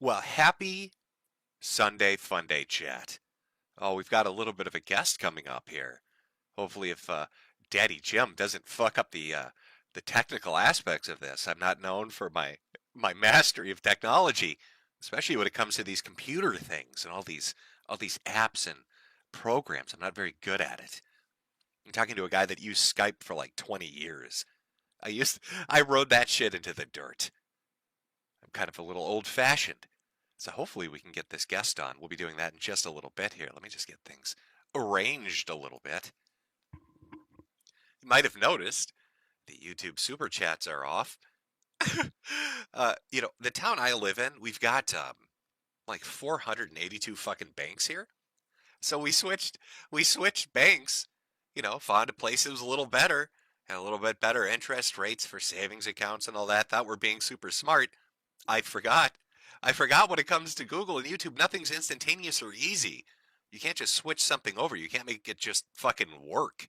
Well, happy Sunday Fun Day chat. Oh, we've got a little bit of a guest coming up here. Hopefully, if Daddy Jim doesn't fuck up the technical aspects of this. I'm not known for my mastery of technology, especially when it comes to these computer things and all these apps and programs. I'm not very good at it. I'm talking to a guy that used Skype for like 20 years. I rode that shit into the dirt. I'm kind of a little old-fashioned. So hopefully we can get this guest on. We'll be doing that in just a little bit here. Let me just get things arranged a little bit. You might have noticed the YouTube super chats are off. The town I live in, we've got like 482 fucking banks here. So we switched banks, found a place that was a little better, had a little bit better interest rates for savings accounts and all that. Thought we're being super smart. I forgot. I forgot when it comes to Google and YouTube, nothing's instantaneous or easy. You can't just switch something over. You can't make it just fucking work.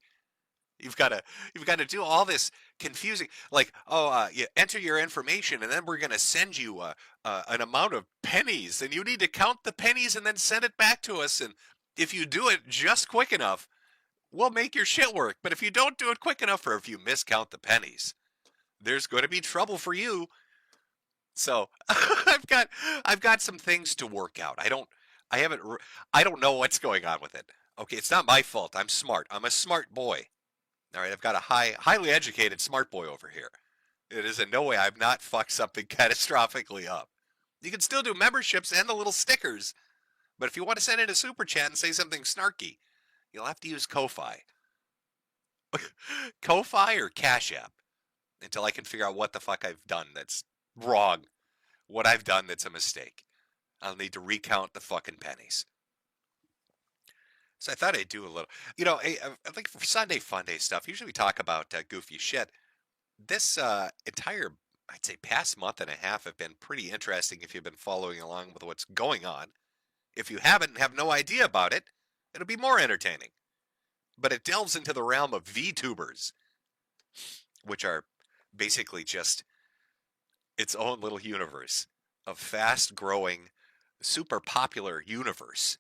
You've got to you've got to do all this confusing, like, you enter your information, and then we're gonna send you an amount of pennies, and you need to count the pennies and then send it back to us. And if you do it just quick enough, we'll make your shit work. But if you don't do it quick enough, or if you miscount the pennies, there's going to be trouble for you. So I've got some things to work out. I haven't I don't know what's going on with it. Okay, it's not my fault. I'm smart. I'm a smart boy. All right, I've got a highly educated smart boy over here. It is in no way I've not fucked something catastrophically up. You can still do memberships and the little stickers, but if you want to send in a super chat and say something snarky, you'll have to use Ko-Fi. Ko-Fi or CashApp until I can figure out what the fuck I've done that's wrong, what I've done that's a mistake. I'll need to recount the fucking pennies. So I thought I'd do a little, I think for Sunday Fun Day stuff, usually we talk about goofy shit. This entire, I'd say, past month and a half have been pretty interesting if you've been following along with what's going on. If you haven't and have no idea about it, it'll be more entertaining. But it delves into the realm of VTubers, which are basically just its own little universe of fast growing, super popular universe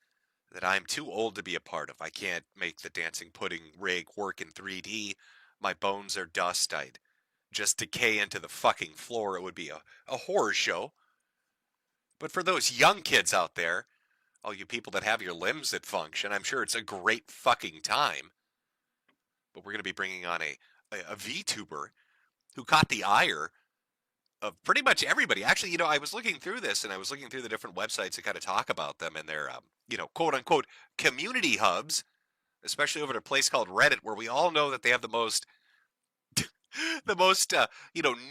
that I'm too old to be a part of. I can't make the dancing pudding rig work in 3D. My bones are dust. I'd just decay into the fucking floor. It would be a horror show. But for those young kids out there, all you people that have your limbs that function, I'm sure it's a great fucking time. But we're going to be bringing on a VTuber who caught the ire of pretty much everybody. Actually, I was looking through this and I was looking through the different websites that kind of talk about them and their, quote unquote community hubs, especially over at a place called Reddit, where we all know that they have the most,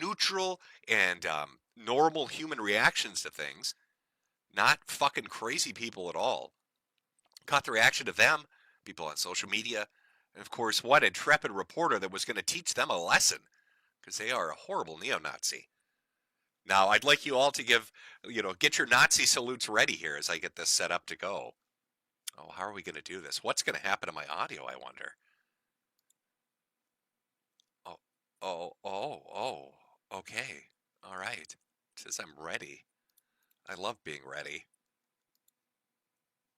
neutral and normal human reactions to things, not fucking crazy people at all. Caught the reaction of them, people on social media, and of course, one intrepid reporter that was going to teach them a lesson because they are a horrible neo-Nazi. Now, I'd like you all to get your Nazi salutes ready here as I get this set up to go. Oh, how are we going to do this? What's going to happen to my audio, I wonder? Oh, oh, okay. All right. It says I'm ready. I love being ready.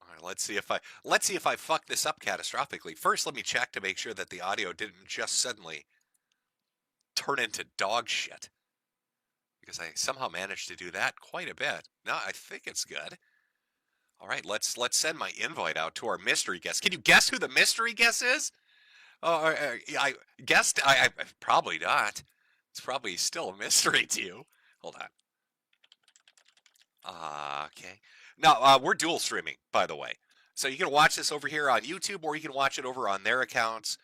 All right, let's see if I fuck this up catastrophically. First, let me check to make sure that the audio didn't just suddenly turn into dog shit, because I somehow managed to do that quite a bit. No, I think it's good. All right, let's send my invite out to our mystery guest. Can you guess who the mystery guest is? Oh, I guessed. I probably not. It's probably still a mystery to you. Hold on. Okay. Now, we're dual streaming, by the way. So you can watch this over here on YouTube, or you can watch it over on their accounts.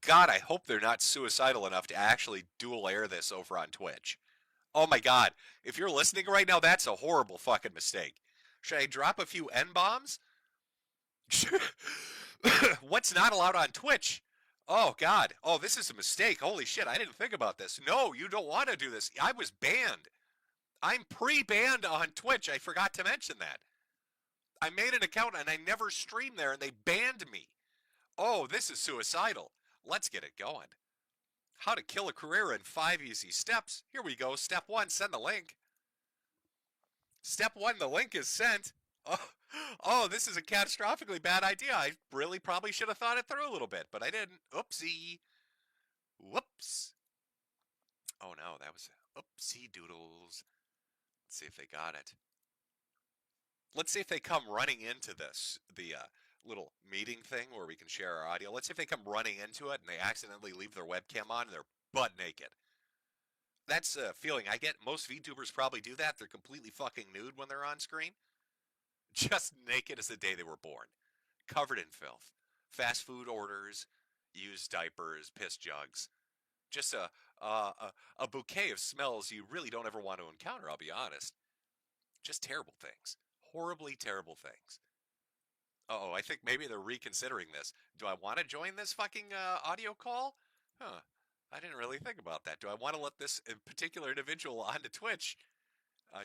God, I hope they're not suicidal enough to actually dual air this over on Twitch. Oh my God. If you're listening right now, that's a horrible fucking mistake. Should I drop a few N-bombs? What's not allowed on Twitch? Oh God. Oh, this is a mistake. Holy shit, I didn't think about this. No, you don't want to do this. I was banned. I'm pre-banned on Twitch. I forgot to mention that. I made an account and I never streamed there and they banned me. Oh, this is suicidal. Let's get it going. How to kill a career in 5 easy steps. Here we go. Step 1, send the link. Step 1, the link is sent. Oh, oh, this is a catastrophically bad idea. I really probably should have thought it through a little bit, but I didn't. Oopsie. Whoops. Oh no, that was oopsie doodles. Let's see if they got it. Let's see if they come running into this, the little meeting thing where we can share our audio. Let's see if they come running into it and they accidentally leave their webcam on and they're butt naked. That's a feeling I get. Most VTubers probably do that. They're completely fucking nude when they're on screen. Just naked as the day they were born. Covered in filth. Fast food orders, used diapers, piss jugs. Just a bouquet of smells you really don't ever want to encounter, I'll be honest. Just terrible things. Horribly terrible things. Uh-oh, I think maybe they're reconsidering this. Do I want to join this fucking audio call? Huh. I didn't really think about that. Do I want to let this particular individual onto Twitch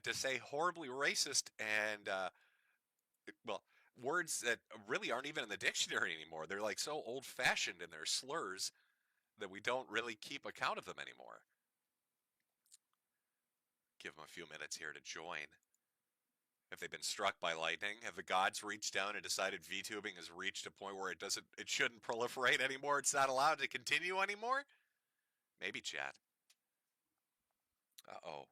to say horribly racist and, well, words that really aren't even in the dictionary anymore? They're like so old-fashioned in their slurs that we don't really keep account of them anymore. Give them a few minutes here to join. Have they been struck by lightning? Have the gods reached down and decided VTubing has reached a point where it shouldn't proliferate anymore? It's not allowed to continue anymore? Maybe, chat. Uh-oh.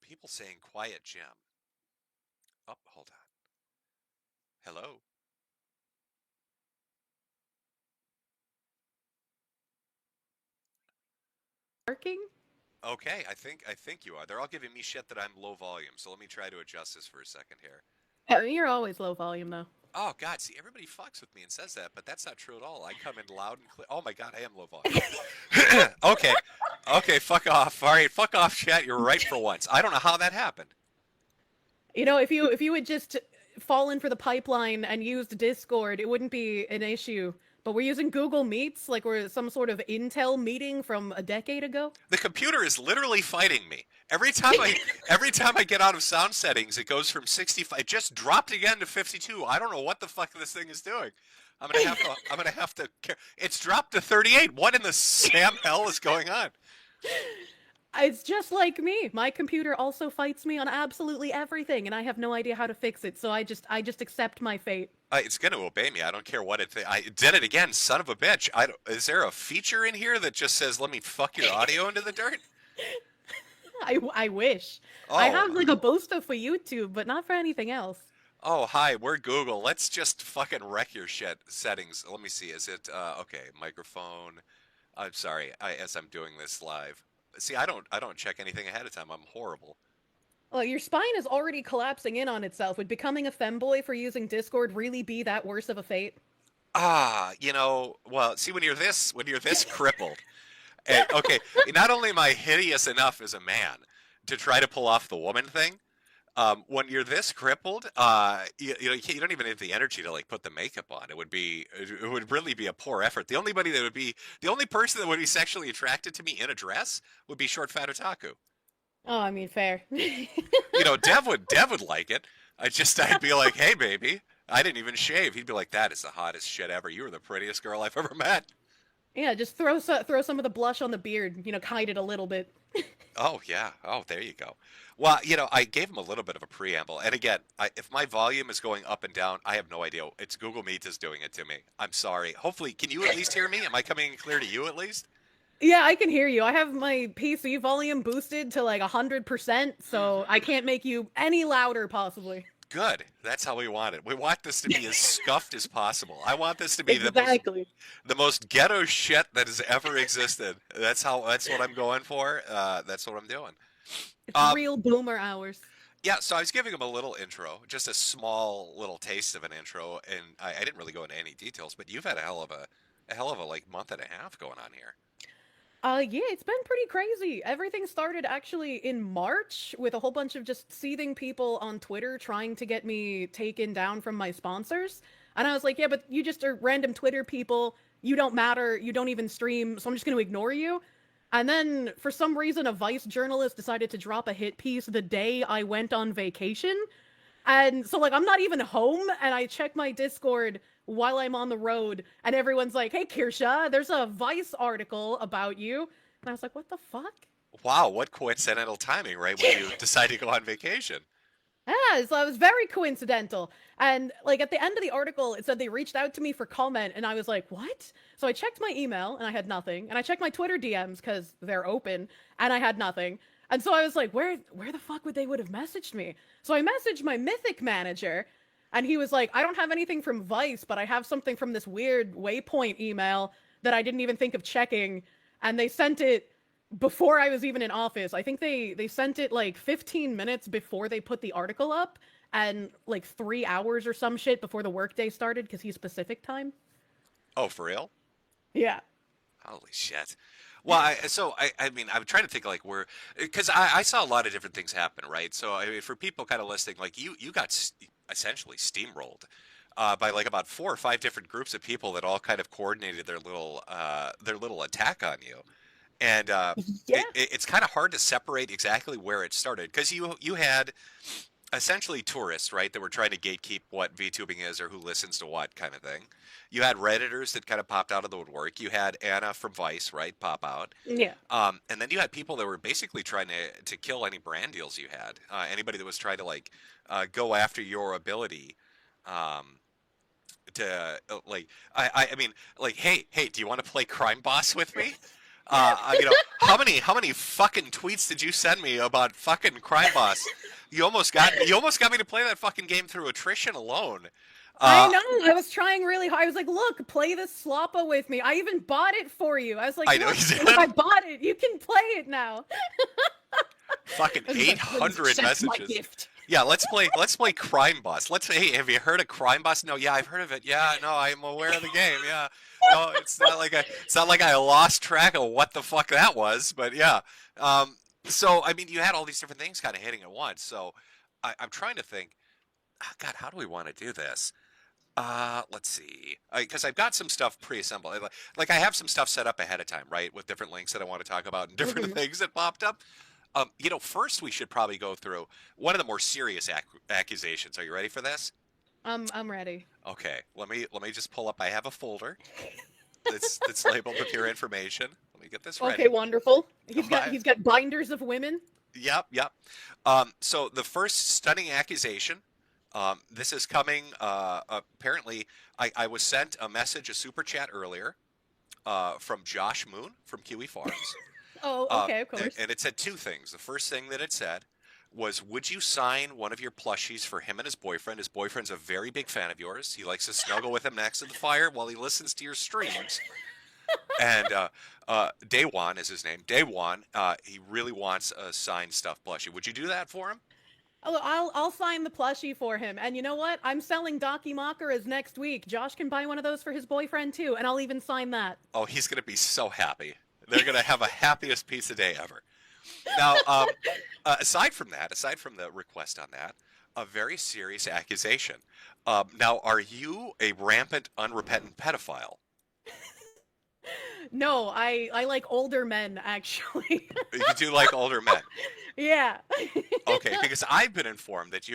People saying quiet Jim. Oh, hold on. Hello? Working? Okay, I think you are. They're all giving me shit that I'm low volume, so let me try to adjust this for a second here. You're always low volume, though. Oh, God, see, everybody fucks with me and says that, but that's not true at all. I come in loud and clear. Oh, my God, I am low volume. Okay. Okay, fuck off. All right, fuck off, chat. You're right for once. I don't know how that happened. You know, if you had just fallen for the pipeline and used Discord, it wouldn't be an issue. But we're using Google Meets like we're some sort of Intel meeting from a decade ago. The computer is literally fighting me. Every time I get out of sound settings, it goes from 65. It just dropped again to 52. I don't know what the fuck this thing is doing. I'm gonna have to. It's dropped to 38. What in the Sam hell is going on? It's just like me. My computer also fights me on absolutely everything, and I have no idea how to fix it. So I just accept my fate. It's gonna obey me. I don't care what it. I did it again, son of a bitch. Is there a feature in here that just says "Let me fuck your audio into the dirt"? I wish. Oh. I have like a booster for YouTube, but not for anything else. Oh, hi, we're Google. Let's just fucking wreck your shit. Settings. Let me see. Is it okay? Microphone. I'm sorry. As I'm doing this live. See, I don't check anything ahead of time. I'm horrible. Well, your spine is already collapsing in on itself. Would becoming a femboy for using Discord really be that worse of a fate? Well, see, when you're this crippled, and, okay, not only am I hideous enough as a man to try to pull off the woman thing, when you're this crippled, you don't even have the energy to like put the makeup on. It would really be a poor effort. The only person that would be sexually attracted to me in a dress would be short fat otaku. Oh, I mean, fair. Dev would like it. I'd be like, hey, baby, I didn't even shave. He'd be like, that is the hottest shit ever. You were the prettiest girl I've ever met. Yeah, just throw some of the blush on the beard. Hide it a little bit. Oh, yeah. Oh, there you go. Well, I gave him a little bit of a preamble. And again, if my volume is going up and down, I have no idea. It's Google Meet is doing it to me. I'm sorry. Hopefully, can you at least hear me? Am I coming in clear to you at least? Yeah, I can hear you. I have my PC volume boosted to like 100%, so I can't make you any louder, possibly. Good. That's how we want it. We want this to be as scuffed as possible. I want this to be exactly the most ghetto shit that has ever existed. That's what I'm going for. That's what I'm doing. It's real boomer hours. Yeah, so I was giving him a little intro, just a small little taste of an intro, and I didn't really go into any details, but you've had a hell of a like month and a half going on here. Yeah, it's been pretty crazy. Everything started actually in March with a whole bunch of just seething people on Twitter trying to get me taken down from my sponsors. And I was like, yeah, but you just are random Twitter people. You don't matter. You don't even stream. So I'm just going to ignore you. And then for some reason, a Vice journalist decided to drop a hit piece the day I went on vacation. And so like, I'm not even home. And I check my Discord while I'm on the road, and everyone's like, hey, Kirsche, there's a Vice article about you. And I was like, what the fuck? Wow, what coincidental timing, right? When you decide to go on vacation. Yeah, so it was very coincidental. And like at the end of the article, it said they reached out to me for comment, and I was like, "What?" So I checked my email, and I had nothing. And I checked my Twitter DMs because they're open, and I had nothing. And so I was like, "Where the fuck would have messaged me?" So I messaged my Mythic manager, and he was like, "I don't have anything from Vice, but I have something from this weird Waypoint email that I didn't even think of checking." And they sent it before I was even in office. I think they sent it like 15 minutes before they put the article up, and like 3 hours or some shit before the workday started because he's Pacific time. Oh, for real? Yeah. Holy shit. Well, I mean, I'm trying to think like where, because I saw a lot of different things happen, right? So I mean, for people kind of listening, like you got essentially steamrolled by like about 4 or 5 different groups of people that all kind of coordinated their little attack on you. And Yeah. it's kind of hard to separate exactly where it started because you had essentially tourists, right, that were trying to gatekeep what VTubing is or who listens to what kind of thing. You had Redditors that kind of popped out of the woodwork. You had Anna from Vice, right, pop out. Yeah. And then you had people that were basically trying to kill any brand deals you had. Anybody that was trying to like go after your ability. Um, to like I mean like hey do you want to play crime boss with me how many fucking tweets did you send me about fucking crime boss you almost got me to play that fucking game through attrition alone I uh know. I was trying really hard. I was like, "Look, play this Sloppa with me." I even bought it for you. I was like, I know "Look, you look, I did bought it. You can play it now." fucking I was like, "Please 800 accept my messages. gift." Yeah, let's play Crime Boss. Hey, have you heard of Crime Boss? No, yeah, I've heard of it. Yeah, no, I'm aware of the game. Yeah. No, it's not like I lost track of what the fuck that was, but yeah. Um so I mean you had all these different things kind of hitting at once. So I'm trying to think, oh, God, how do we want to do this? Let's see. Because I've got some stuff pre-assembled. Like I have some stuff set up ahead of time, right, with different links that I want to talk about and different Mhm. things that popped up. First we should probably go through one of the more serious accusations. Are you ready for this? I'm ready. Okay, let me just pull up. I have a folder that's labeled with your information. Let me get this Okay, ready. wonderful. Oh, He's got binders of women. yep, yep. So the first stunning accusation. This is coming. Apparently, I was sent a message, a super chat earlier, from Josh Moon from Kiwi Farms. Oh, Uh, okay, of and, course. and it said two things. The first thing that it said was, "Would you sign one of your plushies for him and his boyfriend? His boyfriend's a very big fan of yours. He likes to snuggle with him next to the fire while he listens to your streams." And Daywan is his name. Daywan, he really wants a signed stuffed plushie. Would you do that for him? Oh, I'll sign the plushie for him. And you know what? I'm selling Dakimakuras next week. Josh can buy one of those for his boyfriend too, and I'll even sign that. Oh, he's gonna be so happy. They're gonna have a happiest piece of day ever. Now, aside from that, aside from the request on that, a very serious accusation. Now, are you a rampant, unrepentant pedophile? No, I like older men actually. You do like older men. Yeah. Okay, because I've been informed that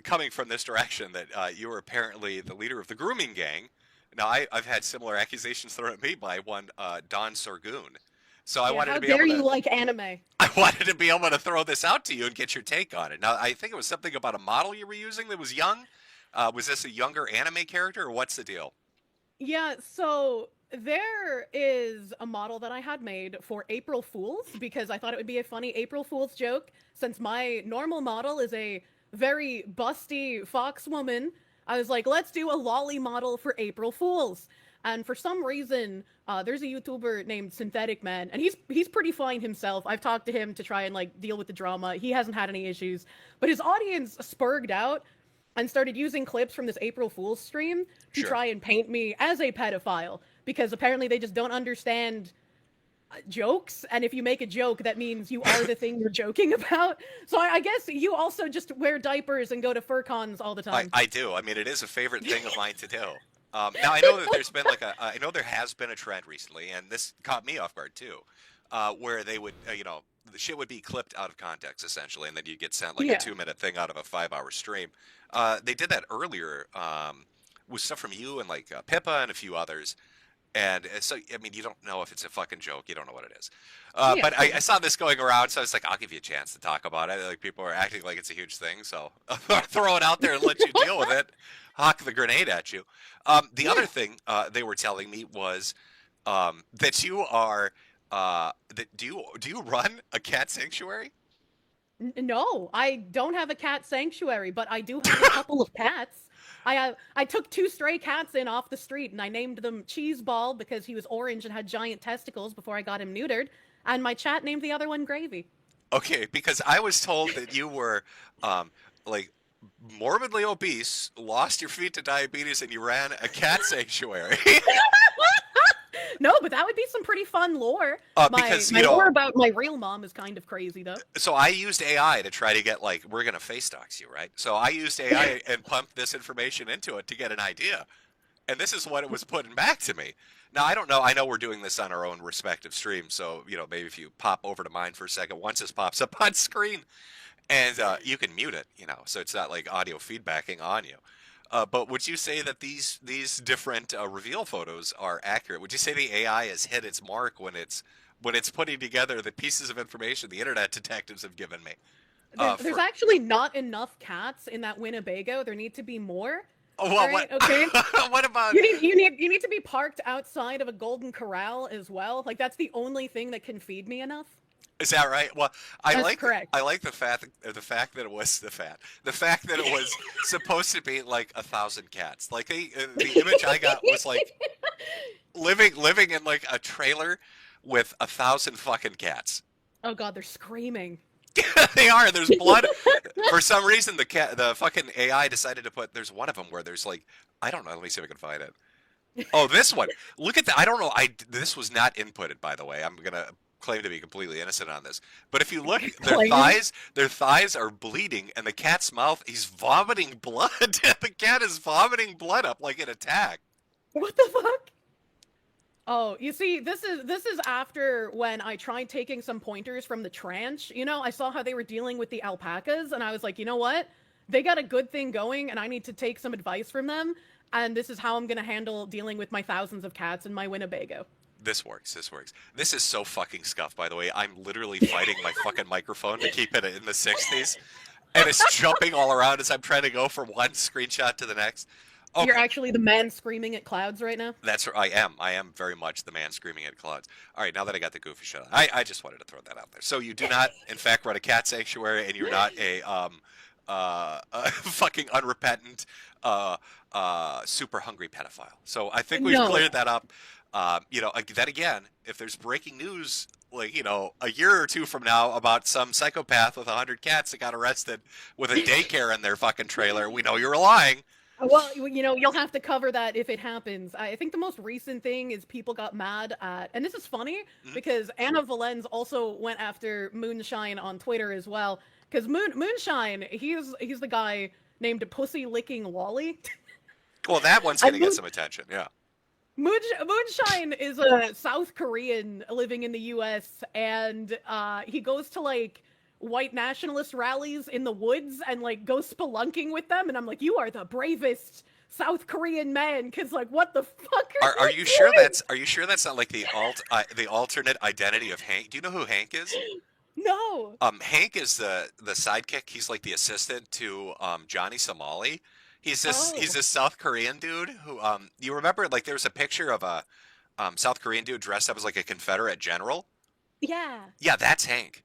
coming from this direction, that you were apparently the leader of the grooming gang. Now, I've had similar accusations thrown at me by one Don Sorgoon. So I Yeah, wanted how to be dare able you to like anime? I wanted to be able to throw this out to you and get your take on it. Now, I think it was something about a model you were using that was young. Was this a younger anime character, or what's the deal? Yeah, so there is a model that I had made for April Fools because I thought it would be a funny April Fools joke since my normal model is a very busty fox woman. I was like, let's do a lolly model for April Fools. And for some reason, there's a YouTuber named Synthetic Man, and he's pretty fine himself. I've talked to him to try and like deal with the drama. He hasn't had any issues, but his audience spurged out and started using clips from this April Fool's stream to Sure. try and paint me as a pedophile because apparently they just don't understand jokes, and if you make a joke that means you are the thing you're joking about. So I guess you also just wear diapers and go to fur cons all the time. I do. I mean, it is a favorite thing of mine to do. Now, I know that there's been I know there has been a trend recently, and this caught me off guard too, where they would, the shit would be clipped out of context essentially, and then you get sent like a Yeah. 2 minute thing out of a 5 hour stream. They did that earlier with stuff from you and like Pippa and a few others. And so, I mean, you don't know if it's a fucking joke. You don't know what it is. Yeah, But of I course. saw this going around, so I was like, I'll give you a chance to talk about it. Like, people are acting like it's a huge thing, so I'll throw it out there and let you deal with it. Hawk the grenade at you. The other Yeah. thing they were telling me was that you are. Do you run a cat sanctuary? No, I don't have a cat sanctuary, but I do have a couple of cats. I took two stray cats in off the street and I named them Cheeseball because he was orange and had giant testicles before I got him neutered, and my chat named the other one Gravy. Okay, because I was told that you were um, like morbidly obese, lost your feet to diabetes, and you ran a cat sanctuary. No, but that would be some pretty fun lore. My Because my lore about my real mom is kind of crazy though. so I used AI to try to get like we're gonna face dox you, right? So I used AI and pumped this information into it to get an idea, and this is what it was putting back to me. Now I don't know. I know we're doing this on our own respective streams, so maybe if you pop over to mine for a second, once this pops up on screen, and you can mute it, so it's not like audio feedbacking on you. But would you say that these different reveal photos are accurate? Would you say the AI has hit its mark when it's putting together the pieces of information the internet detectives have given me? There's For actually not enough cats in that Winnebago. There need to be more. All well, what right, okay. what about You need to be parked outside of a golden corral as well. Like that's the only thing that can feed me enough. is that right? Well, I That's like correct. I like the fact that it was the fact that it was supposed to be like 1,000 cats. Like the image I got was like living in like a trailer with 1,000 fucking cats. Oh god, they're screaming. They are. There's blood. For some reason, the fucking AI decided to put. There's one of them where there's like, I don't know. Let me see if I can find it. Oh, this one. Look at that. I don't know. This was not inputted, by the way. I'm gonna claim to be completely innocent on this. But if you look, Claim. their thighs are bleeding, and the cat's mouth, he's vomiting blood. The cat is vomiting blood up like an attack. What the fuck? Oh, you see, this is after when I tried taking some pointers from the tranch. I saw how they were dealing with the alpacas, and I was like, you know what? They got a good thing going, and I need to take some advice from them. And this is how I'm gonna handle dealing with my thousands of cats in my Winnebago. This works. This works. This is so fucking scuffed, by the way. I'm literally fighting my fucking microphone to keep it in the 60s. And it's jumping all around as I'm trying to go from one screenshot to the next. You're Okay, actually the man screaming at clouds right now. that's I am. I am very much the man screaming at clouds. All right, now that I got the goofy shit, I just wanted to throw that out there. So you do not, in fact, run a cat sanctuary, and you're not a fucking unrepentant, super hungry pedophile. So I think we've No. cleared that up. Then again, if there's breaking news, like a year or two from now about some psychopath with 100 cats that got arrested with a daycare in their fucking trailer, we know you're lying. Well, you'll have to cover that if it happens. I think the most recent thing is people got mad at, and this is funny Mhm. because Anna Valenz also went after Moonshine on Twitter as well. Because Moonshine, he's the guy named Pussy Licking Wally. Well, that one's And gonna get some attention. Yeah. Moonshine is a South Korean living in the U.S. and he goes to like white nationalist rallies in the woods and like goes spelunking with them. And I'm like, you are the bravest South Korean man, because like, what the fuck are Are you you sure doing? that's not like the alternate identity of Hank? Do you know who Hank is? No. Hank is the sidekick. He's like the assistant to Johnny Somali. He's this Oh, South Korean dude who you remember, like there was a picture of a South Korean dude dressed up as like a Confederate general. yeah. Yeah, that's Hank.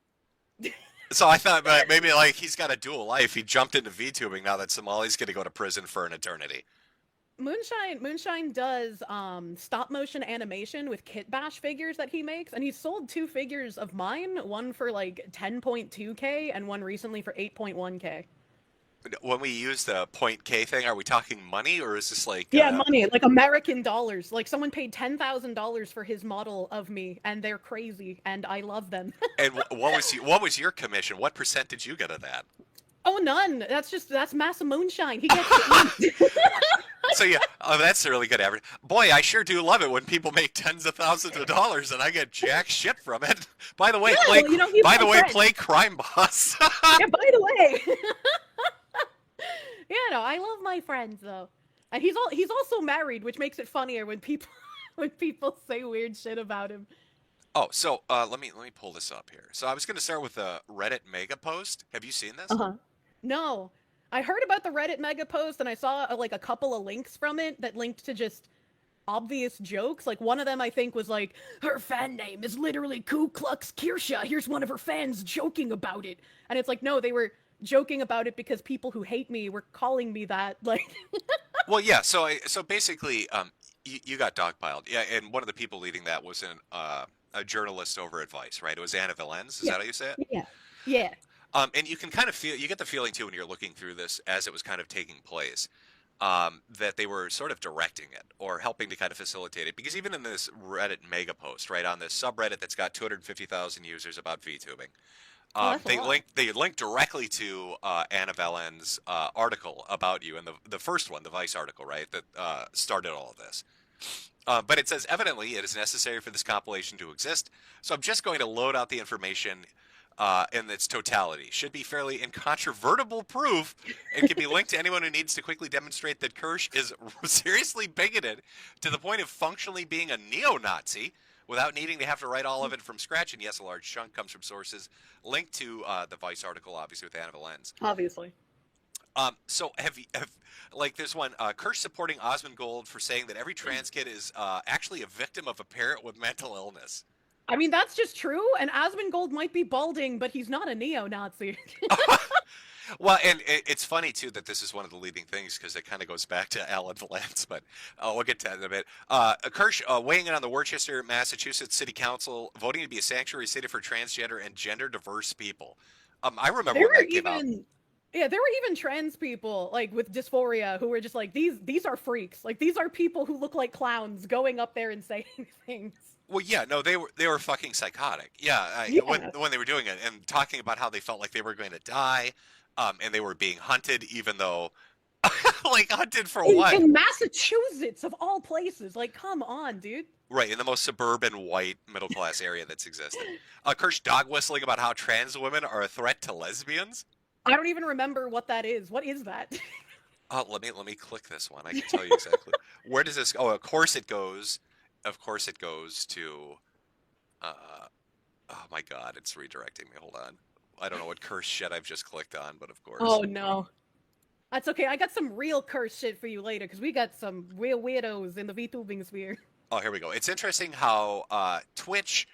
So I thought maybe like he's got a dual life. He jumped into VTubing now that Somali's going to go to prison for an eternity. Moonshine does stop motion animation with Kit Bash figures that he makes, and he sold two figures of mine, one for like 10.2k and one recently for 8.1k. When we use the point K thing, are we talking money or is this like Yeah, money, like American dollars. Like someone paid $10,000 for his model of me, and they're crazy, and I love them. and what was your commission? What percent did you get of that? Oh, none. That's Massa Moonshine. He gets to eat. So yeah, that's a really good average. Boy, I sure do love it when people make tens of thousands of dollars and I get jack shit from it. By the way, Yeah, play well, he's by my the way, friend. play Crime Boss. Yeah, by the way. Yeah, no, I love my friends though. And he's also married, which makes it funnier when people when people say weird shit about him. Oh, so let me pull this up here. So I was going to start with a Reddit mega post. Have you seen this? Uh-huh. No. I heard about the Reddit mega post and I saw like a couple of links from it that linked to just obvious jokes. Like one of them I think was like, her fan name is literally Ku Klux Kirsche. Here's one of her fans joking about it. And it's like, no, they were joking about it because people who hate me were calling me that. Like, Well, yeah. So basically, you got dogpiled. Yeah, and one of the people leading that was a journalist over at Vice, right? It was Anna Valens. Is yeah, that how you say it? yeah, yeah. And you can kind of feel, you get the feeling too when you're looking through this as it was kind of taking place, that they were sort of directing it or helping to kind of facilitate it. Because even in this Reddit mega post, right, on this subreddit that's got 250,000 users about VTubing, Oh, that's a they lot. link directly to Anna Valen's article about you, and the first one, the Vice article, right, that started all of this. But it says, evidently, it is necessary for this compilation to exist. So I'm just going to load out the information in its totality. Should be fairly incontrovertible proof and can be linked to anyone who needs to quickly demonstrate that Kirsch is seriously bigoted to the point of functionally being a neo-Nazi without needing to have to write all of it from scratch. And yes, a large chunk comes from sources linked to the Vice article, obviously, with Anna Valens. Obviously. So like there's one, Kirsch supporting Osmond Gold for saying that every trans kid is actually a victim of a parent with mental illness. I mean, that's just true. And Asmongold might be balding, but he's not a neo-Nazi. Well, and it's funny too that this is one of the leading things because it kind of goes back to Alan Valance, but we'll get to that in a bit. Kirsch weighing in on the Worcester, Massachusetts City Council voting to be a sanctuary city for transgender and gender diverse people. I remember There when were that came out. even Yeah, there were even trans people like with dysphoria who were just like these are freaks. Like these are people who look like clowns going up there and saying things. Well, yeah, no, they were fucking psychotic. Yeah, Yeah. when they were doing it and talking about how they felt like they were going to die, and they were being hunted, even though, like, hunted for what? In Massachusetts of all places. Like come on, dude. Right, in the most suburban white middle class area that's existed. Kirsch dog whistling about how trans women are a threat to lesbians. I don't even remember what that is. What is that? Let me click this one. I can tell you exactly. Where does this? Oh, of course it goes. Of course it goes to. Uh, oh my God, it's redirecting me. Hold on. I don't know what curse shit I've just clicked on, but of course. Oh no. That's okay. I got some real curse shit for you later because we got some real weirdos in the VTubing sphere. Oh, here we go. It's interesting how Twitch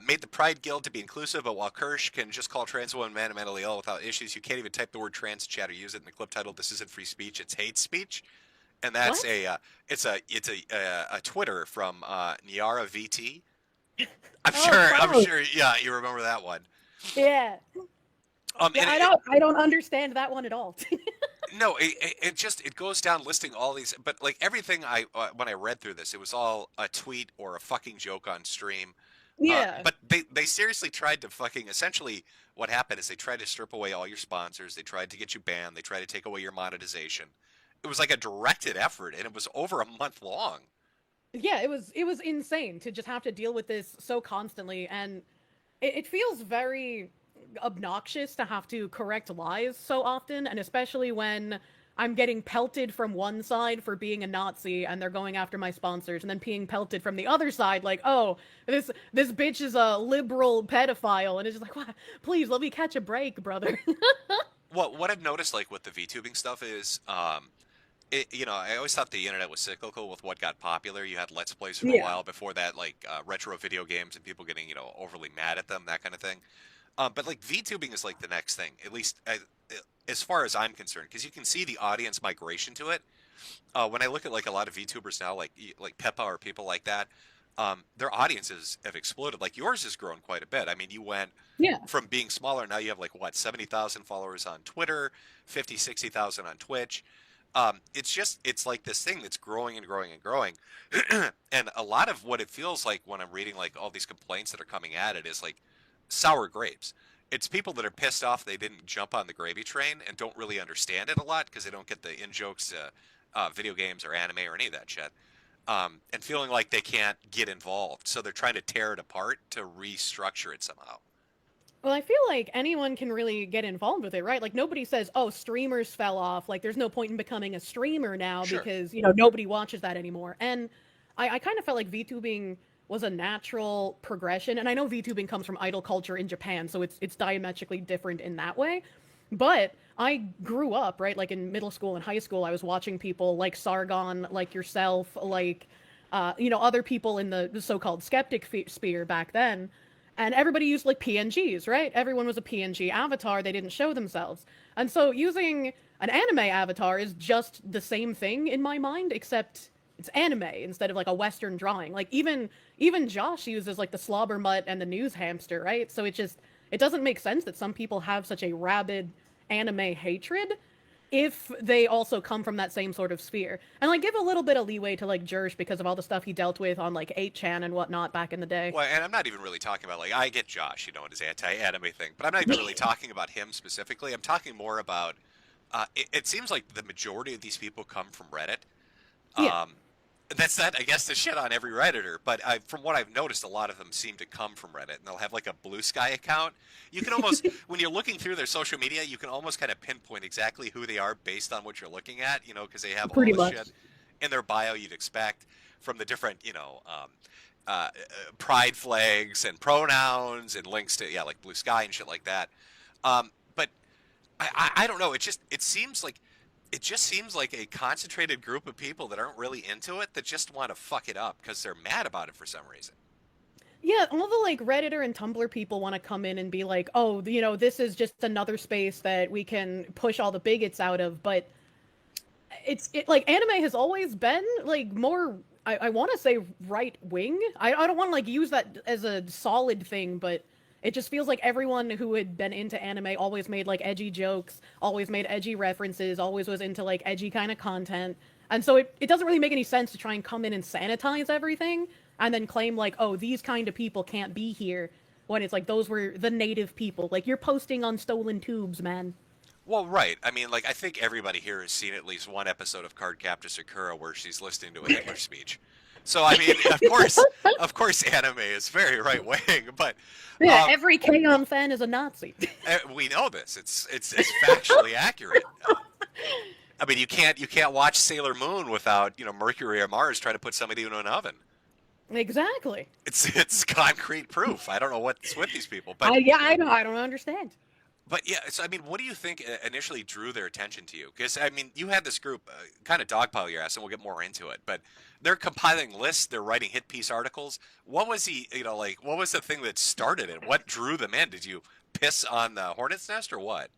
made the Pride Guild to be inclusive, but while Kirsch can just call trans women man and mentally ill without issues, you can't even type the word trans chat or use it in the clip title. This isn't free speech; it's hate speech, and that's What? a Twitter from Niara VT. I'm Oh, sure. I'm gross. sure. Yeah, you remember that one. Yeah. Yeah, And I don't understand that one at all. no, it just it goes down listing all these, but like everything I when I read through this, it was all a tweet or a fucking joke on stream. Yeah. But they seriously tried to fucking essentially what happened is they tried to strip away all your sponsors. They tried to get you banned. They tried to take away your monetization. It was like a directed effort, and it was over a month long. Yeah, it was insane to just have to deal with this so constantly and it feels very obnoxious to have to correct lies so often and especially when I'm getting pelted from one side for being a Nazi and they're going after my sponsors and then being pelted from the other side like, "Oh, this bitch is a liberal pedophile." And it's just like, "What? Please let me catch a break, brother." Well, what I've noticed, like with the VTubing stuff, is I always thought the internet was cyclical with what got popular. You had Let's Plays for a Yeah. while before that, like retro video games and people getting overly mad at them, that kind of thing. But like VTubing is like the next thing, at least as far as I'm concerned, because you can see the audience migration to it. When I look at like a lot of VTubers now, like Peppa or people like that, their audiences have exploded. Like yours has grown quite a bit. I mean, you went Yeah. from being smaller, now you have like what 70,000 followers on Twitter, 50, 60,000 on Twitch. It's like this thing that's growing and growing and growing. And a lot of what it feels like when I'm reading like all these complaints that are coming at it is like sour grapes. It's people that are pissed off they didn't jump on the gravy train and don't really understand it a lot because they don't get the in jokes to video games or anime or any of that shit. And feeling like they can't get involved, so they're trying to tear it apart to restructure it somehow. Well, I feel like anyone can really get involved with it, right? Like nobody says, "Oh, streamers fell off. Like there's no point in becoming a streamer now Sure. because, nobody watches that anymore." And I kind of felt like VTubing was a natural progression, and I know VTubing comes from idol culture in Japan, so it's diametrically different in that way. But I grew up, right, like in middle school and high school, I was watching people like Sargon, like yourself, like other people in the so-called skeptic sphere back then, and everybody used like PNGs, right? Everyone was a PNG avatar. They didn't show themselves. And so using an anime avatar is just the same thing in my mind, except it's anime instead of like a Western drawing. Like even Josh uses like the slobber mutt and the news hamster, right? So it doesn't make sense that some people have such a rabid anime hatred if they also come from that same sort of sphere. And like give a little bit of leeway to like Jersh because of all the stuff he dealt with on like 8chan and whatnot back in the day. Well, and I'm not even really talking about, like, I get Josh, and his anti-anime thing, but I'm not even really talking about him specifically. I'm talking more about, it seems like the majority of these people come from Reddit. Yeah, Um, that's not, I guess, the shit on every Redditor, but from what I've noticed, a lot of them seem to come from Reddit, and they'll have like a Blue Sky account. You can almost, when you're looking through their social media, you can almost kind of pinpoint exactly who they are based on what you're looking at, because they have all pretty the much. shit in their bio you'd expect from the different, pride flags and pronouns and links to, yeah, like Blue Sky and shit like that. But I don't know. It just seems like a concentrated group of people that aren't really into it that just want to fuck it up because they're mad about it for some reason. Yeah, all the like Redditor and Tumblr people want to come in and be like, "Oh, this is just another space that we can push all the bigots out of." But it like anime has always been like more. I want to say right wing. I don't want to like use that as a solid thing, but it just feels like everyone who had been into anime always made like edgy jokes, always made edgy references, always was into like edgy kind of content. And so it doesn't really make any sense to try and come in and sanitize everything and then claim like, oh, these kind of people can't be here when it's like those were the native people. Like you're posting on stolen tubes, man. Well, right. I mean, like, I think everybody here has seen at least one episode of Cardcaptor Sakura where she's listening to a Hitler speech. So, I mean, of course, anime is very right wing, but Yeah, um, every K-On fan is a Nazi. we know this. It's factually accurate. I mean, you can't watch Sailor Moon without Mercury or Mars trying to put somebody into an oven. Exactly. It's concrete proof. I don't know what's with these people, but Yeah, I don't understand. But yeah, so I mean, what do you think initially drew their attention to you? Because I mean, you had this group kind of dogpile your ass, and we'll get more into it. But they're compiling lists, they're writing hit piece articles. What was what was the thing that started it? What drew them in? Did you piss on the hornet's nest or what?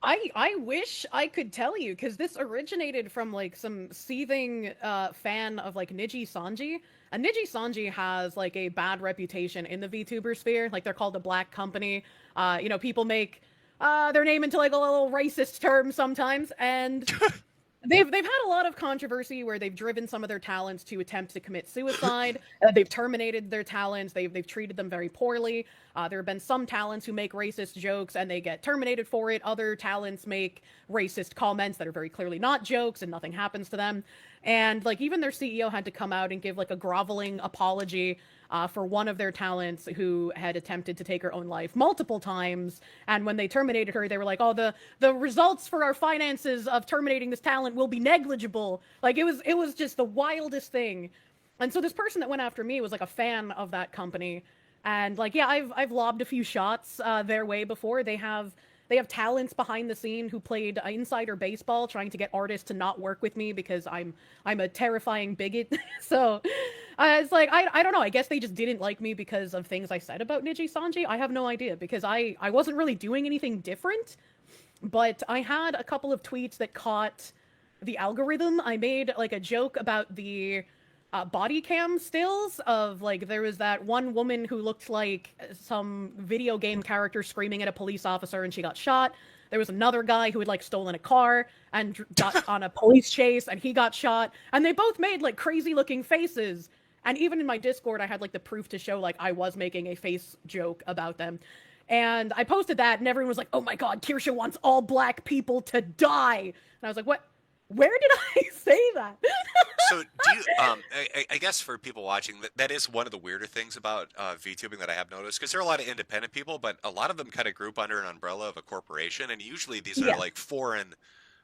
I wish I could tell you because this originated from like some seething fan of like Niji Sanji. And Niji Sanji has like a bad reputation in the VTuber sphere. Like they're called a black company. People make their name into like a little racist term sometimes, and they've had a lot of controversy where they've driven some of their talents to attempt to commit suicide. They've terminated their talents. They've treated them very poorly. There have been some talents who make racist jokes and they get terminated for it. Other talents make racist comments that are very clearly not jokes and nothing happens to them. And like even their CEO had to come out and give like a groveling apology for one of their talents who had attempted to take her own life multiple times. And when they terminated her, they were like, "Oh, the results for our finances of terminating this talent will be negligible." Like it was just the wildest thing. And so this person that went after me was like a fan of that company. And like yeah, I've lobbed a few shots their way before. They have talents behind the scene who played insider baseball, trying to get artists to not work with me because I'm a terrifying bigot. So it's like I don't know. I guess they just didn't like me because of things I said about Niji Sanji. I have no idea because I wasn't really doing anything different. But I had a couple of tweets that caught the algorithm. I made like a joke about the body cam stills of like there was that one woman who looked like some video game character screaming at a police officer and she got shot. There was another guy who had like stolen a car and got on a police chase and he got shot. And they both made like crazy looking faces. And even in my Discord, I had like the proof to show like I was making a face joke about them. And I posted that and everyone was like, "Oh my god, Kirsche wants all black people to die." And I was like, "What? Where did I say that?" So do you? I guess for people watching, that is one of the weirder things about VTubing that I have noticed because there are a lot of independent people, but a lot of them kind of group under an umbrella of a corporation, and usually these are Yeah. like foreign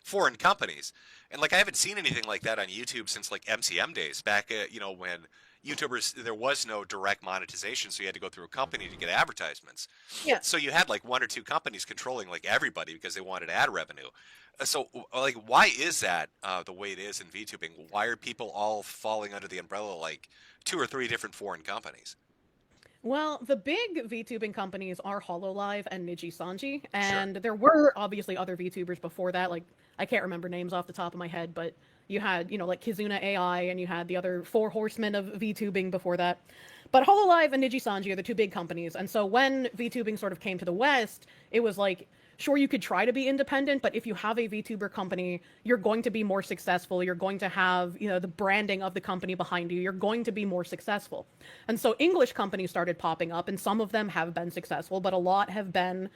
foreign companies. And like I haven't seen anything like that on YouTube since like MCM days, back when YouTubers, there was no direct monetization, so you had to go through a company to get advertisements. Yeah. So you had like one or two companies controlling like everybody because they wanted ad revenue. So like why is that the way it is in VTubing? Why are people all falling under the umbrella like two or three different foreign companies? Well, the big VTubing companies are Hololive and Niji Sure. and there were obviously other VTubers before that. Like, I can't remember names off the top of my head, but you had, like Kizuna AI, and you had the other four horsemen of VTubing before that. But Hololive and Niji are the two big companies, and so when VTubing sort of came to the West, it was like, sure, you could try to be independent, but if you have a VTuber company, you're going to be more successful. You're going to have, the branding of the company behind you. You're going to be more successful. And so English companies started popping up, and some of them have been successful, but a lot have been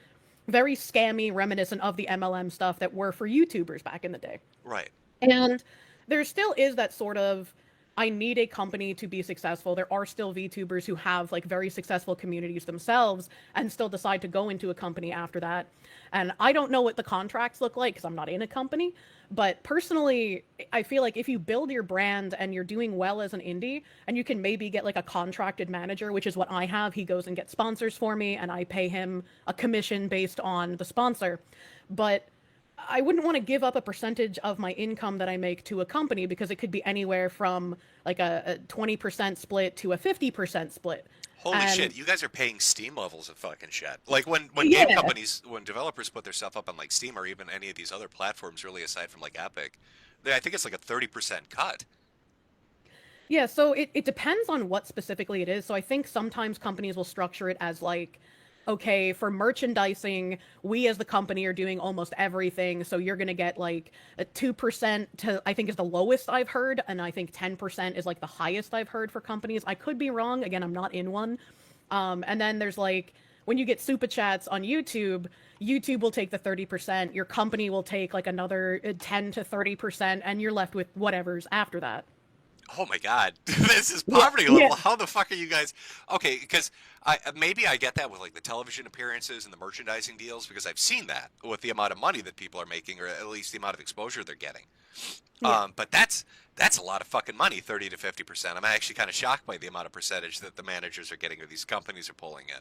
very scammy, reminiscent of the MLM stuff that were for YouTubers back in the day. Right. And there still is that sort of, I need a company to be successful. There are still VTubers who have like very successful communities themselves and still decide to go into a company after that. And I don't know what the contracts look like because I'm not in a company. But personally, I feel like if you build your brand and you're doing well as an indie, and you can maybe get like a contracted manager, which is what I have. He goes and gets sponsors for me, and I pay him a commission based on the sponsor. But I wouldn't want to give up a percentage of my income that I make to a company because it could be anywhere from like a 20% split to a 50% split. Holy And shit, you guys are paying Steam levels of fucking shit. Like when game yeah. companies, when developers put their stuff up on like Steam or even any of these other platforms, really aside from like Epic, I think it's like a 30% cut. Yeah, so it depends on what specifically it is. So I think sometimes companies will structure it as like, okay, for merchandising, we as the company are doing almost everything. So you're going to get like a 2% to, I think is the lowest I've heard. And I think 10% is like the highest I've heard for companies. I could be wrong. Again, I'm not in one. And then there's like, when you get super chats on YouTube, YouTube will take the 30%. Your company will take like another 10 to 30%. And you're left with whatever's after that. Oh my God, this is Yeah. poverty Yeah. level. How the fuck are you guys? Okay, because I maybe I get that with like the television appearances and the merchandising deals because I've seen that with the amount of money that people are making, or at least the amount of exposure they're getting. Yeah. But that's a lot of fucking money, 30 to 50%. I'm actually kind of shocked by the amount of percentage that the managers are getting or these companies are pulling in.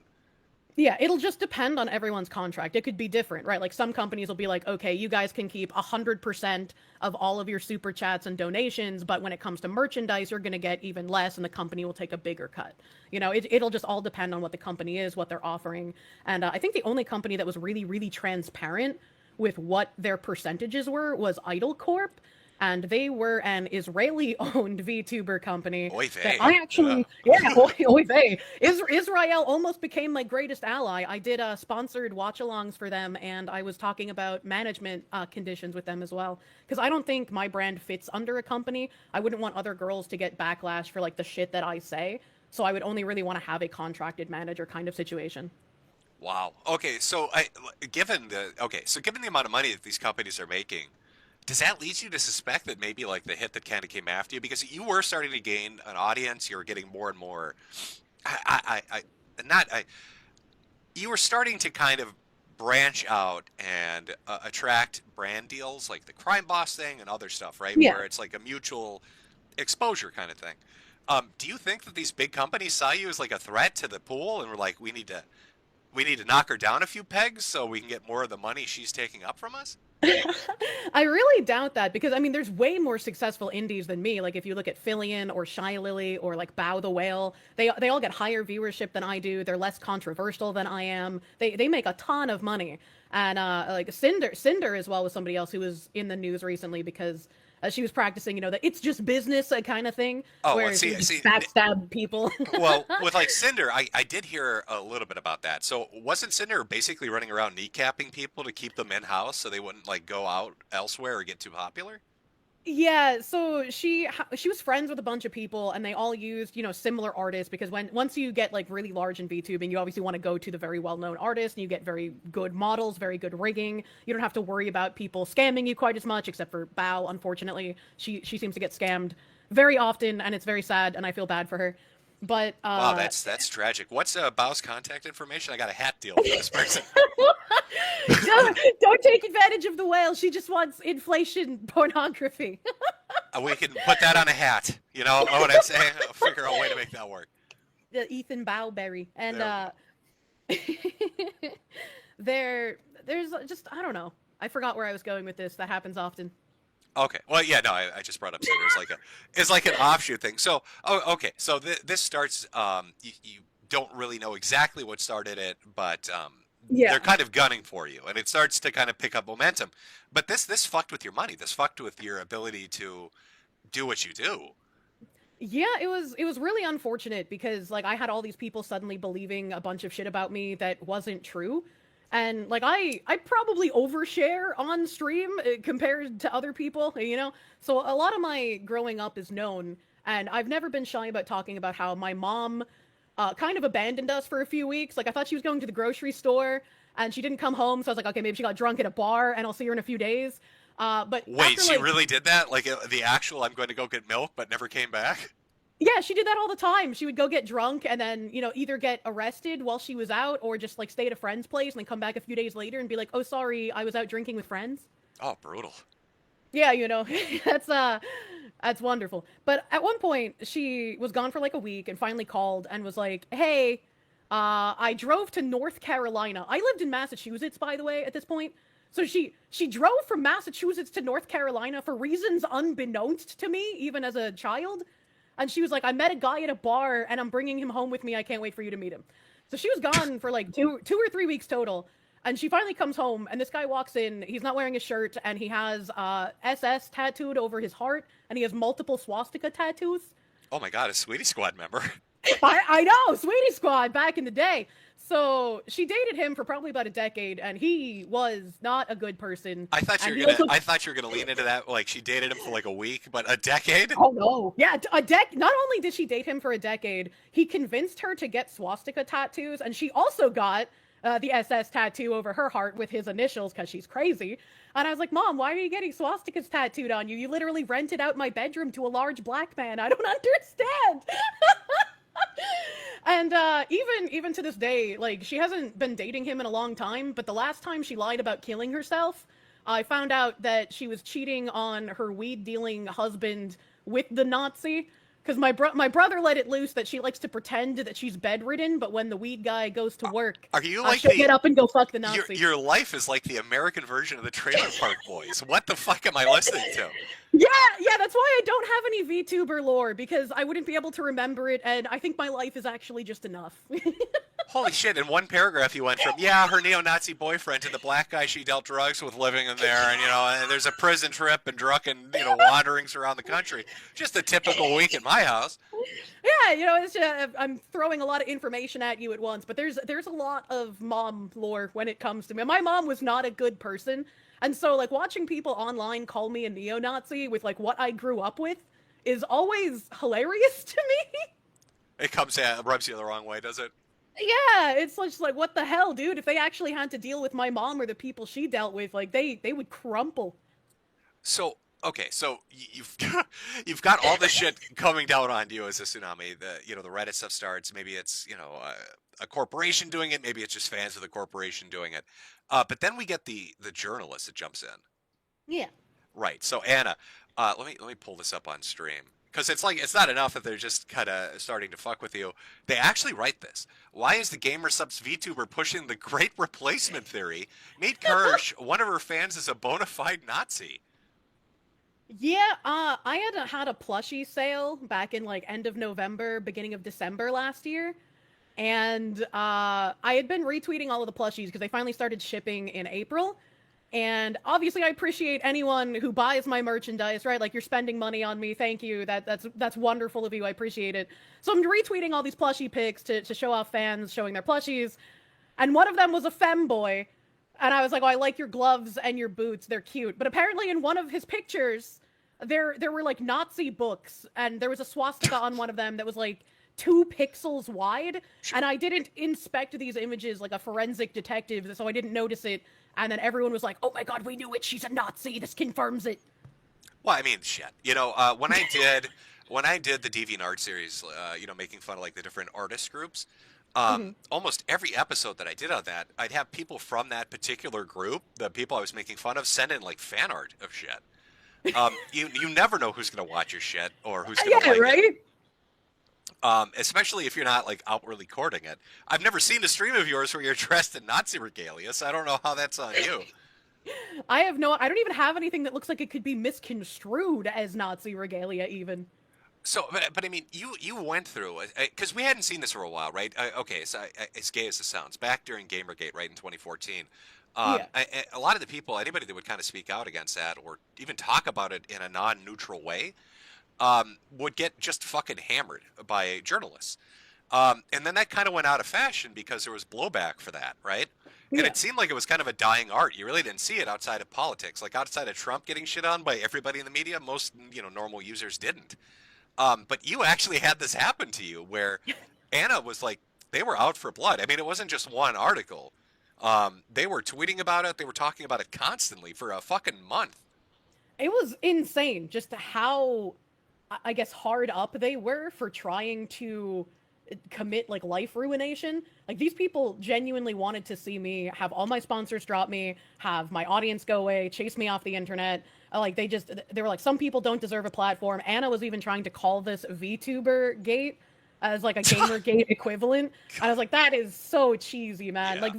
Yeah, it'll just depend on everyone's contract. It could be different, right? Like some companies will be like, okay, you guys can keep 100% of all of your super chats and donations, but when it comes to merchandise, you're going to get even less and the company will take a bigger cut. It'll just all depend on what the company is, what they're offering. And I think the only company that was really, really transparent with what their percentages were was Idle Corp, and they were an Israeli-owned VTuber company Oy that vey. I Ugh. actually, yeah, oy vey. Israel almost became my greatest ally. I did sponsored watch-alongs for them, and I was talking about management conditions with them as well. Because I don't think my brand fits under a company. I wouldn't want other girls to get backlash for like the shit that I say. So I would only really want to have a contracted manager kind of situation. Wow. Okay, so given the amount of money that these companies are making, does that lead you to suspect that maybe like the hit that kind of came after you because you were starting to gain an audience, you were getting more and more, not I, you were starting to kind of branch out and attract brand deals like the Crime Boss thing and other stuff, right? Yeah. Where it's like a mutual exposure kind of thing. Do you think that these big companies saw you as like a threat to the pool and were like, we need to knock her down a few pegs so we can get more of the money she's taking up from us? I really doubt that because I mean, there's way more successful indies than me. Like if you look at Fillion or Shy Lily or like Bow the Whale, they all get higher viewership than I do. They're less controversial than I am. They make a ton of money. And like Cinder as well was somebody else who was in the news recently because she was practicing, the it's just business kind of thing, Oh, well, where she would just backstab people. well, with like Cinder, I did hear a little bit about that. So wasn't Cinder basically running around kneecapping people to keep them in house so they wouldn't like go out elsewhere or get too popular? Yeah, so she was friends with a bunch of people, and they all used similar artists because once you get like really large in VTubing, you obviously want to go to the very well known artists, and you get very good models, very good rigging. You don't have to worry about people scamming you quite as much, except for Bao. Unfortunately, she seems to get scammed very often, and it's very sad, and I feel bad for her. But Wow, that's tragic. What's Bao's contact information? I got a hat deal for this person. don't take advantage of the whale. She just wants inflation pornography. We can put that on a hat. You know what I'm saying? I'll figure out a way to make that work. The Ethan Bowberry. And There there's just, I don't know. I forgot where I was going with this. That happens often. Okay. Well, yeah, no, I just brought up Cinder as it's like an offshoot thing. So, okay. So this starts. You don't really know exactly what started it, but Yeah. they're kind of gunning for you, and it starts to kind of pick up momentum. But this fucked with your money. This fucked with your ability to do what you do. Yeah, it was really unfortunate because like I had all these people suddenly believing a bunch of shit about me that wasn't true. And like I probably overshare on stream compared to other people, you know? So a lot of my growing up is known, and I've never been shy about talking about how my mom kind of abandoned us for a few weeks. Like I thought she was going to the grocery store and she didn't come home, so I was like, okay, maybe she got drunk at a bar and I'll see her in a few days. But Wait, after she like really did that? Like the actual "I'm going to go get milk," but never came back? yeah, she did that all the time. She would go get drunk and then, you know, either get arrested while she was out or just like stay at a friend's place and then come back a few days later and be like, "Oh, sorry, I was out drinking with friends." Oh, brutal. Yeah, you know, that's wonderful. But at one point, she was gone for like a week and finally called and was like, "Hey, I drove to North Carolina. I lived in Massachusetts, by the way, at this point. So she drove from Massachusetts to North Carolina for reasons unbeknownst to me, even as a child. And she was like, I met a guy at a bar and I'm bringing him home with me. I can't wait for you to meet him. So she was gone for like two or 3 weeks total. And she finally comes home and this guy walks in. He's not wearing a shirt and he has SS tattooed over his heart and he has multiple swastika tattoos. Oh my God, a Sweetie Squad member. I know, Sweetie Squad back in the day. So she dated him for probably about a decade, and he was not a good person. And he also, I thought you were gonna lean into that. Like she dated him for like a week, but a decade. oh no, yeah, Not only did she date him for a decade, he convinced her to get swastika tattoos, and she also got the SS tattoo over her heart with his initials because she's crazy. And I was like, Mom, why are you getting swastikas tattooed on you? You literally rented out my bedroom to a large black man. I don't understand. And even to this day, like she hasn't been dating him in a long time. But the last time she lied about killing herself, I found out that she was cheating on her weed dealing husband with the Nazi. Because my brother let it loose that she likes to pretend that she's bedridden, but when the weed guy goes to work, Are you like she'll get up and go fuck the your Nazi. your life is like the American version of the Trailer Park Boys? What the fuck am I listening to? Yeah, yeah, that's why I don't have any VTuber lore because I wouldn't be able to remember it, and I think my life is actually just enough. Holy shit! In one paragraph, you went from her neo-Nazi boyfriend to the black guy she dealt drugs with living in there, and and there's a prison trip and drunken wanderings around the country. Just a typical week at my house. Yeah, it's I'm throwing a lot of information at you at once, but there's a lot of mom lore when it comes to me. My mom was not a good person, and so like watching people online call me a neo-Nazi with like what I grew up with is always hilarious to me. It comes at rubs you the wrong way, does it? Yeah, it's just like what the hell, dude? If they actually had to deal with my mom or the people she dealt with, like they would crumple. So okay, so you've you've got all this shit coming down on you as a tsunami. The Reddit stuff starts. Maybe it's a corporation doing it. Maybe it's just fans of the corporation doing it. But then we get the journalist that jumps in. Yeah. Right. So Anna, let me pull this up on stream because it's not enough that they're just kind of starting to fuck with you. They actually write this. Why is the gamer subs VTuber pushing the great replacement theory? Meet Kirsche. One of her fans is a bona fide Nazi. Yeah, I had a plushie sale back in like end of November, beginning of December last year. And I had been retweeting all of the plushies because they finally started shipping in April. And obviously, I appreciate anyone who buys my merchandise, right? Like you're spending money on me. Thank you. That's wonderful of you. I appreciate it. So I'm retweeting all these plushie pics to show off fans showing their plushies. And one of them was a femboy. And I was like, oh, I like your gloves and your boots. They're cute. But apparently in one of his pictures, there were like Nazi books. And there was a swastika on one of them that was like 2 pixels wide. And I didn't inspect these images like a forensic detective, so I didn't notice it. And then everyone was like, oh my God, we knew it. She's a Nazi. This confirms it. Well, I mean, shit. When I did when I did the DeviantArt series, making fun of like the different artist groups, Hmm. almost every episode that I did on that, I'd have people from that particular group, the people I was making fun of, send in like fan art of shit. You never know who's gonna watch your shit or who's gonna Yeah, like it. right. Especially if you're not like outwardly courting it. I've never seen a stream of yours where you're dressed in Nazi regalia, so I don't know how that's on you. I don't even have anything that looks like it could be misconstrued as Nazi regalia, even. So, but I mean, you went through it because we hadn't seen this for a while, right? Okay, so as gay as it sounds, back during GamerGate, right in 2014, Yeah. a lot of the people, anybody that would kind of speak out against that or even talk about it in a non-neutral way, would get just fucking hammered by journalists. And then that kind of went out of fashion because there was blowback for that, right? And Yeah. it seemed like it was kind of a dying art. You really didn't see it outside of politics. Like outside of Trump getting shit on by everybody in the media, most normal users didn't. But you actually had this happen to you where Anna was like, they were out for blood. I mean, it wasn't just one article. They were tweeting about it. They were talking about it constantly for a fucking month. It was insane just how, I guess, hard up they were for trying to commit like life ruination. Like these people genuinely wanted to see me have all my sponsors drop me, have my audience go away, chase me off the internet. Like they were like, some people don't deserve a platform. Anna was even trying to call this VTuber gate as like a gamer gate equivalent. And I was like, that is so cheesy, man. Yeah. Like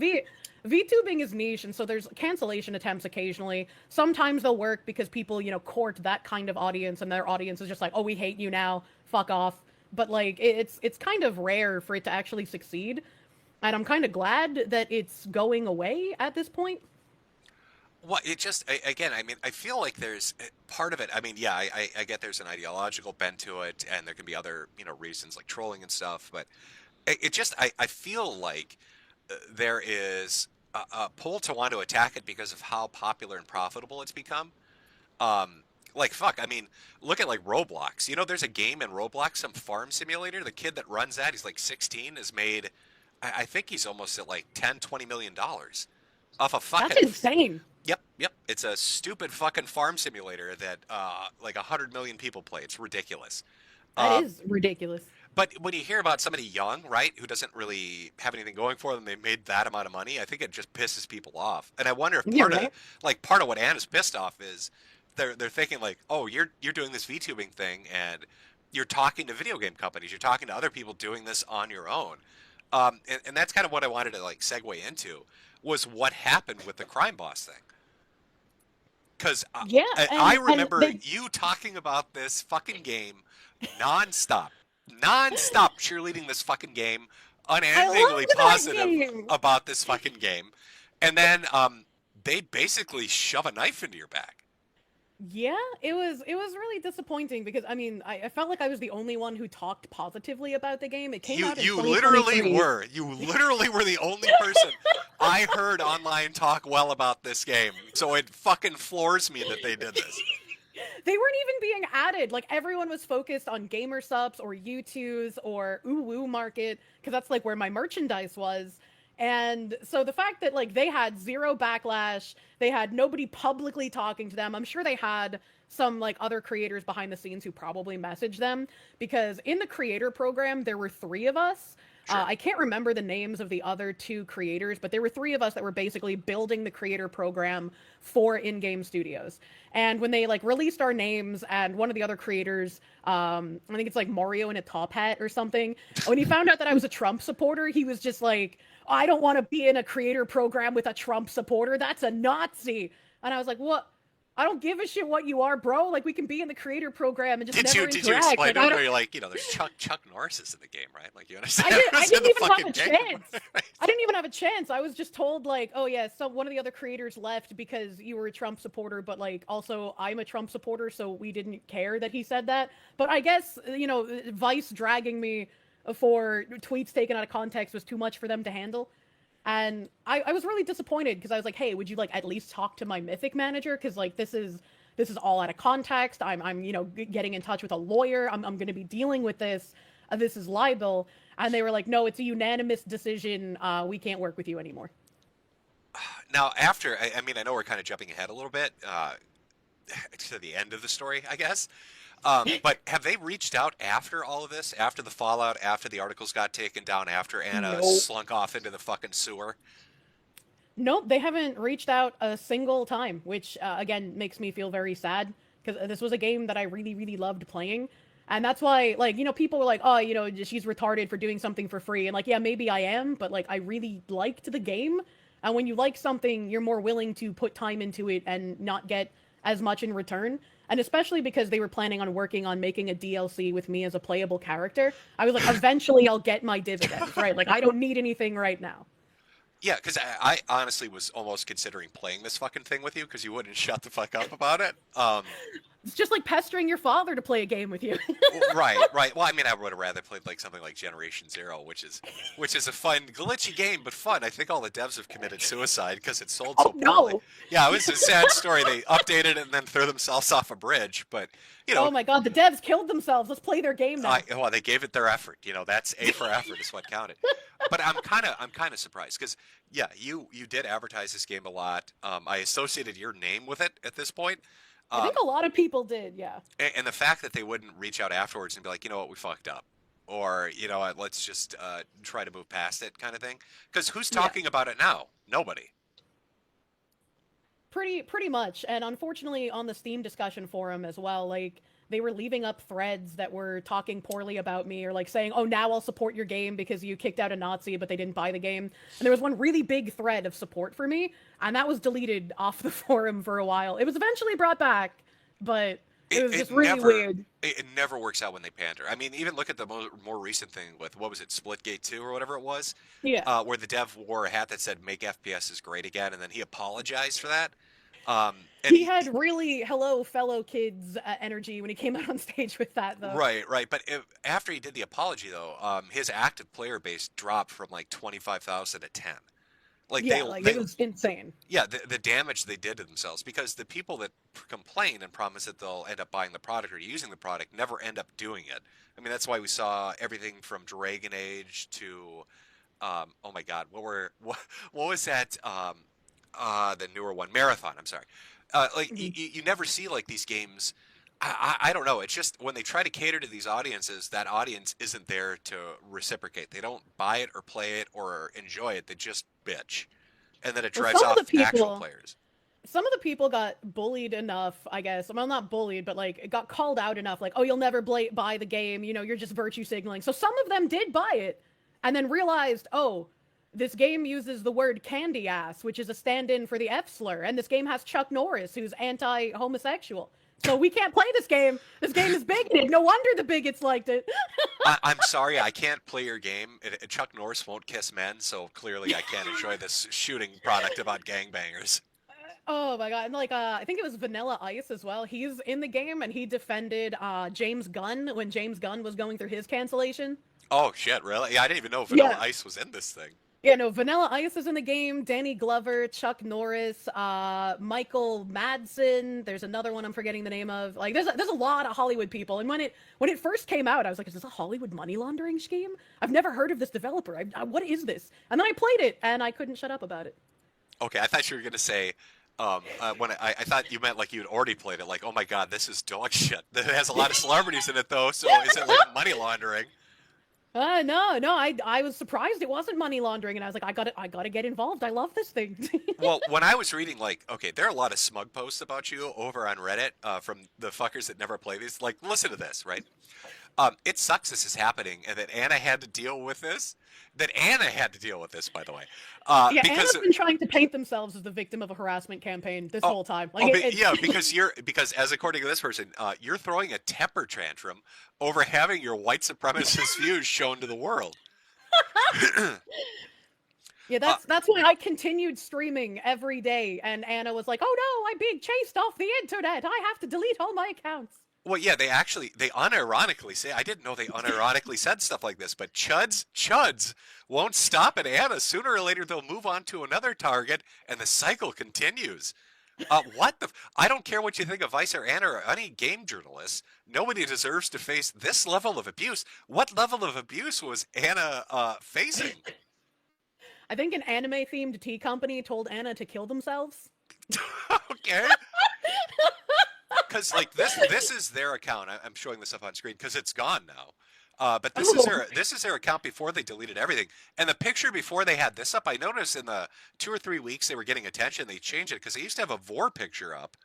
VTubing is niche, and so there's cancellation attempts occasionally. Sometimes they'll work because people, court that kind of audience, and their audience is just like, oh, we hate you now, fuck off. But like, it's kind of rare for it to actually succeed, and I'm kind of glad that it's going away at this point. Well, it just again, I mean, I feel like there's part of it. I mean, yeah, I get there's an ideological bent to it, and there can be other reasons like trolling and stuff. But it just I feel like there is a pull to want to attack it because of how popular and profitable it's become. Um, like fuck, I mean, look at like Roblox. There's a game in Roblox, some farm simulator. The kid that runs that, he's like 16, has made, I think he's almost at like 10, $20 million off a That's fucking. insane. Yep, yep. It's a stupid fucking farm simulator that like 100 million people play. It's ridiculous. That Um, is ridiculous. but when you hear about somebody young, right, who doesn't really have anything going for them, they made that amount of money. I think it just pisses people off. And I wonder if You're part of right. part of what Anna's pissed off is they're thinking like, oh, you're doing this VTubing thing and you're talking to video game companies, you're talking to other people doing this on your own. And that's kind of what I wanted to like segue into was what happened with the crime boss thing. Because Yeah, I and remember they you talking about this fucking game nonstop, nonstop cheerleading this fucking game, I unendingly loved that positive game. about this fucking game, and then they basically shove a knife into your back. Yeah, it was really disappointing because I mean I felt like I was the only one who talked positively about the game. It came You out in you literally 2023. were. You literally were the only person I heard online talk well about this game. So it fucking floors me that they did this. They weren't even being added. Like everyone was focused on gamer subs or U2s or Uwu Market because that's like where my merchandise was. And so the fact that like they had zero backlash, they had nobody publicly talking to them. I'm sure they had some like other creators behind the scenes who probably messaged them because in the creator program there were three of us. Sure. I can't remember the names of the other two creators, but there were three of us that were basically building the creator program for in-game studios. And when they like released our names, and one of the other creators, I think it's like Mario in a top hat or something, when he found out that I was a Trump supporter, he was just like, I don't want to be in a creator program with a Trump supporter. That's a Nazi. And I was like, what? I don't give a shit what you are, bro. Like we can be in the creator program and just Did you never did you interact. explain Like to I him don't. where you're like, there's Chuck Norris in the game, right? Like you I understand didn't. I who's in didn't the even have fucking a game. chance. I didn't even have a chance. I was just told like, oh yeah, so one of the other creators left because you were a Trump supporter, but like also I'm a Trump supporter, so we didn't care that he said that. But I guess Vice dragging me for tweets taken out of context was too much for them to handle. And I was really disappointed because I was like, hey, would you like at least talk to my Mythic manager? Because like this is all out of context. I'm getting in touch with a lawyer. I'm going to be dealing with this. This is libel. And they were like, no, it's a unanimous decision. We can't work with you anymore. Now, I mean, I know we're kind of jumping ahead a little bit to the end of the story, I guess. But have they reached out after all of this, after the fallout, after the articles got taken down, after Anna No. slunk off into the fucking sewer? Nope, they haven't reached out a single time, which again makes me feel very sad because this was a game that I really, really loved playing. And that's why, like, people were like, oh, she's retarded for doing something for free. And, like, yeah, maybe I am, but, like, I really liked the game. And when you like something, you're more willing to put time into it and not get as much in return. And especially because they were planning on working on making a DLC with me as a playable character, I was like, eventually I'll get my dividends, right? Like, I don't need anything right now. Yeah, because I honestly was almost considering playing this fucking thing with you because you wouldn't shut the fuck up about it. It's just like pestering your father to play a game with you. Right, right. Well, I mean, I would have rather played like something like Generation Zero, which is a fun, glitchy game, but fun. I think all the devs have committed suicide because it sold so Oh, poorly. no. Yeah, it was a sad story. They updated it and then threw themselves off a bridge. But you know, Oh my god, the devs killed themselves. Let's play their game now. well, they gave it their effort. You know, that's A for effort is what counted. But I'm kind of surprised because yeah, you did advertise this game a lot. I associated your name with it at this point. I Um, think a lot of people did, yeah. and the fact that they wouldn't reach out afterwards and be like, you know what, we fucked up, or you know what, let's just try to move past it, kind of thing. Because who's Yeah. talking about it now? Nobody. Pretty much. And unfortunately on the Steam discussion forum as well, like they were leaving up threads that were talking poorly about me or like saying, "Oh, now I'll support your game because you kicked out a Nazi but they didn't buy the game." And there was one really big thread of support for me, and that was deleted off the forum for a while. It was eventually brought back, but it was just really weird. It never works out when they pander. I mean, even look at the more recent thing with what was it, Splitgate 2 or whatever it was, Yeah. where the dev wore a hat that said "Make FPS is great again," and then he apologized for that. And He had really hello fellow kids energy when he came out on stage with that though. right, right. But after he did the apology, though, his active player base dropped from like 25,000 to 10. Like Yeah, like they it was insane. yeah, the damage they did to themselves because the people that complain and promise that they'll end up buying the product or using the product never end up doing it. I mean, that's why we saw everything from Dragon Age to, oh my God, what was that? The newer one, Marathon. I'm sorry. Like Mhm. you never see like these games. I don't know. It's just when they try to cater to these audiences, that audience isn't there to reciprocate. They don't buy it or play it or enjoy it. They just bitch, and then it Well, drives off actual players. some of the people got bullied enough, I guess. Well, not bullied, but like it got called out enough. Like, oh, you'll never buy the game. You're just virtue signaling. So some of them did buy it, and then realized, oh, this game uses the word candy ass, which is a stand-in for the F slur, and this game has Chuck Norris, who's anti-homosexual. So we can't play this game. This game is bigoted. No wonder the bigots liked it. I'm sorry, I can't play your game. Chuck Norris won't kiss men, so clearly I can't enjoy this shooting product about gangbangers. Oh my god! And like, I think it was Vanilla Ice as well. He's in the game, and he defended James Gunn when James Gunn was going through his cancellation. Oh shit, really? Yeah, I didn't even know Vanilla Yeah, Ice was in this thing. yeah. No, Vanilla Ice is in the game. Danny Glover, Chuck Norris, Michael Madsen. There's another one I'm forgetting the name of. Like, there's a lot of Hollywood people. And when it first came out, I was like, is this a Hollywood money laundering scheme? I've never heard of this developer. What is this? And then I played it, and I couldn't shut up about it. Okay, I thought you were gonna say, when I thought you meant like you'd already played it. Like, oh my god, this is dog shit. It has a lot of celebrities in it though, so is it like money laundering? No. I was surprised it wasn't money laundering, and I was like, I gotta get involved. I love this thing. Well, when I was reading, like, okay, there are a lot of smug posts about you over on Reddit from the fuckers that never play these. Like, listen to this, right? It sucks this is happening, and that Anna had to deal with this. That Anna had to deal with this, by the way, Yeah, because Anna's been trying to paint themselves as the victim of a harassment campaign this whole time. Like, yeah, because as according to this person, you're throwing a temper tantrum over having your white supremacist views shown to the world. yeah, Uh, that's why I continued streaming every day, and Anna was like, "Oh no, I'm being chased off the internet. I have to delete all my accounts." Well, yeah, they unironically say, I didn't know they unironically said stuff like this, but chuds won't stop at Anna. Sooner or later, they'll move on to another target, and the cycle continues. I don't care what you think of Vice or Anna or any game journalists. Nobody deserves to face this level of abuse. What level of abuse was Anna facing? I think an anime-themed tea company told Anna to kill themselves. Okay. because like this is their account. I'm showing this up on screen because it's gone now. But this is their account before they deleted everything. And the picture before they had this up, I noticed in the 2 or 3 weeks they were getting attention. They changed it because they used to have a vor picture up.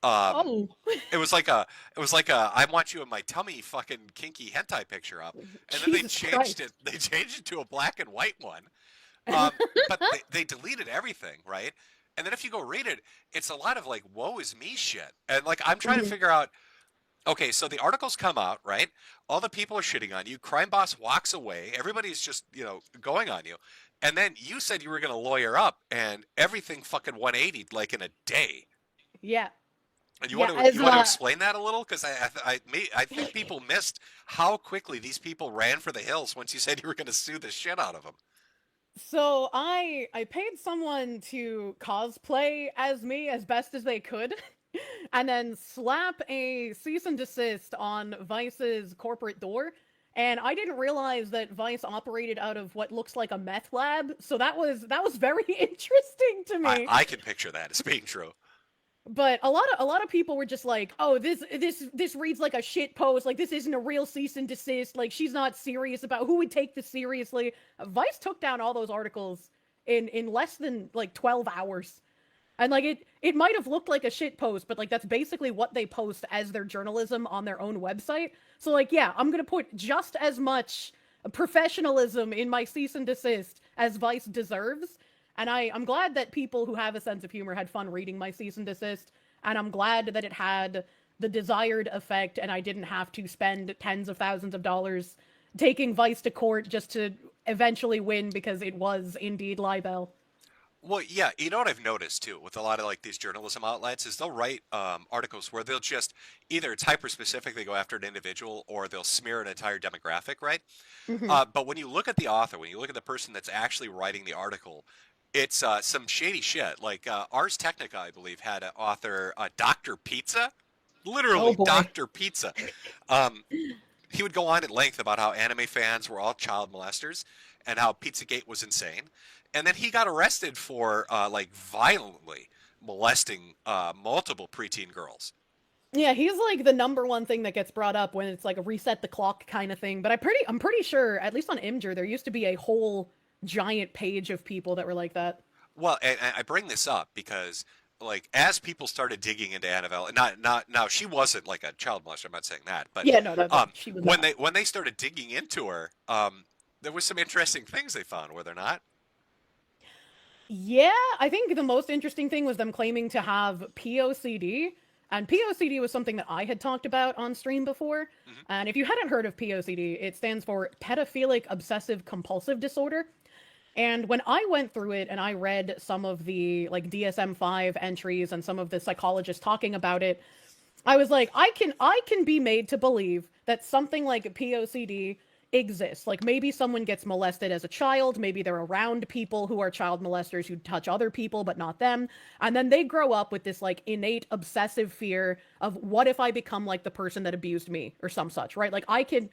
Oh. It was like a I want you in my tummy fucking kinky hentai picture up, and then Jesus Christ. they changed it to a black and white one. But they deleted everything, right? And then if you go read it, it's a lot of like woe is me shit, and like I'm trying to figure out. Okay, so the articles come out, right? All the people are shitting on you. Crime Boss walks away. Everybody's just, going on you. And then you said you were going to lawyer up, and everything fucking 180'd like in a day. Yeah. And you want to explain that a little? Because I think people missed how quickly these people ran for the hills once you said you were going to sue the shit out of them. So I paid someone to cosplay as me as best as they could. And then slap a cease and desist on Vice's corporate door. And I didn't realize that Vice operated out of what looks like a meth lab. So that was very interesting to me. I can picture that as being true. But a lot of people were just like, "Oh, this reads like a shit post. Like this isn't a real cease and desist. Like she's not serious about who would take this seriously." Vice took down all those articles in less than like 12 hours. And like it might have looked like a shit post, but like that's basically what they post as their journalism on their own website. So like, yeah, I'm gonna put just as much professionalism in my cease and desist as Vice deserves. And I'm glad that people who have a sense of humor had fun reading my cease and desist. And I'm glad that it had the desired effect and I didn't have to spend tens of thousands of dollars taking Vice to court just to eventually win because it was indeed libel. Well, yeah, you know what I've noticed too with a lot of like these journalism outlets is they'll write articles where they'll just either it's hyper specifically go after an individual or they'll smear an entire demographic, right? But when you look at the author, when you look at the person that's actually writing the article, it's some shady shit. Like Ars Technica, I believe, had an author, Dr. Pizza, literally Dr. Pizza. He would go on at length about how anime fans were all child molesters and how Pizzagate was insane. And then he got arrested for like violently molesting multiple preteen girls. Yeah, he's like the number one thing that gets brought up when it's like a reset the clock kind of thing. But I'm pretty sure, at least on Imgur, there used to be a whole giant page of people that were like that. Well, and I bring this up because like as people started digging into Annabelle, not now she wasn't like a child molester. I'm not saying that, but yeah, no, she was when not. when they started digging into her, there was some interesting things they found, were there not? Yeah, I think the most interesting thing was them claiming to have POCD. And POCD was something that I had talked about on stream before. Mm-hmm. And if you hadn't heard of POCD, it stands for Pedophilic Obsessive Compulsive Disorder. And when I went through it and I read some of the like DSM-5 entries and some of the psychologists talking about it, I was like, I can be made to believe that something like POCD exists. Like maybe someone gets molested as a child, maybe they're around people who are child molesters who touch other people but not them, and then they grow up with this like innate obsessive fear of what if I become like the person that abused me or some such, right? Like I can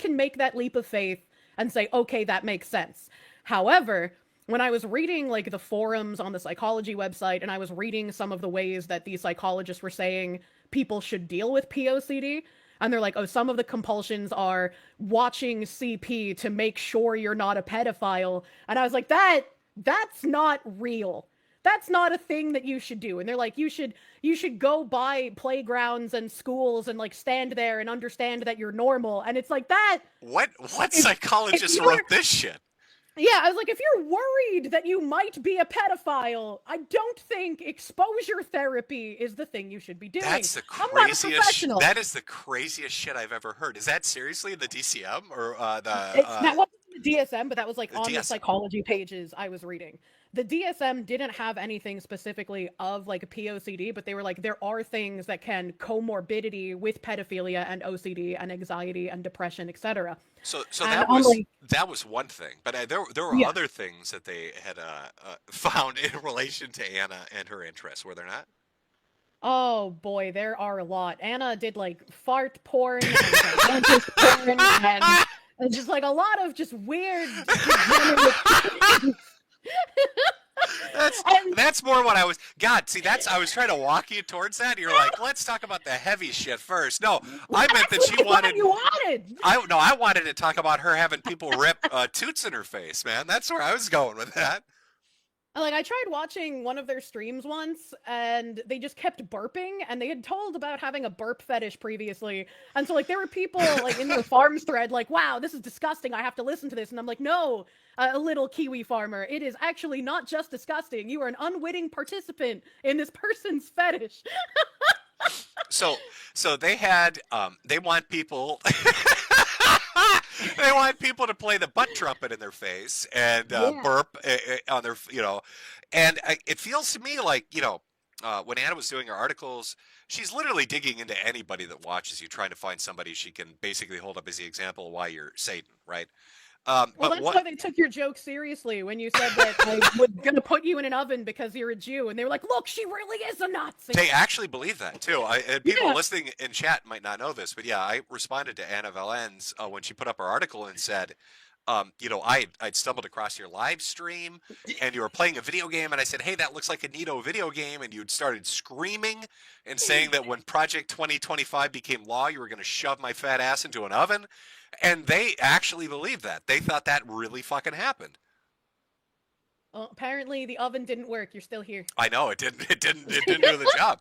make that leap of faith and say, okay, that makes sense. However, when I was reading like the forums on the psychology website and I was reading some of the ways that these psychologists were saying people should deal with POCD, and they're like, oh, some of the compulsions are watching CP to make sure you're not a pedophile. And I was like, that's not real. That's not a thing that you should do. And they're like, you should go by playgrounds and schools and like stand there and understand that you're normal. And it's like that. What psychologist wrote this shit? Yeah, I was like, if you're worried that you might be a pedophile, I don't think exposure therapy is the thing you should be doing. That's the craziest. I'm not a professional. That is the craziest shit I've ever heard. Is that seriously the DCM or the? That wasn't the DSM, but that was like on DSM. the psychology pages I was reading. The DSM didn't have anything specifically of like a POCD, but they were like, there are things that can comorbidity with pedophilia and OCD and anxiety and depression, etc. So that was one thing, but there were other things that they had found in relation to Anna and her interests, were there not? Oh boy, there are a lot. Anna did like fart porn and dentist porn and just like a lot of just weird degenerate things. That's And that's more what I was. God, see, I was trying to walk you towards that. You're like, let's talk about the heavy shit first. No, I meant that's that she what I wanted. thought you wanted. I wanted to talk about her having people rip toots in her face, man. That's where I was going with that. Like, I tried watching one of their streams once, and they just kept burping, and they had told about having a burp fetish previously. And so, like, there were people, like, in the farms thread, like, wow, this is disgusting, I have to listen to this. And I'm like, no, a little Kiwi farmer, it is actually not just disgusting. You are an unwitting participant in this person's fetish. So, they want people. They want people to play the butt trumpet in their face and Yeah. burp on their, and it feels to me like, when Anna was doing her articles, she's literally digging into anybody that watches you, trying to find somebody she can basically hold up as the example of why you're Satan, right? Well, But that's what why they took your joke seriously when you said that I was going to put you in an oven because you're a Jew. And they were like, look, she really is a Nazi. they actually believe that too. And people Yeah. listening in chat might not know this, but yeah, I responded to Anna Valens when she put up her article and said, I'd stumbled across your live stream and you were playing a video game, and I said, hey, that looks like a neato video game, and you'd started screaming and saying that when Project 2025 became law, you were going to shove my fat ass into an oven. And they actually believed that. They thought that really fucking happened. Well, apparently the oven didn't work. You're still here. I know it didn't. It didn't do the job.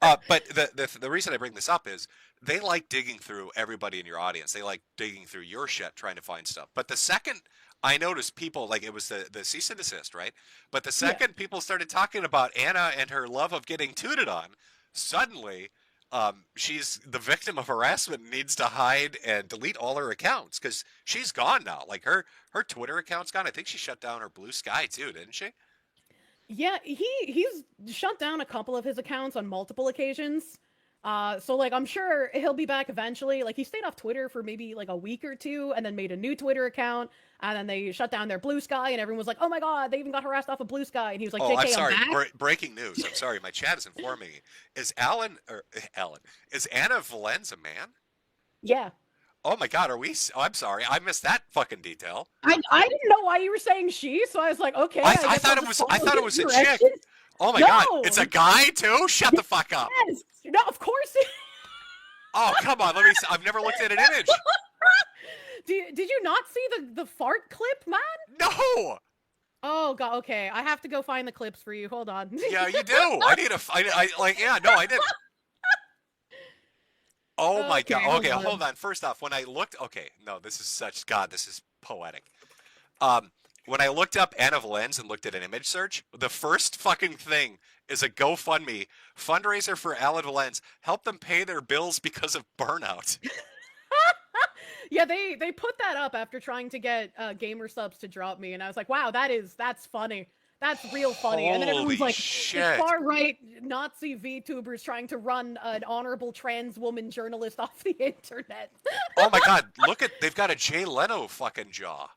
But the reason I bring this up is they like digging through everybody in your audience. They like digging through your shit, trying to find stuff. But the second I noticed people, like, it was the cease and desist, right? But the second people started talking about Anna and her love of getting tooted on, suddenly she's the victim of harassment and needs to hide and delete all her accounts because she's gone now. Like, her Twitter account's gone. I think she shut down her Blue Sky too, didn't she? Yeah, he's shut down a couple of his accounts on multiple occasions. So like I'm sure he'll be back eventually. Like he stayed off Twitter for maybe like a week or two and then made a new Twitter account, and then they shut down their Blue Sky and everyone was like, "Oh my god, they even got harassed off of Blue Sky." And he was like, Oh, I'm "JK, sorry. I'm back." Breaking news. I'm sorry. My chat is informing me. Is Alan? Is Anna Valens a man? Yeah. Oh my God. Are we? Oh, I'm sorry. I missed that fucking detail. I didn't know why you were saying she, so I was like, "Okay, I guess thought I'll it was. just I follow thought it his was a chick. directions." Oh my No. God. It's a guy too. Shut the fuck up. Yes. No, of course. Oh, come on. Let me. I've never looked at an image. Did you not see the fart clip, man? No. Oh god, okay. I have to go find the clips for you. Hold on. Yeah, you do. I need a. I like. Yeah. No, I didn't. Oh my Okay, God. Okay, hold on. hold on. First off, when I looked. Okay. No, this is such. God, this is poetic. When I looked up Anna Valens and looked at an image search, the first fucking thing is a GoFundMe fundraiser for Alan Valens. Help them pay their bills because of burnout. Yeah, they put that up after trying to get gamer subs to drop me, and I was like, wow, that's funny. That's real funny. And then everyone's Holy like, shit. it's far right Nazi VTubers trying to run an honorable trans woman journalist off the internet. Oh my God, look at, they've got a Jay Leno fucking jaw.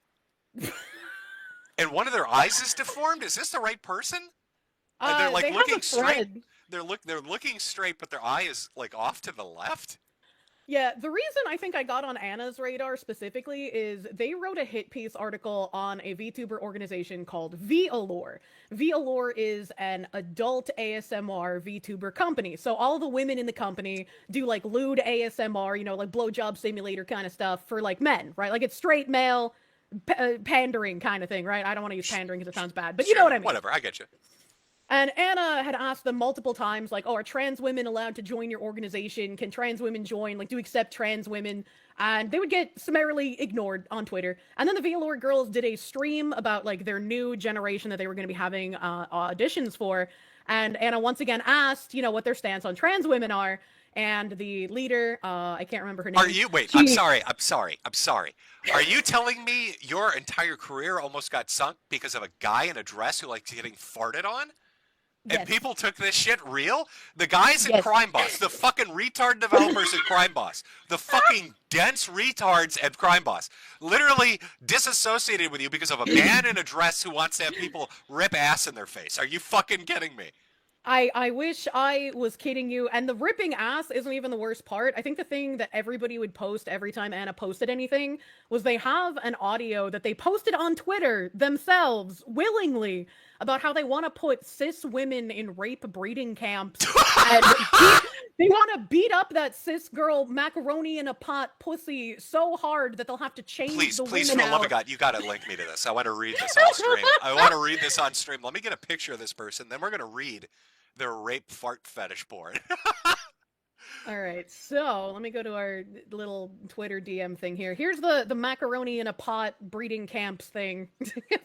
And one of their eyes is deformed. Is this the right person? And they're like they have looking a straight. thread. They're looking straight, but their eye is like off to the left. Yeah, the reason I think I got on Anna's radar specifically is they wrote a hit piece article on a VTuber organization called VAllure. VAllure is an adult ASMR VTuber company. So all the women in the company do like lewd ASMR, you know, like blowjob simulator kind of stuff for like men, right? Like it's straight male pandering kind of thing, right? I don't want to use pandering because it sounds bad, but you know what I mean. Whatever, I get you. And Anna had asked them multiple times, like, oh, are trans women allowed to join your organization? Can trans women join? Like, do you accept trans women? And they would get summarily ignored on Twitter. And then the VAllure girls did a stream about, like, their new generation that they were going to be having auditions for. And Anna once again asked, you know, what their stance on trans women are. And the leader, I can't remember her name. Are you, wait, I'm sorry. Are you telling me your entire career almost got sunk because of a guy in a dress who likes getting farted on? And Yes. people took this shit real? The guys in Yes. Crime Boss, the fucking retard developers in Crime Boss, the fucking dense retards at Crime Boss, literally disassociated with you because of a man in a dress who wants to have people rip ass in their face. Are you fucking kidding me? I wish I was kidding you. And the ripping ass isn't even the worst part. I think the thing that everybody would post every time Anna posted anything was they have an audio that they posted on Twitter themselves willingly about how they want to put cis women in rape breeding camps and they want to beat up that cis girl macaroni in a pot pussy so hard that they'll have to change the Please, women for the love of out. God, you got to link me to this. I want to read this on stream. I want to read this on stream. Let me get a picture of this person. Then we're going to read their rape fart fetish porn. All right, so let me go to our little Twitter DM thing here. Here's the macaroni in a pot breeding camps thing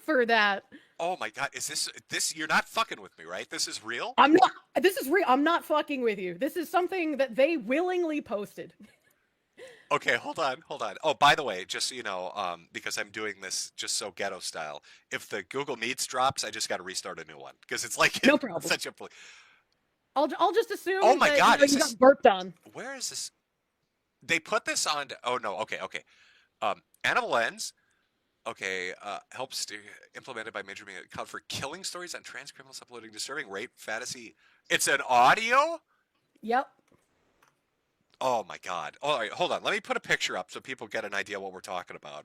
for that. Oh my God, is this? You're not fucking with me, right? This is real? I'm not. This is real. I'm not fucking with you. This is something that they willingly posted. Okay, hold on. Oh, by the way, just so you know, because I'm doing this just so ghetto style, if the Google Meets drops, I just got to restart a new one because it's like No problem. such a. I'll just assume Oh my that God, you got burped on. Where is this? They put this on. Oh no. Okay. Animal Lens. Okay. Helps to implemented by major media account for killing stories on trans criminals uploading disturbing rape fantasy. It's an audio. Yep. Oh my God. All right. Hold on. Let me put a picture up so people get an idea what we're talking about.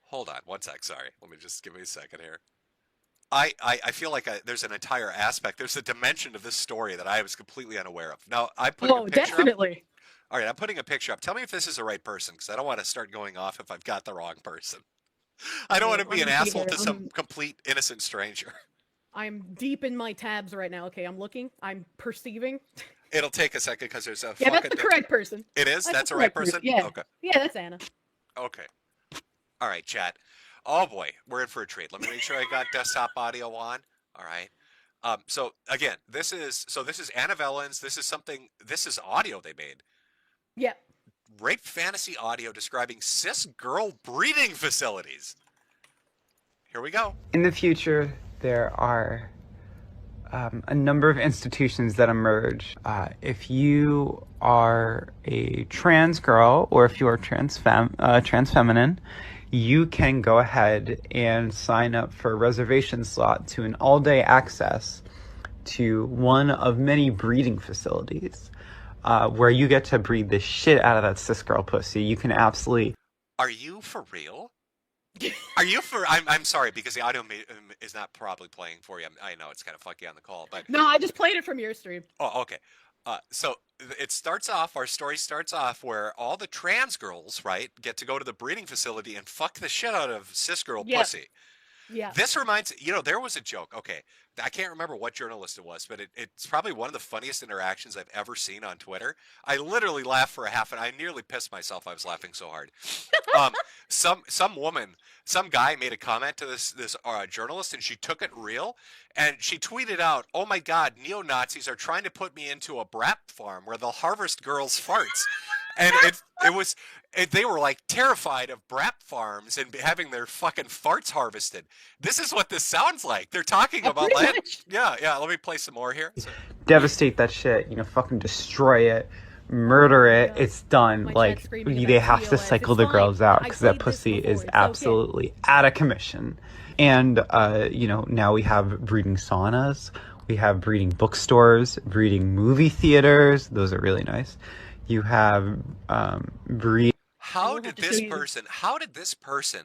Hold on. One sec. Sorry. Let me just give me a second here. I feel like there's an entire aspect. There's a dimension of this story that I was completely unaware of. Now, I'm putting a picture definitely. up. All right, I'm putting a picture up. Tell me if this is the right person, because I don't want to start going off if I've got the wrong person. I don't want to be an asshole to some complete innocent stranger. I'm deep in my tabs right now. Okay, I'm looking. I'm perceiving. It'll take a second because there's a yeah, that's the correct person. It is? That's the right person? Yeah. Okay. Yeah, that's Anna. Okay. All right, chat. Oh boy, we're in for a treat. Let me make sure I got desktop audio on. All right. So again, this is Anna Vellens. This is audio they made. Yep. Rape fantasy audio describing cis girl breeding facilities. Here we go. In the future, there are a number of institutions that emerge. If you are a trans girl or if you are trans feminine, you can go ahead and sign up for a reservation slot to an all-day access to one of many breeding facilities where you get to breed the shit out of that cis girl pussy. You can absolutely... Are you for real? Are you for... I'm sorry, because the audio is not probably playing for you. I know it's kind of fucky on the call, but... No, I just played it from your stream. Oh, okay. So it starts off, our story starts off where all the trans girls, right, get to go to the breeding facility and fuck the shit out of cis girl pussy. Yeah. This reminds, there was a joke. Okay. I can't remember what journalist it was, but it's probably one of the funniest interactions I've ever seen on Twitter. I literally laughed for a half, and I nearly pissed myself. I was laughing so hard. Some guy made a comment to this journalist, and she took it real, and she tweeted out, "Oh my God, neo-Nazis are trying to put me into a brat farm where they'll harvest girls' farts." And they were like terrified of brat farms and having their fucking farts harvested. This is what this sounds like. They're talking about land. Yeah. Let me play some more here. Devastate that shit, fucking destroy it, murder it. It's done. Like, they have to cycle the girls out because that pussy is absolutely out of commission. And, now we have breeding saunas. We have breeding bookstores, breeding movie theaters. Those are really nice. You have How did this person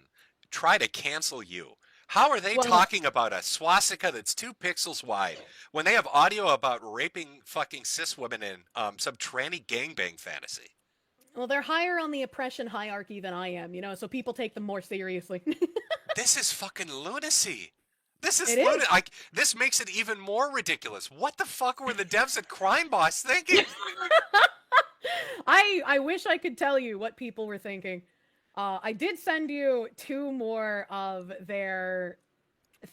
try to cancel you? How are they talking about a swastika that's 2 pixels wide when they have audio about raping fucking cis women in some tranny gangbang fantasy? Well, they're higher on the oppression hierarchy than I am, so people take them more seriously. This is fucking lunacy. This is lunacy. This makes it even more ridiculous. What the fuck were the devs at Crime Boss thinking? I wish I could tell you what people were thinking. I did send you 2 more of their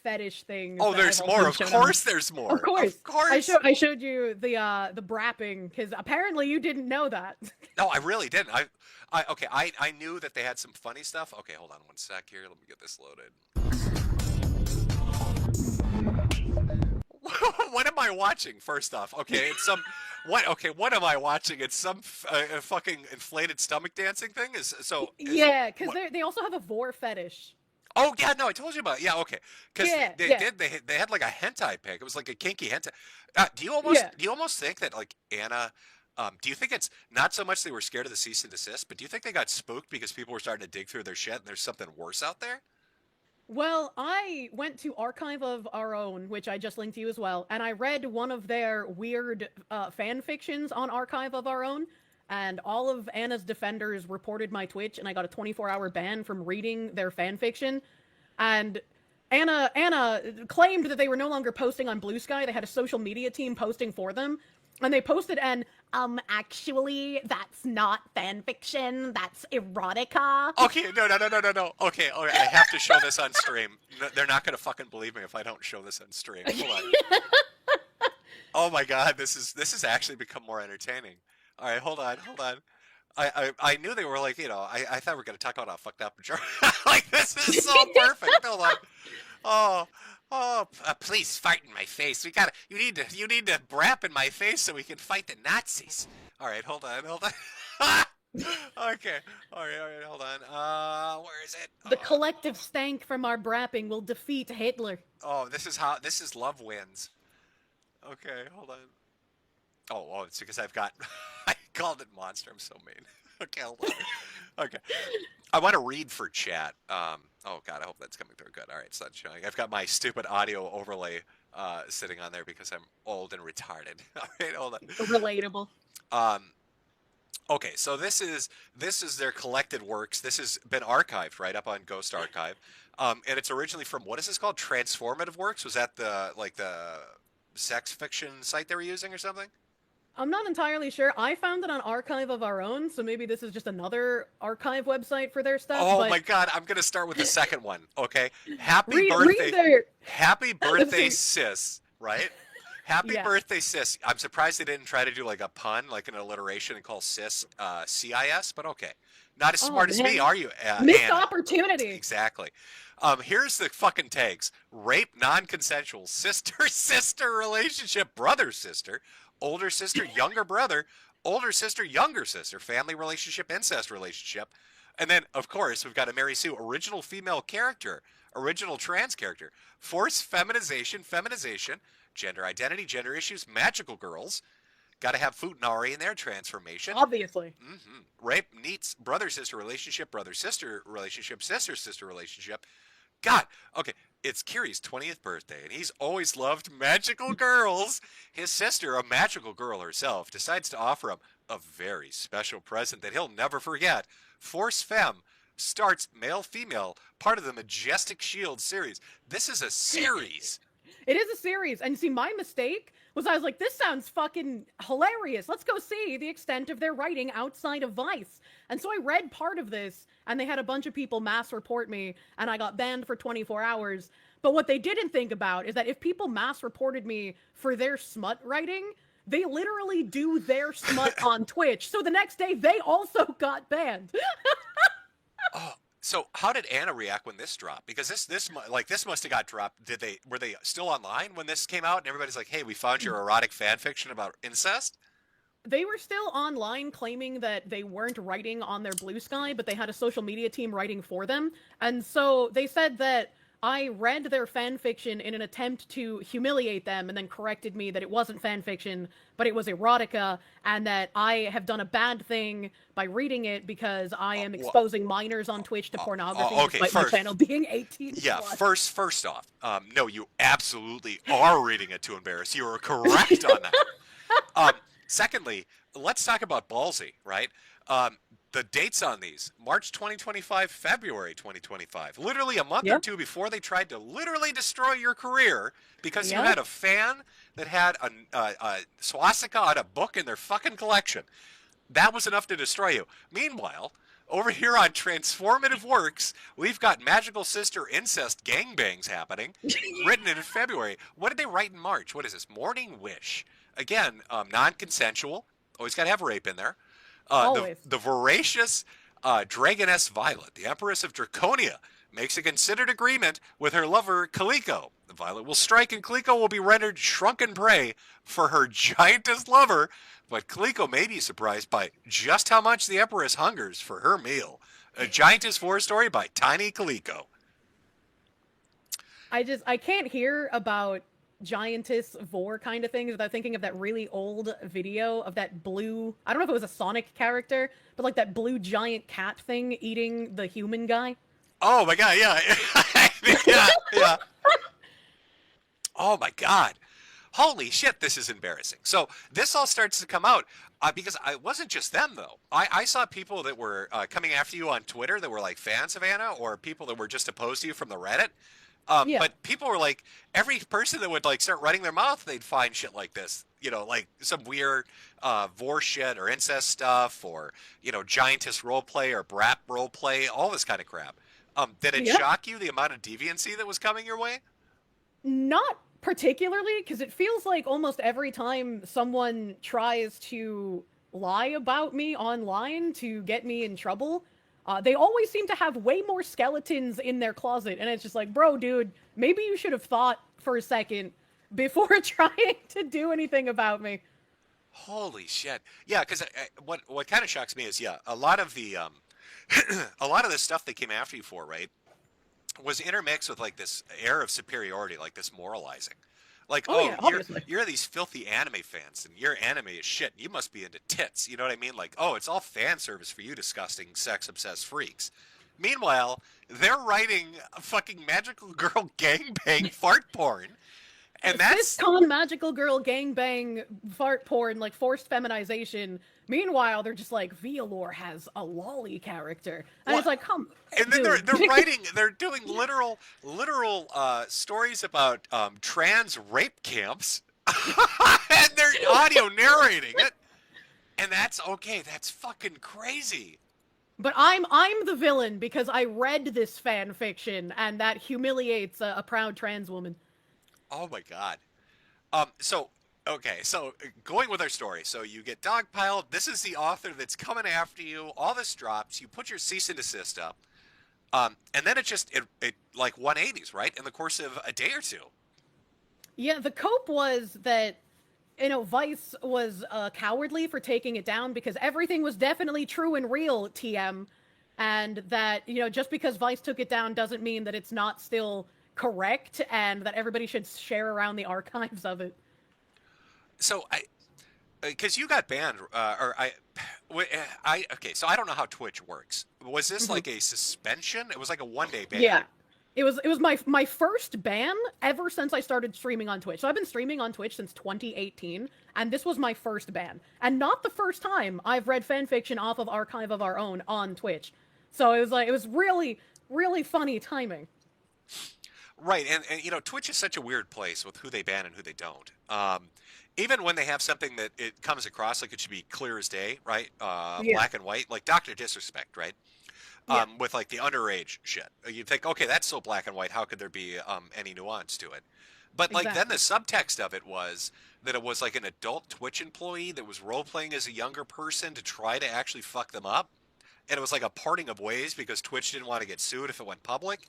fetish things. Oh, there's more. Of course there's more. Of course. Of course. I showed you the brapping because apparently you didn't know that. No, I really didn't. I knew that they had some funny stuff. Okay, hold on one sec here. Let me get this loaded. What am I watching? First off, okay, it's some what am I watching? It's some fucking inflated stomach dancing thing. Because they also have a vor fetish. Oh yeah, no, I told you about it. Yeah, okay. Because Yeah, they yeah, did. They had like a hentai pic. It was like a kinky hentai. yeah. Do you almost think that like Anna? Do you think it's not so much they were scared of the cease and desist, but do you think they got spooked because people were starting to dig through their shit and there's something worse out there? Well, I went to Archive of Our Own, which I just linked to you as well, and I read one of their weird fan fictions on Archive of Our Own, and all of Anna's defenders reported my Twitch, and I got a 24-hour ban from reading their fan fiction. And Anna claimed that they were no longer posting on Blue Sky. They had a social media team posting for them, and they posted and actually that's not fan fiction, that's erotica. Okay, no. Okay, all right, I have to show this on stream. No, they're not gonna fucking believe me if I don't show this on stream. Hold on. Oh my god, this has actually become more entertaining. All right, hold on. I knew they were like, I thought we were gonna talk about how fucked up like this is so perfect. Hold on. Oh, please fart in my face. You need to rap in my face so we can fight the Nazis. All right, hold on. Okay, all right, hold on. Where is it? The collective stank from our brapping will defeat Hitler. Oh, this is love wins. Okay, hold on. Oh, it's because I called it monster. I'm so mean. Okay, hold on. Okay. I want to read for chat. Oh god, I hope that's coming through good. All right, it's not showing. I've got my stupid audio overlay sitting on there because I'm old and retarded. All right, hold on. Relatable. Okay, so this is their collected works. This has been archived right up on Ghost Archive, and it's originally from what is this called? Transformative Works. Was that the sex fiction site they were using or something? I'm not entirely sure. I found it on Archive of Our Own, so maybe this is just another archive website for their stuff. Oh but... my god, I'm gonna start with the second one. Okay, happy read birthday, their... happy birthday, sis. Right? Happy Yeah. birthday, sis. I'm surprised they didn't try to do like a pun, like an alliteration, and call sis CIS. But okay, not as smart as me, are you? Missed Anna? opportunity. Exactly. Here's the fucking tags: rape, non-consensual, sister relationship, brother sister, older sister, younger brother, older sister, younger sister, family relationship, incest relationship, and then of course we've got a Mary Sue, original female character, original trans character, forced feminization, gender identity, gender issues, magical girls. Got to have Futanari in there, transformation. Obviously. Rape, neats, brother-sister relationship, brother-sister relationship, sister-sister relationship. God, okay, it's Kiri's 20th birthday, and he's always loved magical girls. His sister, a magical girl herself, decides to offer him a very special present that he'll never forget. Force Femme starts male-female, part of the Majestic Shield series. This is a series. It is a series. And see, my mistake was I was like, this sounds fucking hilarious. Let's go see the extent of their writing outside of Vice. And so I read part of this, and they had a bunch of people mass report me, and I got banned for 24 hours. But what they didn't think about is that if people mass reported me for their smut writing, they literally do their smut on Twitch. So the next day, they also got banned. Oh, so how did Anna react when this dropped? Because this must have got dropped. Were they still online when this came out and everybody's like, "Hey, we found your erotic fan fiction about incest"? They were still online claiming that they weren't writing on their Blue Sky, but they had a social media team writing for them. And so they said that I read their fan fiction in an attempt to humiliate them and then corrected me that it wasn't fan fiction, but it was erotica, and that I have done a bad thing by reading it because I am exposing minors on Twitch to pornography despite my channel being 18 Yeah, plus. first off, no, you absolutely are reading it to embarrass. You are correct on that. Secondly, let's talk about Ballsy, right? The dates on these: March 2025, February 2025. Literally a month or two before they tried to literally destroy your career because you had a fan that had a swastika on a book in their fucking collection. That was enough to destroy you. Meanwhile, over here on Transformative Works, we've got Magical Sister incest gangbangs happening, written in February. What did they write in March? What is this? Morning Wish. Again, non-consensual. Always got to have rape in there. The voracious Dragoness Violet, the Empress of Draconia, makes a considered agreement with her lover Kaliko. The Violet will strike and Kaliko will be rendered shrunken prey for her giantess lover, but Kaliko may be surprised by just how much the Empress hungers for her meal. A Giantess 4 story by Tiny Kaliko. I can't hear about giantess vor kind of things without thinking of that really old video of that blue, I don't know if it was a Sonic character, but like that blue giant cat thing eating the human guy. Oh my god, yeah. Yeah, yeah. Oh my god. Holy shit, this is embarrassing. So this all starts to come out because it wasn't just them though. I saw people that were coming after you on Twitter that were like fans of Anna, or people that were just opposed to you from the Reddit. Yeah. But people were like, every person that would like start running their mouth, they'd find shit like this. You know, like some weird vor shit or incest stuff, or giantess roleplay or brat roleplay, all this kind of crap. Did it Yeah. shock you the amount of deviancy that was coming your way? Not particularly, because it feels like almost every time someone tries to lie about me online to get me in trouble, they always seem to have way more skeletons in their closet. And it's just like, bro, dude, maybe you should have thought for a second before trying to do anything about me. Holy shit! Yeah, because what kind of shocks me is a lot of the a lot of the stuff they came after you for, right, was intermixed with like this air of superiority, like this moralizing. Like, Oh, oh, yeah, obviously. you're these filthy anime fans, and your anime is shit. And you must be into tits. You know what I mean? Like, oh, it's all fan service for you, disgusting, sex-obsessed freaks. Meanwhile, they're writing a fucking magical girl gangbang fart porn, and that's Siscon magical girl gangbang fart porn, like forced feminization. Meanwhile, they're just like, Violor has a lolly character. And What? it's like, come And then dude. they're writing, they're doing literal stories about trans rape camps, and they're audio narrating it. And that's okay. That's fucking crazy. But I'm the villain because I read this fan fiction and that humiliates a proud trans woman. Oh my god. So okay, so going with our story. So you get dogpiled. This is the author that's coming after you. All this drops. You put your cease and desist up. And then it like 180s, right? In the course of a day or two. Yeah, the cope was that Vice was cowardly for taking it down because everything was definitely true and real, TM, and that just because Vice took it down doesn't mean that it's not still correct, and that everybody should share around the archives of it. So because you got banned, okay. So I don't know how Twitch works. Was this like a suspension? It was like a 1 day ban. Yeah. It was my first ban ever since I started streaming on Twitch. So I've been streaming on Twitch since 2018, and this was my first ban. And not the first time I've read fanfiction off of Archive of Our Own on Twitch. So it was really, really funny timing. Right, and Twitch is such a weird place with who they ban and who they don't. Even when they have something that it comes across like it should be clear as day, right? Yeah. Black and white, like Doctor Disrespect, right? Yeah. With like the underage shit. You think, okay, that's so black and white. How could there be any nuance to it? But like then the subtext of it was that it was like an adult Twitch employee that was role playing as a younger person to try to actually fuck them up, and it was like a parting of ways because Twitch didn't want to get sued if it went public.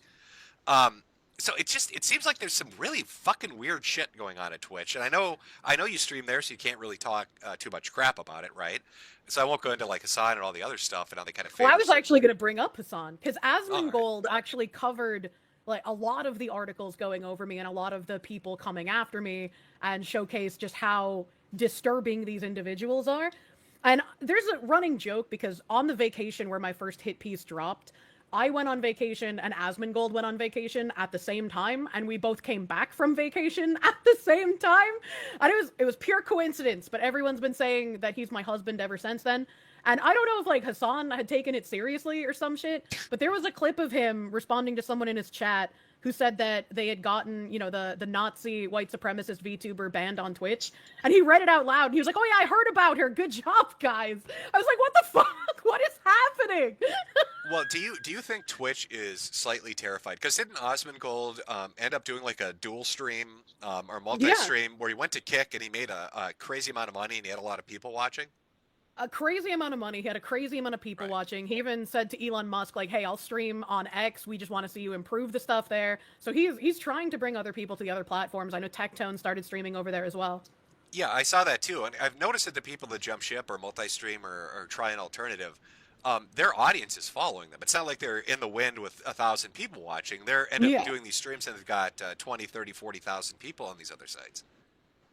So it seems like there's some really fucking weird shit going on at Twitch, and I know you stream there, so you can't really talk too much crap about it, right? So I won't go into like Hassan and all the other stuff and how they kind of. Well, I was actually going to bring up Hassan because Oh, Asmongold actually covered like a lot of the articles going over me and a lot of the people coming after me and showcased just how disturbing these individuals are. And there's a running joke because on the vacation where my first hit piece dropped, I went on vacation and Asmongold went on vacation at the same time, and we both came back from vacation at the same time. And it was pure coincidence, but everyone's been saying that he's my husband ever since then. And I don't know if like Hassan had taken it seriously or some shit, but there was a clip of him responding to someone in his chat who said that they had gotten, the Nazi white supremacist VTuber banned on Twitch. And he read it out loud. And he was like, oh yeah, I heard about her. Good job, guys. I was like, what the fuck? What is happening? well, do you think Twitch is slightly terrified? Because didn't Osmongold end up doing like a dual stream or multi-stream where he went to Kick and he made a crazy amount of money and he had a lot of people watching? A crazy amount of money. He had a crazy amount of people Right. watching. He even said to Elon Musk, like, hey, I'll stream on X. We just want to see you improve the stuff there. So he's trying to bring other people to the other platforms. I know Tectone started streaming over there as well. Yeah, I saw that too, and I've noticed that the people that jump ship or multi-stream or try an alternative, their audience is following them. It's not like they're in the wind with 1,000 people watching. They're end up Yeah. doing these streams and they've got 20, 30, 40,000 people on these other sites.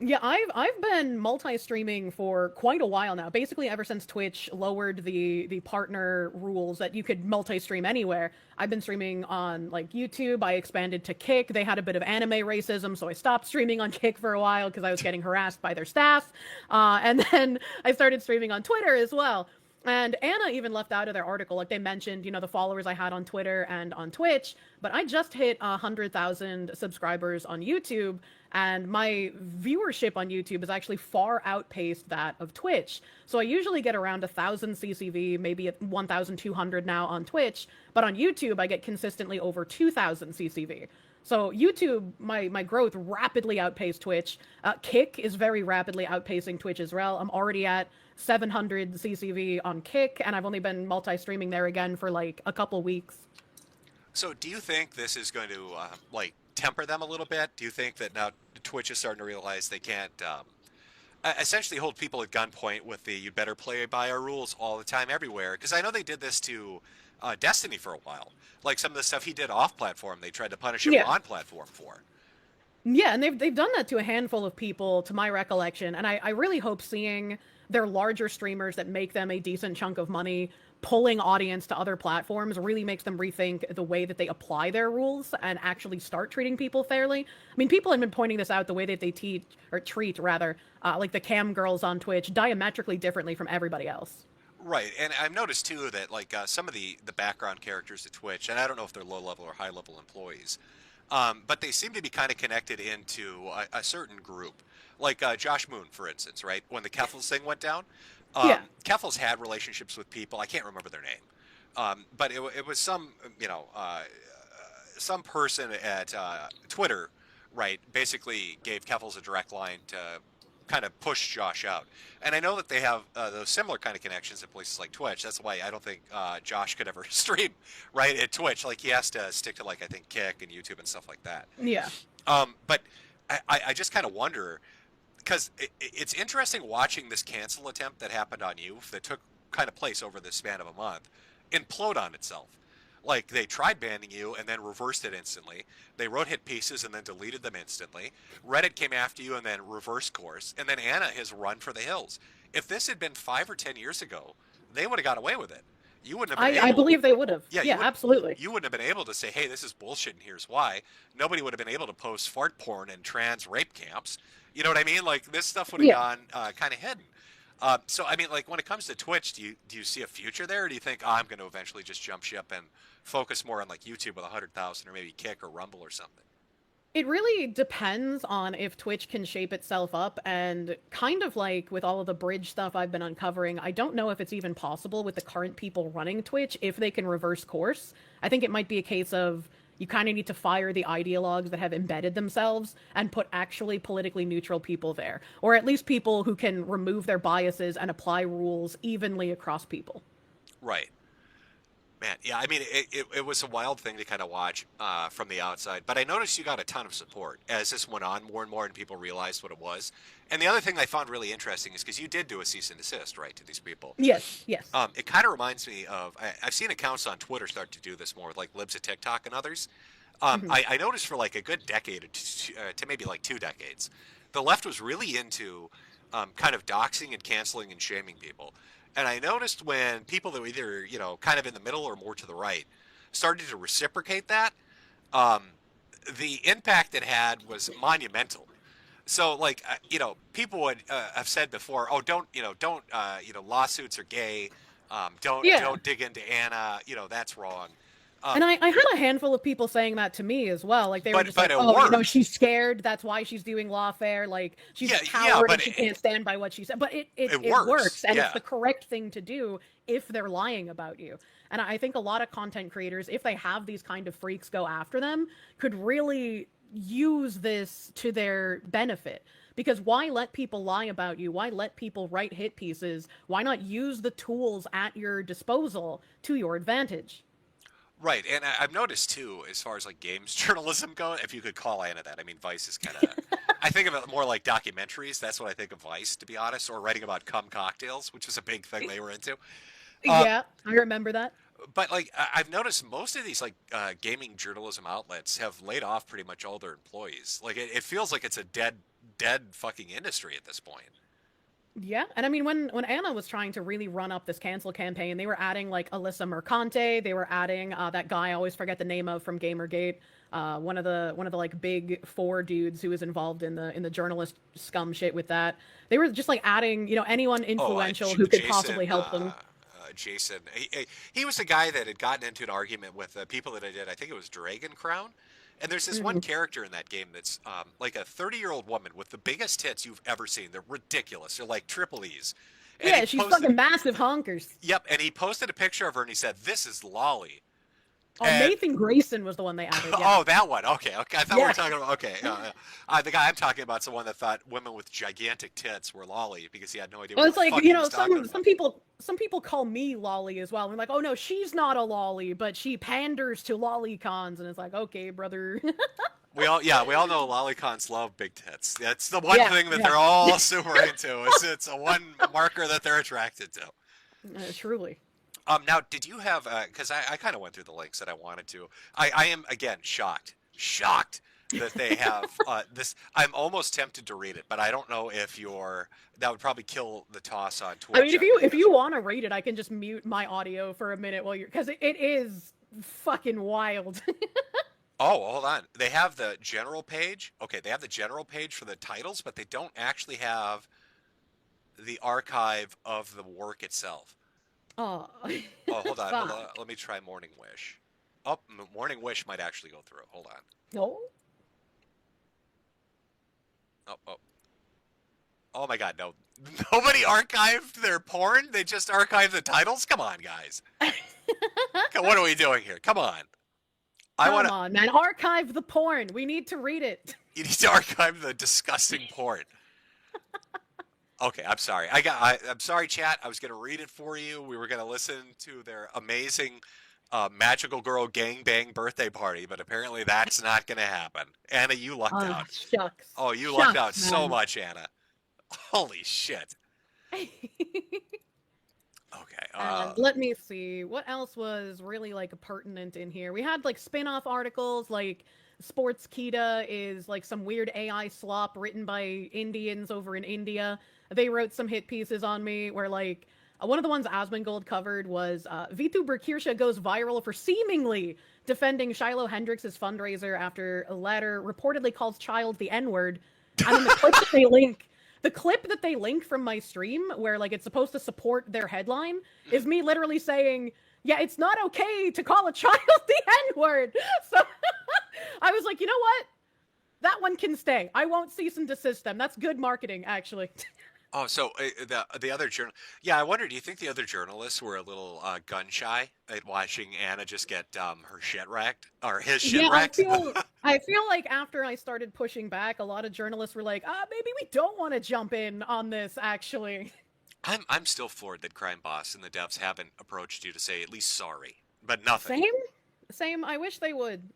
Yeah, I've been multi-streaming for quite a while now. Basically, ever since Twitch lowered the partner rules that you could multi-stream anywhere. I've been streaming on like YouTube. I expanded to Kick. They had a bit of anime racism, so I stopped streaming on Kick for a while because I was getting harassed by their staff. And then I started streaming on Twitter as well. And Anna even left out of their article, like they mentioned, the followers I had on Twitter and on Twitch. But I just hit 100,000 subscribers on YouTube, and my viewership on YouTube has actually far outpaced that of Twitch. So I usually get around 1,000 CCV, maybe at 1,200 now on Twitch, but on YouTube I get consistently over 2,000 CCV. So YouTube, my growth rapidly outpaced Twitch. Kick is very rapidly outpacing Twitch as well. I'm already at 700 CCV on Kick, and I've only been multi-streaming there again for like a couple weeks. So do you think this is going to like temper them a little bit? Do you think that now Twitch is starting to realize they can't essentially hold people at gunpoint with the "you better play by our rules" all the time, everywhere? Because I know they did this to Destiny for a while. Like some of the stuff he did off-platform, they tried to punish him Yeah. on-platform for. Yeah, and they've done that to a handful of people, to my recollection, and I really hope seeing their larger streamers that make them a decent chunk of money pulling audience to other platforms really makes them rethink the way that they apply their rules and actually start treating people fairly. I mean, people have been pointing this out, the way that they teach or treat rather, like the cam girls on Twitch diametrically differently from everybody else. Right, and I've noticed too that like some of the background characters at Twitch, and I don't know if they're low level or high level employees, but they seem to be kind of connected into a certain group. Like Josh Moon, for instance, right? When the Keffels thing went down, Yeah. Keffels had relationships with people. I can't remember their name, but it was some some person at Twitter, right? Basically gave Keffels a direct line to kind of push Josh out. And I know that they have those similar kind of connections at places like Twitch. That's why I don't think Josh could ever stream right at Twitch. Like he has to stick to like I think Kick and YouTube and stuff like that. Yeah. But I just kind of wonder because it's interesting watching this cancel attempt that happened on you that took kind of place over the span of a month implode on itself. Like they tried banning you and then reversed it instantly. They wrote hit pieces and then deleted them instantly. Reddit came after you and then reversed course. And then Anna has run for the hills. If this had been 5 or 10 years ago, they would have got away with it. You wouldn't have been I able. believe they would have. Yeah, Yeah, absolutely. You wouldn't have been able to say, "Hey, this is bullshit, and here's why." Nobody would have been able to post fart porn and trans rape camps. You know what I mean? Like this stuff would have Yeah. gone kind of hidden. So I mean, like when it comes to Twitch, do you see a future there, or do you think I'm going to eventually just jump ship and focus more on like YouTube with 100,000, or maybe Kick or Rumble or something? It really depends on if Twitch can shape itself up, and kind of like with all of the bridge stuff I've been uncovering, I don't know if it's even possible with the current people running Twitch if they can reverse course. I think it might be a case of you kind of need to fire the ideologues that have embedded themselves and put actually politically neutral people there, or at least people who can remove their biases and apply rules evenly across people. Right. Man, yeah, I mean, it was a wild thing to kind of watch from the outside, but I noticed you got a ton of support as this went on more and more and people realized what it was. And the other thing I found really interesting is because you did do a cease and desist, right, to these people. Yes, yes. It kind of reminds me of, I've seen accounts on Twitter start to do this more, like Libs of TikTok and others. I noticed for like a good decade to maybe like 2 decades, the left was really into kind of doxing and canceling and shaming people. And I noticed when people that were either, kind of in the middle or more to the right started to reciprocate that, the impact it had was monumental. So, like, people would have said before, oh, don't, lawsuits are gay. Yeah. Don't dig into Anna. That's wrong. And I had a handful of people saying that to me as well. Like they were just but like, it "Oh, worked. she's scared. That's why she's doing lawfare. Like she's a coward and she can't stand by what she said." But it works, and it's the correct thing to do if they're lying about you. And I think a lot of content creators, if they have these kind of freaks go after them, could really use this to their benefit. Because why let people lie about you? Why let people write hit pieces? Why not use the tools at your disposal to your advantage? Right, and I've noticed too, as far as like games journalism go, if you could call Anna that, I mean, Vice is kind of, I think of it more like documentaries. That's what I think of Vice, to be honest, or writing about cum cocktails, which was a big thing they were into. Yeah, I remember that. But like I've noticed most of these like gaming journalism outlets have laid off pretty much all their employees. Like it feels like it's a dead fucking industry at this point. Yeah, and I mean when Anna was trying to really run up this cancel campaign, they were adding like Alyssa Mercante, they were adding that guy I always forget the name of from Gamergate, one of the like big four dudes who was involved in the journalist scum shit with that. They were just like adding, anyone Oh, influential who could Jason. possibly help them. Jason. He was the guy that had gotten into an argument with people that I did. I think it was Dragon Crown. And there's this one Hmm. character in that game that's like a 30-year-old woman with the biggest tits you've ever seen. They're ridiculous. They're like triple E's. And he Yeah, she's posted, fucking massive honkers. yep, and he posted a picture of her and he said, "This is Lolly." Oh, And Nathan Grayson was the one they added. Yeah. oh, that one. Okay, okay. I thought we were Yeah. talking about. Okay, the guy I'm talking about is the one that thought women with gigantic tits were lolly because he had no idea Well, what it's the like fuck he was talking some about. people call me lolly as well. And like, oh no, she's not a lolly, but she panders to lollycons, and it's like, okay, brother. We all know lolicons love big tits. That's the one Yeah, thing that yeah. they're all super into. It's a one marker that they're attracted to. Truly. Now, did you have? Because I kind of went through the links that I wanted to. I am again shocked that they have this. I'm almost tempted to read it, but I don't know if you're. That would probably kill the toss on Twitch. I mean, if you want to read it, I can just mute my audio for a minute while you're because it is fucking wild. Oh, hold on. They have the general page. Okay, they have the general page for the titles, but they don't actually have the archive of the work itself. Oh, Oh, hold on, hold on. fuck. Let me try Morning Wish. Oh, Morning Wish might actually go through. Hold on. No. Oh, oh. Oh my God, no. Nobody archived their porn? They just archived the titles? Come on, guys. What are we doing here? Come on. I Come want to. on, man. Archive the porn. We need to read it. You need to archive the disgusting porn. Okay, I'm sorry. I'm sorry, chat. I was gonna read it for you. We were gonna listen to their amazing magical girl gangbang birthday party, but apparently that's not gonna happen. Anna, you lucked Oh, out. shucks. Oh, you lucked Shucks, out so man. much, Anna. Holy shit. Okay. And let me see what else was really like pertinent in here. We had like spin-off articles like Sports is like some weird AI slop written by Indians over in India. They wrote some hit pieces on me where like one of the ones Asmongold covered was VTuber Kirsche goes viral for seemingly defending Shiloh Hendrix' fundraiser after a latter reportedly calls child the N-word. And then the clip that they link from my stream, where like it's supposed to support their headline, is me literally saying, "Yeah, it's not okay to call a child the N-word." So I was like, you know what? That one can stay. I won't cease and desist them. That's good marketing, actually. Oh, so the other yeah, I wonder. Do you think the other journalists were a little gun shy at watching Anna just get her shit wrecked or his shit Yeah, wrecked? I feel like after I started pushing back, a lot of journalists were like, maybe we don't want to jump in on this, actually. I'm still floored that Crime Boss and the devs haven't approached you to say at least sorry, but nothing. Same. I wish they would.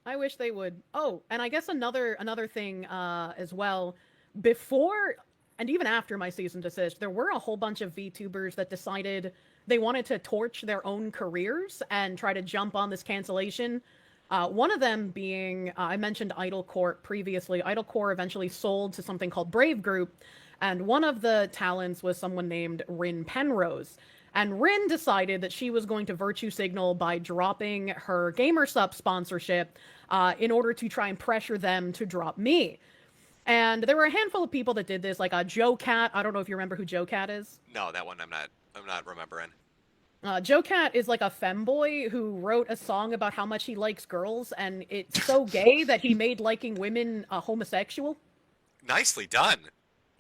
Oh, and I guess another thing as well, before and even after my cease and desist, there were a whole bunch of VTubers that decided they wanted to torch their own careers and try to jump on this cancellation. One of them being, I mentioned Idle Corp previously. Idle Corp eventually sold to something called Brave Group, and one of the talents was someone named Rin Penrose. And Rin decided that she was going to virtue signal by dropping her GamerSup sponsorship in order to try and pressure them to drop me. And there were a handful of people that did this, like Joe Cat. I don't know if you remember who Joe Cat is. No, that one I'm not remembering. Joe Cat is like a femboy who wrote a song about how much he likes girls, and it's so gay that he made liking women homosexual. Nicely done.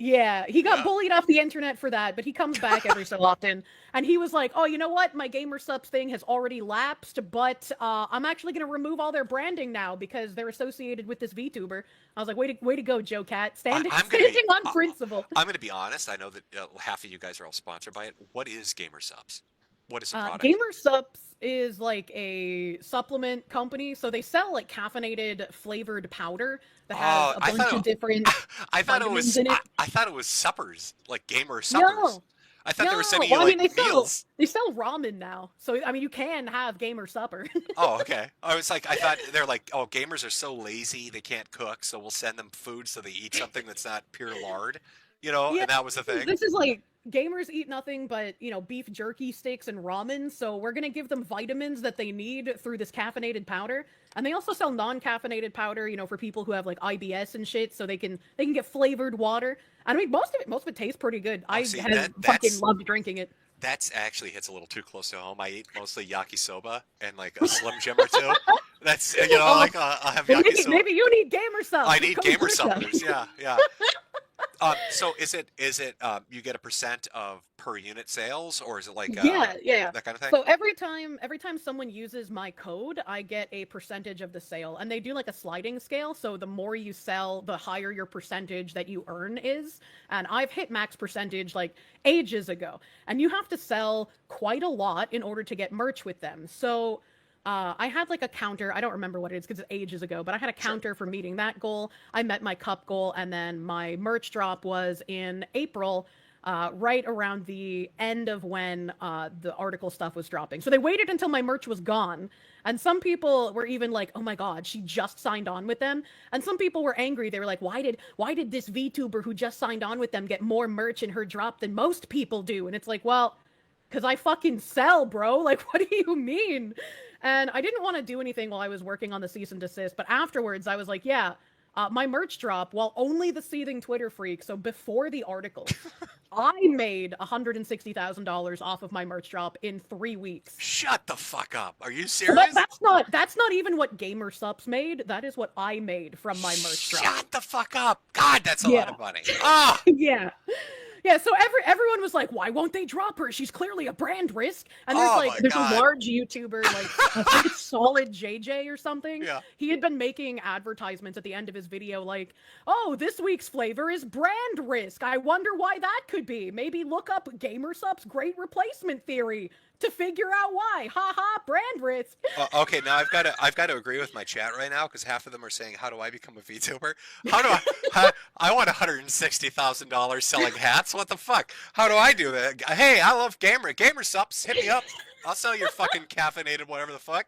Yeah, he got Yeah. bullied off the internet for that, but he comes back every so often. And he was like, oh, you know what? My gamer subs thing has already lapsed, but I'm actually going to remove all their branding now because they're associated with this VTuber. I was like, way to go, Joe Cat. Standing on principle. I'm going to be honest. I know that half of you guys are all sponsored by it. What is Gamer Subs? What is the product? Gamer Subs is like a supplement company, so they sell like caffeinated flavored powder that has a bunch of different I thought it vitamins was in it. I thought it was suppers, like gamer suppers. No. I thought they were sending well, you I mean, like meals. they sell ramen now, so I mean, you can have gamer supper. Oh, okay. I was like, I thought they're like, oh, gamers are so lazy they can't cook, so we'll send them food so they eat something that's not pure lard, Yeah, and that was the thing. this is like gamers eat nothing but, beef jerky steaks and ramen, so we're gonna give them vitamins that they need through this caffeinated powder. And they also sell non-caffeinated powder, for people who have like IBS and shit, so they can get flavored water. And I mean, most of it tastes pretty good. Oh, I see, have fucking loved drinking it. that's actually hits a little too close to home. I eat mostly yakisoba and like a Slim Jim or two. That's like I'll have Well, yakisoba. maybe you need gamer subs. I need Come gamer Kirsche. suppers. Yeah, yeah. So is it you get a percent of per unit sales, or is it like Yeah. that kind of thing? So every time someone uses my code, I get a percentage of the sale, and they do like a sliding scale. So the more you sell, the higher your percentage that you earn is. And I've hit max percentage like ages ago, and you have to sell quite a lot in order to get merch with them. So I had like a counter. I don't remember what it is because it's ages ago, but I had a counter for meeting that goal. I met my cup goal, and then my merch drop was in April, right around the end of when the article stuff was dropping. So they waited until my merch was gone. And some people were even like, "Oh my God, she just signed on with them." And some people were angry. They were like, "Why did this VTuber who just signed on with them get more merch in her drop than most people do?" And it's like, well, because I fucking sell, bro. Like, what do you mean? And I didn't want to do anything while I was working on the cease and desist, but afterwards I was like, yeah, my merch drop, while only the seething Twitter freak, so before the article, I made $160,000 off of my merch drop in 3 weeks. Shut the fuck up! Are you But serious? that's not even what Gamer Sups made. That is what I made from my merch drop. Shut the fuck up! God, that's a lot Yeah. of money. Ah, Yeah. Yeah, so everyone was like, why won't they drop her? She's clearly a brand risk. And there's Oh like my there's God. a large YouTuber, like I think it's Solid JJ or something. Yeah. He had been making advertisements at the end of his video like, oh, this week's flavor is brand risk. I wonder why that could be. Maybe look up GamerSup's great replacement theory to figure out why. Ha ha, brand risk. Okay, now I've got to agree with my chat right now because half of them are saying, "How do I become a VTuber? How do I want $160,000 selling hats? What the fuck? How do I do that? Hey, I love gamer subs. Hit me up. I'll sell your fucking caffeinated whatever the fuck.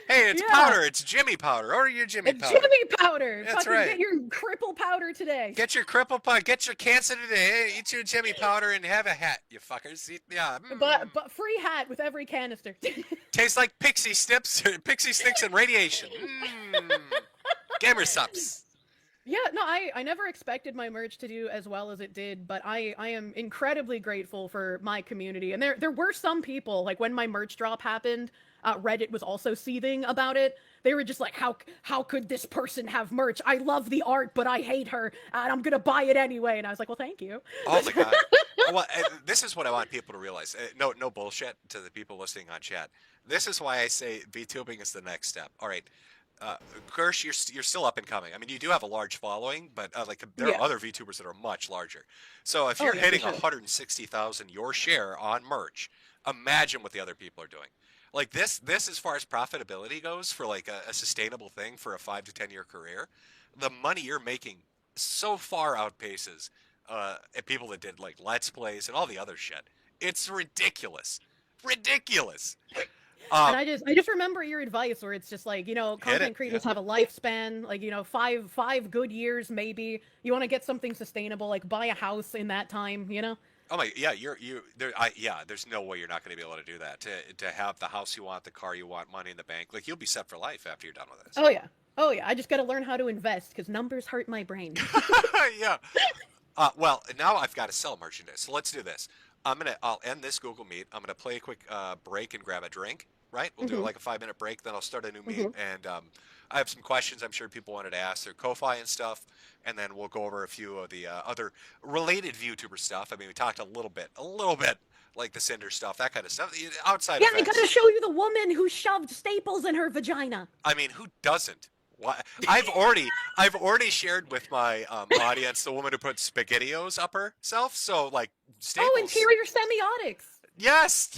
Hey, it's Yeah. powder. It's Jimmy powder. Order your Jimmy powder. Jimmy powder. That's Fucking right. get your cripple powder today. Get your cripple powder. Get your cancer today. Eat your Jimmy powder and have a hat, you fuckers. Yeah. But free hat with every canister. Tastes like pixie sticks and radiation. Gamer subs. Yeah, no, I never expected my merch to do as well as it did, but I am incredibly grateful for my community. And there were some people, like when my merch drop happened, Reddit was also seething about it. They were just like, how could this person have merch? I love the art, but I hate her, and I'm gonna buy it anyway. And I was like, well, thank you. Oh my God. Well, this is what I want people to realize. No bullshit to the people listening on chat. This is why I say VTubing is the next step. All right. Kirsche, you're still up and coming. I mean, you do have a large following, but there Yeah. are other VTubers that are much larger. So if Oh, you're yeah, for hitting sure. 160,000 your share on merch, imagine what the other people are doing. Like this as far as profitability goes for like a sustainable thing for a 5 to 10 year career, the money you're making so far outpaces people that did like Let's Plays and all the other shit. It's ridiculous. Ridiculous. And I just remember your advice where it's just like, content creators yeah. have a lifespan, like, 5 good years maybe. You want to get something sustainable, like buy a house in that time, Oh my, yeah, there's no way you're not going to be able to do that. To have the house you want, the car you want, money in the bank, like you'll be set for life after you're done with this. Oh yeah. I just got to learn how to invest because numbers hurt my brain. Yeah. Well, now I've got to sell merchandise. So let's do this. I'll end this Google Meet. I'm gonna play a quick break and grab a drink. Right? We'll do like a 5-minute break. Then I'll start a new meet. And I have some questions I'm sure people wanted to ask their Ko-Fi and stuff. And then we'll go over a few of the other related VTuber stuff. I mean, we talked a little bit, like the Cinder stuff, that kind of stuff. Outside Yeah, of I gotta show you the woman who shoved staples in her vagina. I mean, who doesn't? Why? I've already shared with my audience the woman who put SpaghettiOs up herself. So like staples. Oh, interior semiotics. Yes,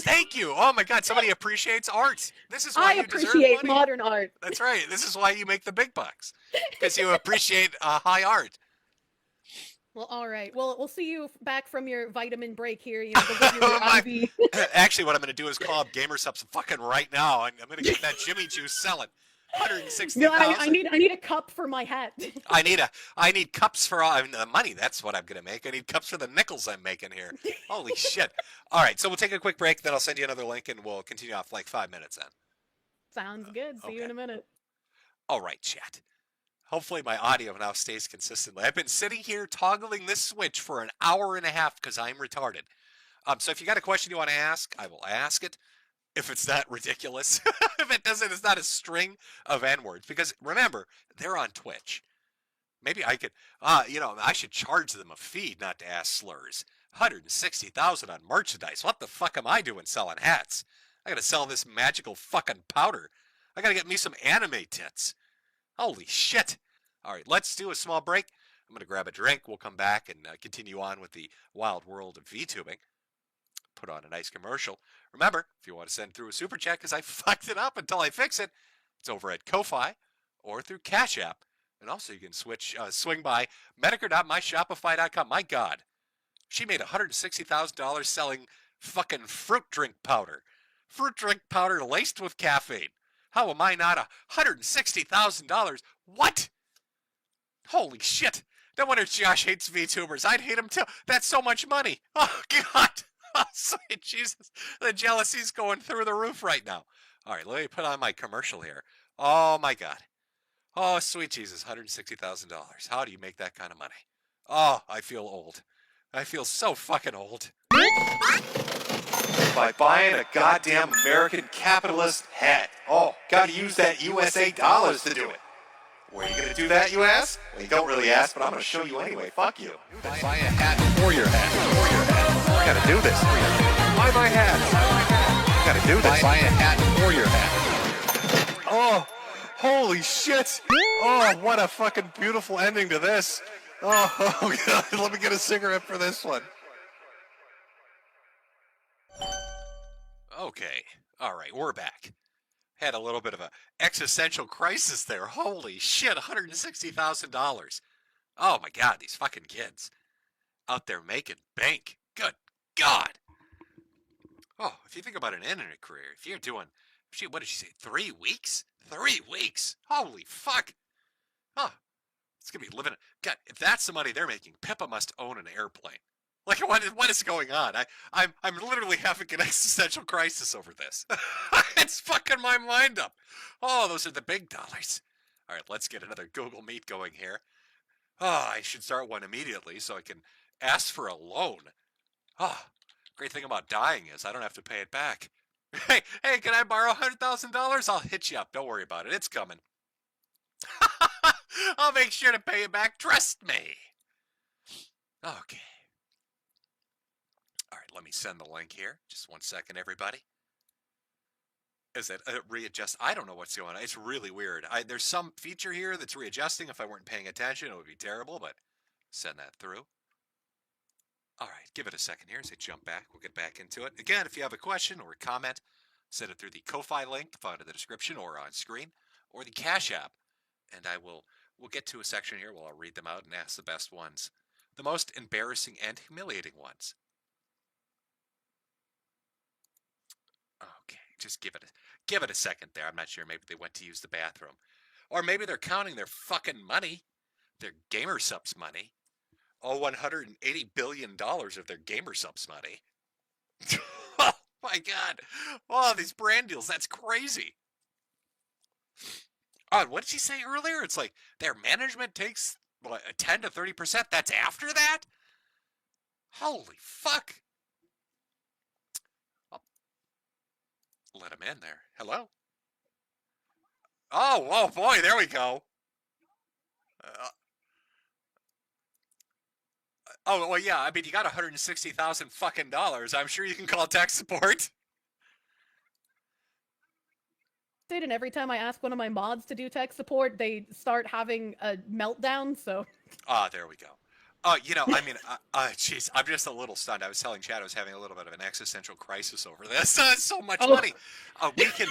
thank you. Oh my God, somebody appreciates art. This is why I you deserve appreciate money. modern art. That's right. This is why you make the big bucks, because you appreciate high art. Well, all right. Well, we'll see you back from your vitamin break here. You know, go get your My- IV. Actually, what I'm going to do is call up GamerSupps fucking right now. I'm going to get that Jimmy Juice selling. No, 160,000. I need a cup for my hat. I need cups for all the money. That's what I'm gonna make. I need cups for the nickels I'm making here. Holy shit! All right, so we'll take a quick break. Then I'll send you another link, and we'll continue off like 5 minutes. Then. Sounds good. See you in a minute. All right, chat. Hopefully my audio now stays consistently. I've been sitting here toggling this switch for an hour and a half because I'm retarded. So if you got a question you want to ask, I will ask it. If it's not ridiculous, if it doesn't, it's not a string of N-words. Because remember, they're on Twitch. Maybe I could, I should charge them a fee not to ask slurs. 160,000 on merchandise. What the fuck am I doing selling hats? I gotta sell this magical fucking powder. I gotta get me some anime tits. Holy shit. All right, let's do a small break. I'm gonna grab a drink. We'll come back and continue on with the wild world of VTubing. Put on a nice commercial. Remember, if you want to send through a super chat because I fucked it up until I fix it, it's over at Ko-Fi or through CashApp. And also you can swing by Metokur.myshopify.com. My God, she made $160,000 selling fucking fruit drink powder. Fruit drink powder laced with caffeine. How am I not $160,000? What? Holy shit. No wonder Josh hates VTubers. I'd hate him too. That's so much money. Oh, God. Oh, sweet Jesus. The jealousy's going through the roof right now. All right, let me put on my commercial here. Oh, my God. Oh, sweet Jesus, $160,000. How do you make that kind of money? Oh, I feel old. I feel so fucking old. By buying a goddamn American capitalist hat. Oh, gotta use that USA dollars to do it. Where are you gonna do that, you ask? Well, you don't really ask, but I'm gonna show you anyway. Fuck you. Buy a hat for your hat. For your hat. You gotta do this. Buy my hat. You gotta do this. Buy a hat for your hat. Oh. Holy shit! Oh, what a fucking beautiful ending to this. Oh, God, let me get a cigarette for this one. Okay, all right, we're back. Had a little bit of an existential crisis there. Holy shit, $160,000. Oh my God, these fucking kids out there making bank. Good God. Oh, if you think about an internet career, if you're doing, what did she say, 3 weeks? 3 weeks? Holy fuck. Huh. It's going to be living. God, if that's the money they're making, Pippa must own an airplane. Like, what is going on? I'm literally having an existential crisis over this. It's fucking my mind up. Oh, those are the big dollars. All right, let's get another Google Meet going here. Oh, I should start one immediately so I can ask for a loan. Oh, great thing about dying is I don't have to pay it back. Hey, can I borrow $100,000? I'll hit you up. Don't worry about it. It's coming. I'll make sure to pay you back. Trust me. Okay. All right, let me send the link here. Just 1 second, everybody. Is it readjust? I don't know what's going on. It's really weird. There's some feature here that's readjusting. If I weren't paying attention, it would be terrible, but send that through. All right, give it a second here as I jump back. We'll get back into it. Again, if you have a question or a comment, send it through the Ko-Fi link found in the description or on screen, or the Cash App, and we'll get to a section here where I'll read them out and ask the best ones, the most embarrassing and humiliating ones. Okay, just give it a second there. I'm not sure. Maybe they went to use the bathroom, or maybe they're counting their fucking money, their GamerSupps money. Oh, $180 billion of their GamerSupps money. Oh, my God. Oh, these brand deals. That's crazy. Oh, what did she say earlier? It's like their management takes 10 to 30%. That's after that? Holy fuck. Oh, let him in there. Hello? Oh, boy. There we go. Oh, well, yeah. I mean, you got 160,000 fucking dollars. I'm sure you can call tech support. And every time I ask one of my mods to do tech support, they start having a meltdown, so. Ah, there we go. Oh, I mean, jeez, I'm just a little stunned. I was telling Chad I was having a little bit of an existential crisis over this. That's so much Oh, money. We can,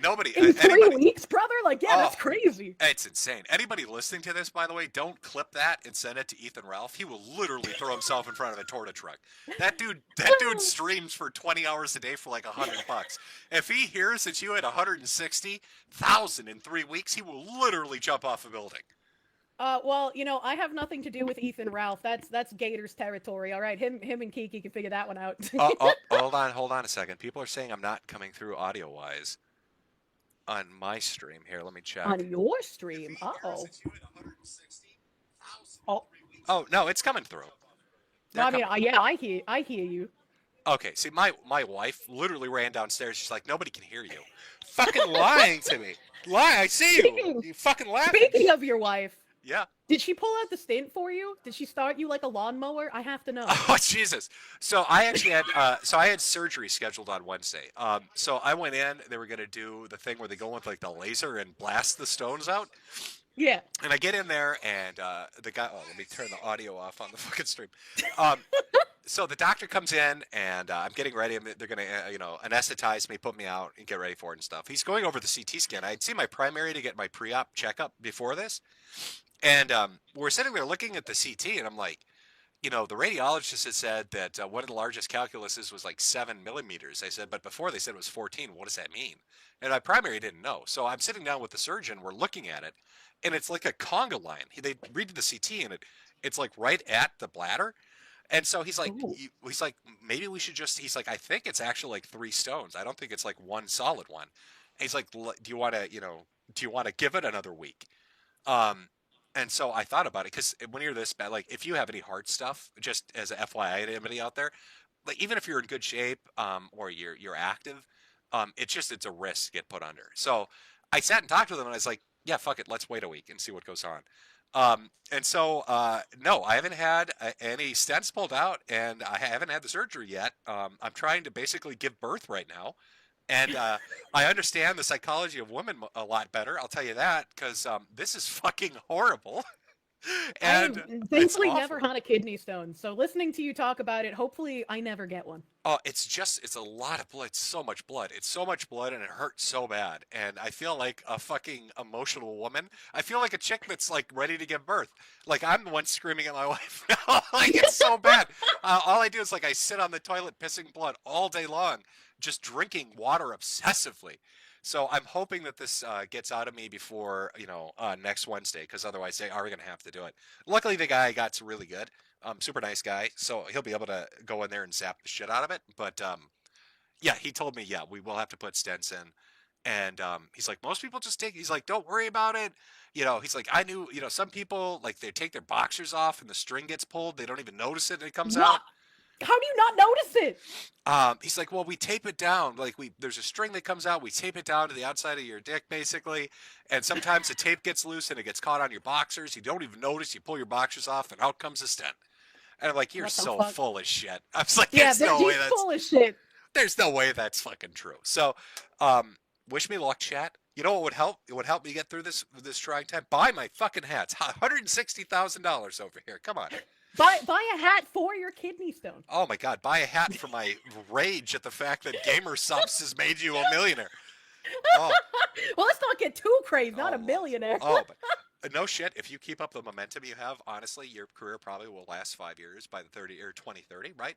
nobody, in three anybody. weeks, brother? Like, yeah, Oh, that's crazy. it's insane. Anybody listening to this, by the way, don't clip that and send it to Ethan Ralph. He will literally throw himself in front of a torta truck. That dude streams for 20 hours a day for like $100. If he hears that you had 160,000 in 3 weeks, he will literally jump off a building. Well, I have nothing to do with Ethan Ralph. That's Gator's territory. All right, him and Kiki can figure that one out. Hold on a second. People are saying I'm not coming through audio wise on my stream here. Let me check. On your stream. Uh-oh. Oh. Oh no, it's coming through. No, I mean, yeah, I hear you. Okay, see, my wife literally ran downstairs. She's like, nobody can hear you. Fucking lying to me. Lie, I see you. You fucking laughing. Speaking of your wife, yeah. did she pull out the stint for you? Did she start you like a lawnmower? I have to know. Oh Jesus! So I actually had surgery scheduled on Wednesday. So I went in. They were gonna do the thing where they go with like the laser and blast the stones out. Yeah. And I get in there, and the guy. Oh, let me turn the audio off on the fucking stream. So the doctor comes in, and I'm getting ready. They're gonna, anesthetize me, put me out, and get ready for it and stuff. He's going over the CT scan. I'd seen my primary to get my pre-op checkup before this, and we're sitting there looking at the CT, and I'm like, the radiologist had said that one of the largest calculuses was like 7 millimeters. I said, but before they said it was 14. What does that mean? And my primary didn't know. So I'm sitting down with the surgeon. We're looking at it, and it's like a conga line. They read the CT, and it's like right at the bladder. And so he's like, Ooh. maybe we should just. He's like, I think it's actually like 3 stones. I don't think it's like one solid one. And he's like, do you want to give it another week? Um, and so I thought about it because when you're this bad, like if you have any heart stuff, just as a FYI to anybody out there, like even if you're in good shape, or you're active, it's a risk to get put under. So I sat and talked with him, and I was like, yeah, fuck it, let's wait a week and see what goes on. And so no, I haven't had any stents pulled out, and I haven't had the surgery yet. I'm trying to basically give birth right now. And I understand the psychology of women a lot better. I'll tell you that because this is fucking horrible. And I thankfully never had a kidney stone, so listening to you talk about it, hopefully I never get one. Oh, it's a lot of blood. It's so much blood. It's so much blood, and it hurts so bad. And I feel like a fucking emotional woman. I feel like a chick that's like ready to give birth. Like I'm the one screaming at my wife now. Like it's so bad. All I do is like I sit on the toilet pissing blood all day long, just drinking water obsessively. So I'm hoping that this gets out of me before next Wednesday, because otherwise they are going to have to do it. Luckily, the guy got really good, super nice guy, so he'll be able to go in there and zap the shit out of it. But yeah, he told me, yeah, we will have to put stents in, and he's like, most people just take. He's like, don't worry about it. He's like, I knew, some people like they take their boxers off and the string gets pulled, they don't even notice it and it comes out. How do you not notice it? He's like, well, we tape it down. Like there's a string that comes out. We tape it down to the outside of your dick, basically. And sometimes the tape gets loose and it gets caught on your boxers. You don't even notice. You pull your boxers off and out comes a stent. And I'm like, you're so full of shit. I was like, yeah, there's no way that's full of shit. There's no way that's fucking true. So, wish me luck, chat. You know what would help? It would help me get through this trying time. Buy my fucking hats. $160,000 over here. Come on. Buy a hat for your kidney stone. Oh my God, buy a hat for my rage at the fact that Gamer Subs has made you a millionaire. Oh. Well, let's not get too crazy, not a millionaire. But no shit, if you keep up the momentum you have, honestly, your career probably will last 5 years by the 2030, right?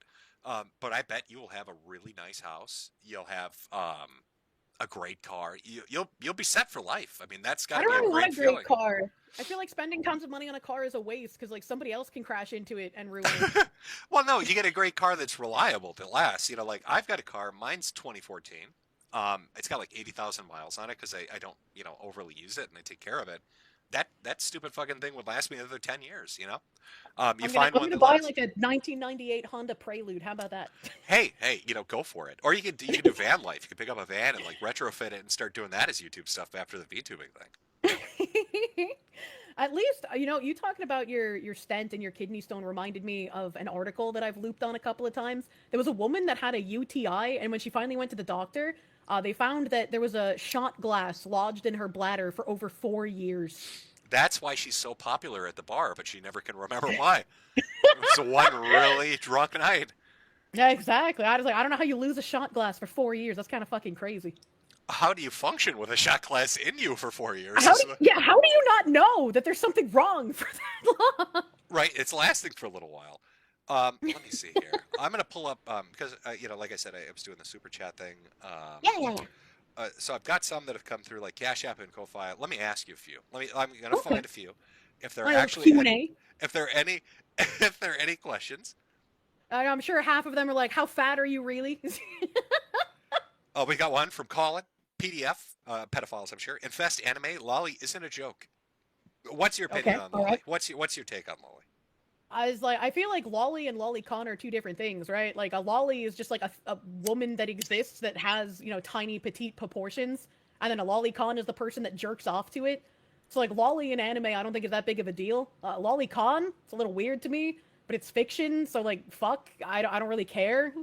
But I bet you will have a really nice house. You'll have a great car. You'll be set for life. I mean, that's got to be a great feeling. Car. I feel like spending tons of money on a car is a waste because like somebody else can crash into it and ruin it. Well, no, you get a great car that's reliable to last. Like I've got a car. Mine's 2014. It's got like 80,000 miles on it because I don't overly use it and I take care of it. That stupid fucking thing would last me another 10 years. I'm gonna buy like a 1998 Honda Prelude. How about that? Hey, go for it. Or you could do van life. You could pick up a van and like retrofit it and start doing that as YouTube stuff after the VTubing thing. At least, you talking about your stent and your kidney stone reminded me of an article that I've looped on a couple of times. There was a woman that had a UTI, and when she finally went to the doctor, they found that there was a shot glass lodged in her bladder for over 4 years. That's why she's so popular at the bar, but she never can remember why. It's one really drunk night. Yeah, exactly. I was like, I don't know how you lose a shot glass for 4 years. That's kind of fucking crazy. How do you function with a shot glass in you for 4 years? How do you not know that there's something wrong for that long? Right, it's lasting for a little while. Let me see here. I'm gonna pull up because like I said, I was doing the super chat thing. Yeah. So I've got some that have come through like CashApp and Ko-fi. Let me ask you a few. I'm gonna Okay. find a few. If there are Well, actually Q&A. if there are any if there are any questions. I'm sure half of them are like, how fat are you really? Oh, we got one from Colin. PDF, pedophiles, I'm sure. Infest anime. Lolly isn't a joke. What's your opinion on Lolly? Right. What's your take on Lolly? I feel like lolly and lolicon are two different things, right? Like a lolly is just like a woman that exists that has, tiny petite proportions. And then a lolicon is the person that jerks off to it. So like lolly in anime, I don't think is that big of a deal. Lolicon, it's a little weird to me, but it's fiction. So like, fuck, I don't really care,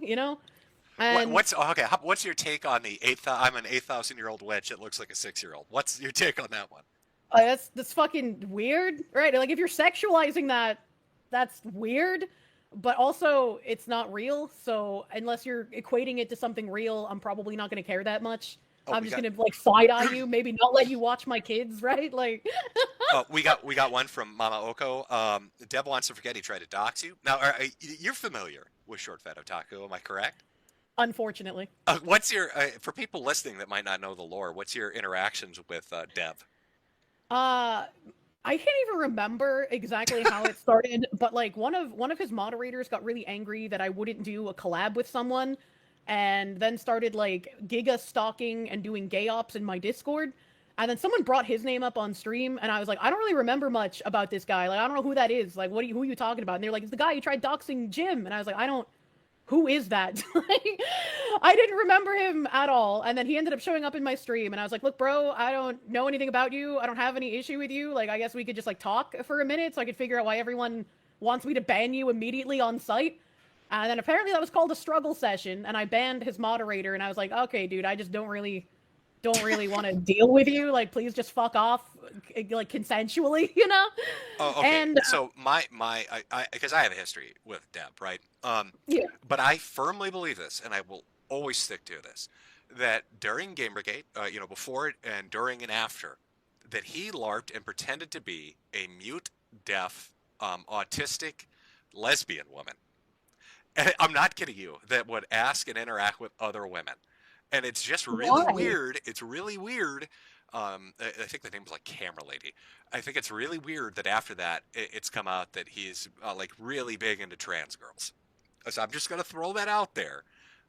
And What's your take on the I'm an 8,000-year-old witch that looks like a 6-year-old? What's your take on that one? That's fucking weird, right? Like if you're sexualizing that, that's weird, but also it's not real. So unless you're equating it to something real, I'm probably not going to care that much. I'm just going to like side eye you, maybe not let you watch my kids, right? Like we got one from Mama Oko. Deb wants to forget he tried to dox you. Now, you're familiar with Short Fat Otaku, am I correct? Unfortunately. What's your for people listening that might not know the lore? What's your interactions with Deb? I can't even remember exactly how it started, but like one of his moderators got really angry that I wouldn't do a collab with someone, and then started like giga stalking and doing gay ops in my Discord. And then someone brought his name up on stream, and I was like, I don't really remember much about this guy. Like, I don't know who that is. Like, who are you talking about? And they're like, it's the guy who tried doxing Jim. And I was like, who is that? I didn't remember him at all. And then he ended up showing up in my stream, and I was like, look, bro, I don't know anything about you. I don't have any issue with you. Like, I guess we could just like talk for a minute so I could figure out why everyone wants me to ban you immediately on site. And then apparently that was called a struggle session, and I banned his moderator, and I was like, okay, dude, I just don't really want to deal with you. Like, please just fuck off, like consensually, Oh, okay. And so I because I have a history with Deb, right? Yeah. But I firmly believe this, and I will always stick to this, that during Gamergate, before it and during and after, that he LARPed and pretended to be a mute, deaf, autistic, lesbian woman. And I'm not kidding you, that would ask and interact with other women. And it's just really weird. It's really weird. I think the name was like Camera Lady. I think it's really weird that after that, it's come out that he's like really big into trans girls. So I'm just going to throw that out there.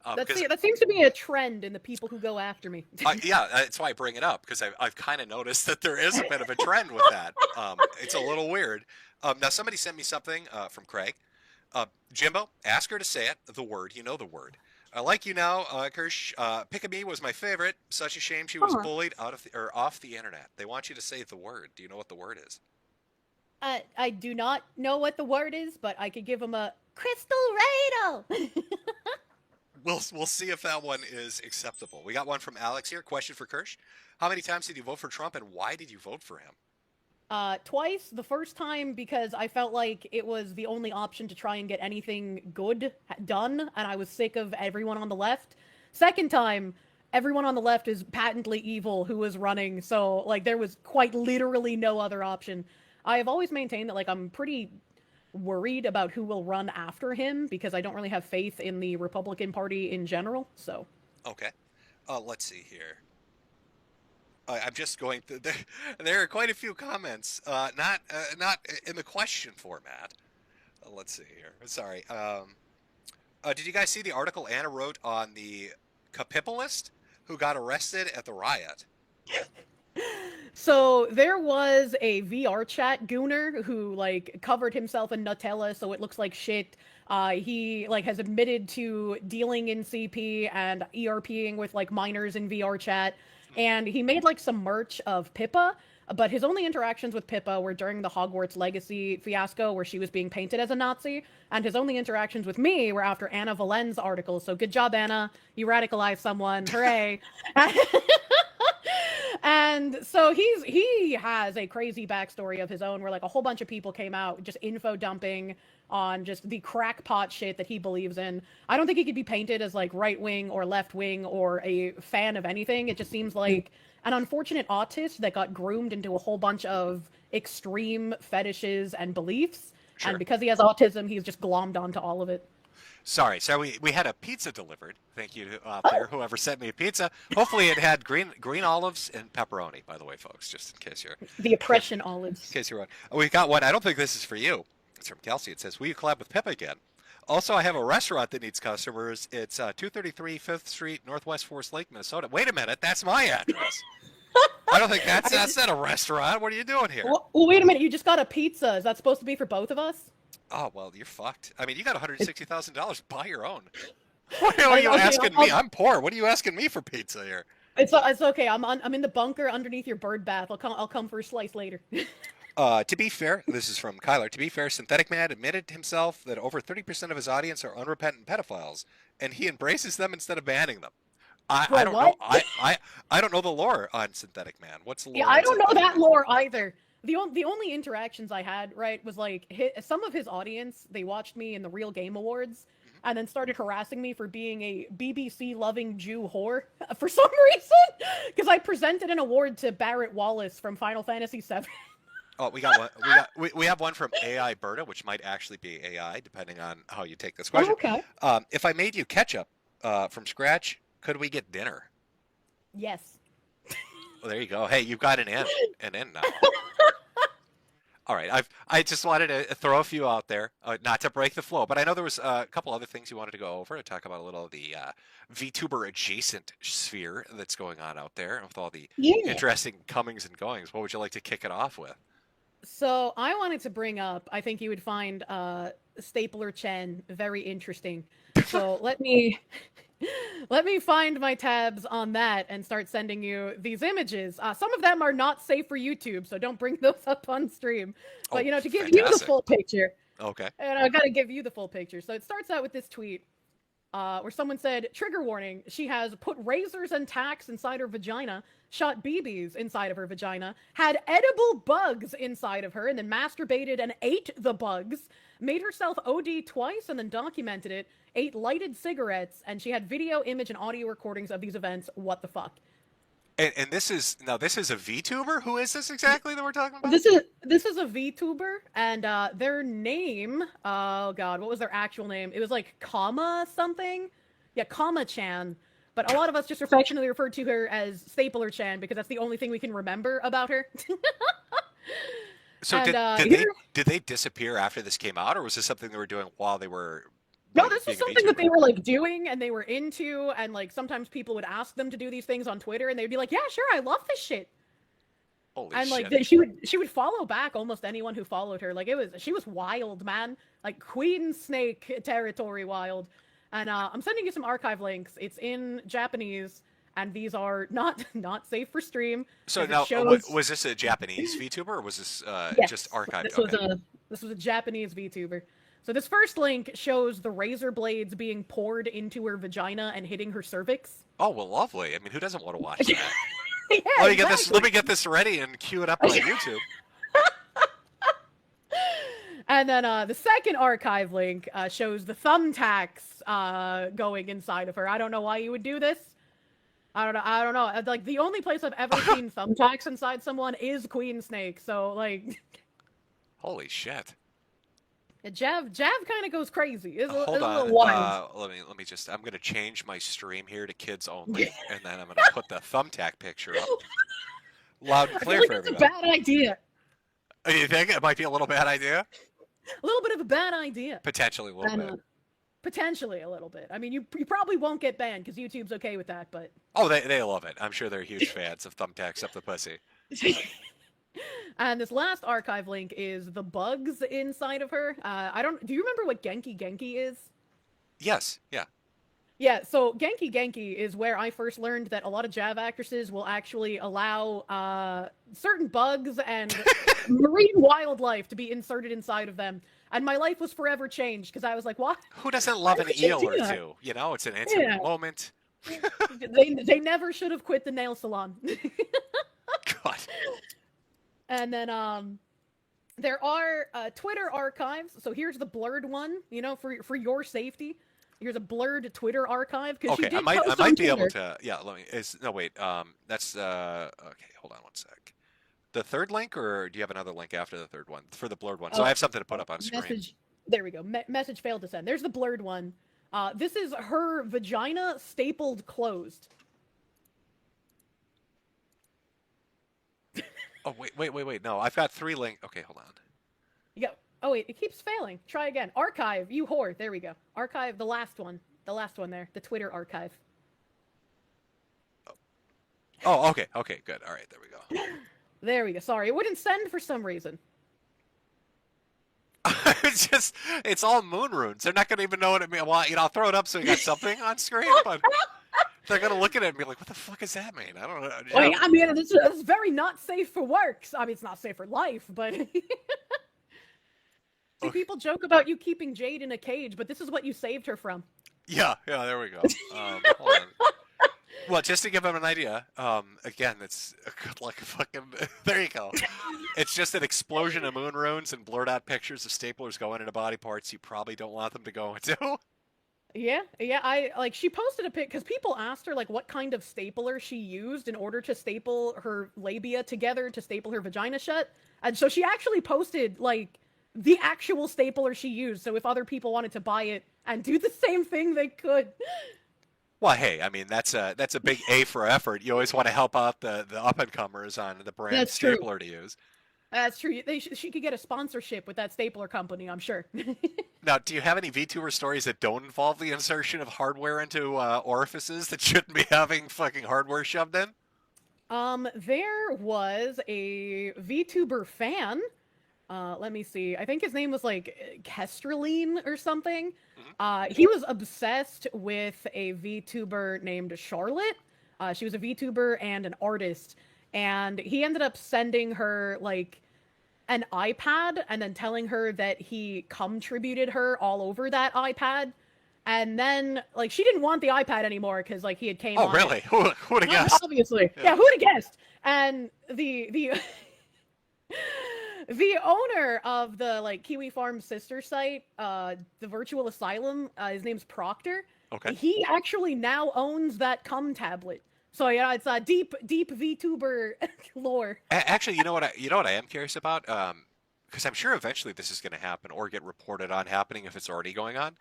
That seems to be a trend in the people who go after me. Yeah, that's why I bring it up, because I've kind of noticed that there is a bit of a trend with that. It's a little weird. Now, somebody sent me something from Craig. Jimbo, ask her to say it, the word. You know the word. I like you now, Kirsche. Pick-a-me was my favorite. Such a shame she was bullied off the internet. They want you to say the word. Do you know what the word is? I do not know what the word is, but I could give him a crystal radle. We'll see if that one is acceptable. We got one from Alex here. Question for Kirsche. How many times did you vote for Trump, and why did you vote for him? Twice. The first time because I felt like it was the only option to try and get anything good done, and I was sick of everyone on the left. Second time, everyone on the left is patently evil who was running, so like there was quite literally no other option. I have always maintained that like I'm pretty worried about who will run after him because I don't really have faith in the Republican Party in general. So okay, let's see here. I'm just going through. There are quite a few comments, not in the question format. Let's see here. Sorry. Did you guys see the article Anna wrote on the capitulist who got arrested at the riot? So there was a VR chat gooner who like covered himself in Nutella so it looks like shit. He like has admitted to dealing in CP and ERPing with like minors in VR chat. And he made like some merch of Pippa, but his only interactions with Pippa were during the Hogwarts Legacy fiasco where she was being painted as a Nazi. And his only interactions with me were after Anna Valen's article. So good job, Anna. You radicalized someone. Hooray. And so he has a crazy backstory of his own where like a whole bunch of people came out just info dumping on just the crackpot shit that he believes in. I don't think he could be painted as like right wing or left wing or a fan of anything. It just seems like an unfortunate autist that got groomed into a whole bunch of extreme fetishes and beliefs. Sure. And because he has autism, he's just glommed onto all of it. Sorry, so we had a pizza delivered. Thank you out there, whoever sent me a pizza. Hopefully it had green olives and pepperoni, by the way, folks, just in case you're... The oppression olives. In case you're wondering. We've got one. I don't think this is for you. It's from Kelsey. It says, will you collab with Pip again? Also, I have a restaurant that needs customers. It's 233 5th Street, Northwest Forest Lake, Minnesota. Wait a minute, that's my address. I don't think that's not a restaurant. What are you doing here? Well, wait a minute. You just got a pizza. Is that supposed to be for both of us? Oh, well, you're fucked. I mean, you got $160,000. Buy your own. What are you asking me? I'm poor. What are you asking me for pizza here? It's okay. I'm in the bunker underneath your bird bath. I'll come for a slice later. To be fair, this is from Kyler. To be fair, Synthetic Man admitted himself that over 30% of his audience are unrepentant pedophiles, and he embraces them instead of banning them. I don't know. I don't know the lore on Synthetic Man. What's the lore? Yeah, I don't know that lore either. The only interactions I had, right, was like some of his audience, they watched me in the Real Game Awards and then started harassing me for being a BBC-loving Jew whore for some reason, because I presented an award to Barrett Wallace from Final Fantasy VII. Oh, we got one. We have one from AI Berta, which might actually be AI, depending on how you take this question. Oh, okay. If I made you ketchup from scratch, could we get dinner? Yes. Well, there you go. Hey, you've got an in now. All right, I just wanted to throw a few out there, not to break the flow, but I know there was a couple other things you wanted to go over to talk about a little of the VTuber adjacent sphere that's going on out there with all the interesting comings and goings. What would you like to kick it off with? So I wanted to bring up, I think you would find Stapler Chen very interesting. So let me find my tabs on that and start sending you these images. Some of them are not safe for YouTube, so don't bring those up on stream. But, to give you the full picture. Okay. And I got to give you the full picture. So it starts out with this tweet where someone said, trigger warning, she has put razors and tacks inside her vagina, shot BBs inside of her vagina, had edible bugs inside of her, and then masturbated and ate the bugs, made herself OD twice and then documented it, ate lighted cigarettes, and she had video, image, and audio recordings of these events. What the fuck? And this is a VTuber? Who is this exactly that we're talking about? This is a VTuber, and their name, oh god, what was their actual name? It was like Kama something? Yeah, Kama Chan. But a lot of us just affectionately referred to her as Stapler Chan because that's the only thing we can remember about her. So did they disappear after this came out, or was this something they were doing while they were... No, this was something that they were like doing and they were into, and like sometimes people would ask them to do these things on Twitter and they'd be like, yeah, sure, I love this shit. Holy and like shit. she would follow back almost anyone who followed her. Like she was wild, man. Like Queen Snake territory wild. And I'm sending you some archive links. It's in Japanese, and these are not safe for stream. So now, was this a Japanese VTuber, or was this yes, just archived? This was a Japanese VTuber. So this first link shows the razor blades being poured into her vagina and hitting her cervix. Oh, well, lovely. I mean, who doesn't want to watch that? Yeah, Let me get this ready and cue it up on YouTube. And then the second archive link shows the thumbtacks going inside of her. I don't know why you would do this. I don't know. Like, the only place I've ever seen thumbtacks inside someone is Queen Snake. So, like... Holy shit. Jav kind of goes crazy. It's Hold a on. little wild. Let me just... I'm going to change my stream here to kids only, and then I'm going to put the thumbtack picture up. Loud and clear for everybody. It's a bad idea. You think it might be a little bad idea? A little bit of a bad idea. Potentially a little bit. Potentially a little bit. I mean, you probably won't get banned because YouTube's okay with that, but... Oh, they love it. I'm sure they're huge fans of thumbtacks up the pussy. And this last archive link is the bugs inside of her. Do you remember what Genki Genki is? Yes, yeah. Yeah, so Genki Genki is where I first learned that a lot of Jav actresses will actually allow certain bugs and marine wildlife to be inserted inside of them. And my life was forever changed because I was like, what? Who doesn't love an eel or two? You know, it's an intimate moment. They never should have quit the nail salon. And then there are Twitter archives. So here's the blurred one, for your safety. Here's a blurred Twitter archive because she Okay, I did might post on be able Twitter. to. Yeah, let me. No, wait. That's okay. Hold on one sec. The third link, or do you have another link after the third one for the blurred one? So I Oh, have something to put up on screen. message. There we go. Message failed to send. There's the blurred one. This is her vagina stapled closed. Oh wait. No, I've got 3 link. Okay, hold on. You go. Oh wait, it keeps failing. Try again. Archive, you whore. There we go. Archive, the last one. The last one there. The Twitter archive. Oh, okay, good. All right, there we go. There we go. Sorry, it wouldn't send for some reason. It's all moon runes. They're not gonna even know what it means. Well, I'll throw it up so we got something on screen, but they're gonna look at it and be like, "What the fuck does that mean?" I don't know. Well, I mean, it's very not safe for work. I mean, it's not safe for life, but. See, people joke about you keeping Jade in a cage, but this is what you saved her from. Yeah, there we go. Hold on. Well, just to give them an idea, again, it's good luck fucking. There you go. It's just an explosion of moon runes and blurred out pictures of staplers going into body parts you probably don't want them to go into. Yeah. She posted a pic because people asked her what kind of stapler she used in order to staple her labia together to staple her vagina shut, and so she actually posted the actual stapler she used. So if other people wanted to buy it and do the same thing, they could. Well, hey, I mean that's a big A for effort. You always want to help out the up and comers on the brand That's stapler true. to use. That's true. She could get a sponsorship with that stapler company, I'm sure. Now, do you have any VTuber stories that don't involve the insertion of hardware into orifices that shouldn't be having fucking hardware shoved in? There was a VTuber fan. Let me see. I think his name was Kestraline or something. Mm-hmm. He was obsessed with a VTuber named Charlotte. She was a VTuber and an artist, and he ended up sending her an iPad and then telling her that he contributed her all over that iPad. And then she didn't want the iPad anymore because he had came Oh, on really? it. Who would have guessed? Obviously. Yeah, who'd have guessed? And the the owner of the Kiwi Farm sister site, the virtual asylum, his name's Proctor. Okay. He actually now owns that cum tablet. So yeah, it's a deep VTuber lore. Actually, you know what I am curious about? Because I'm sure eventually this is going to happen or get reported on happening if it's already going on.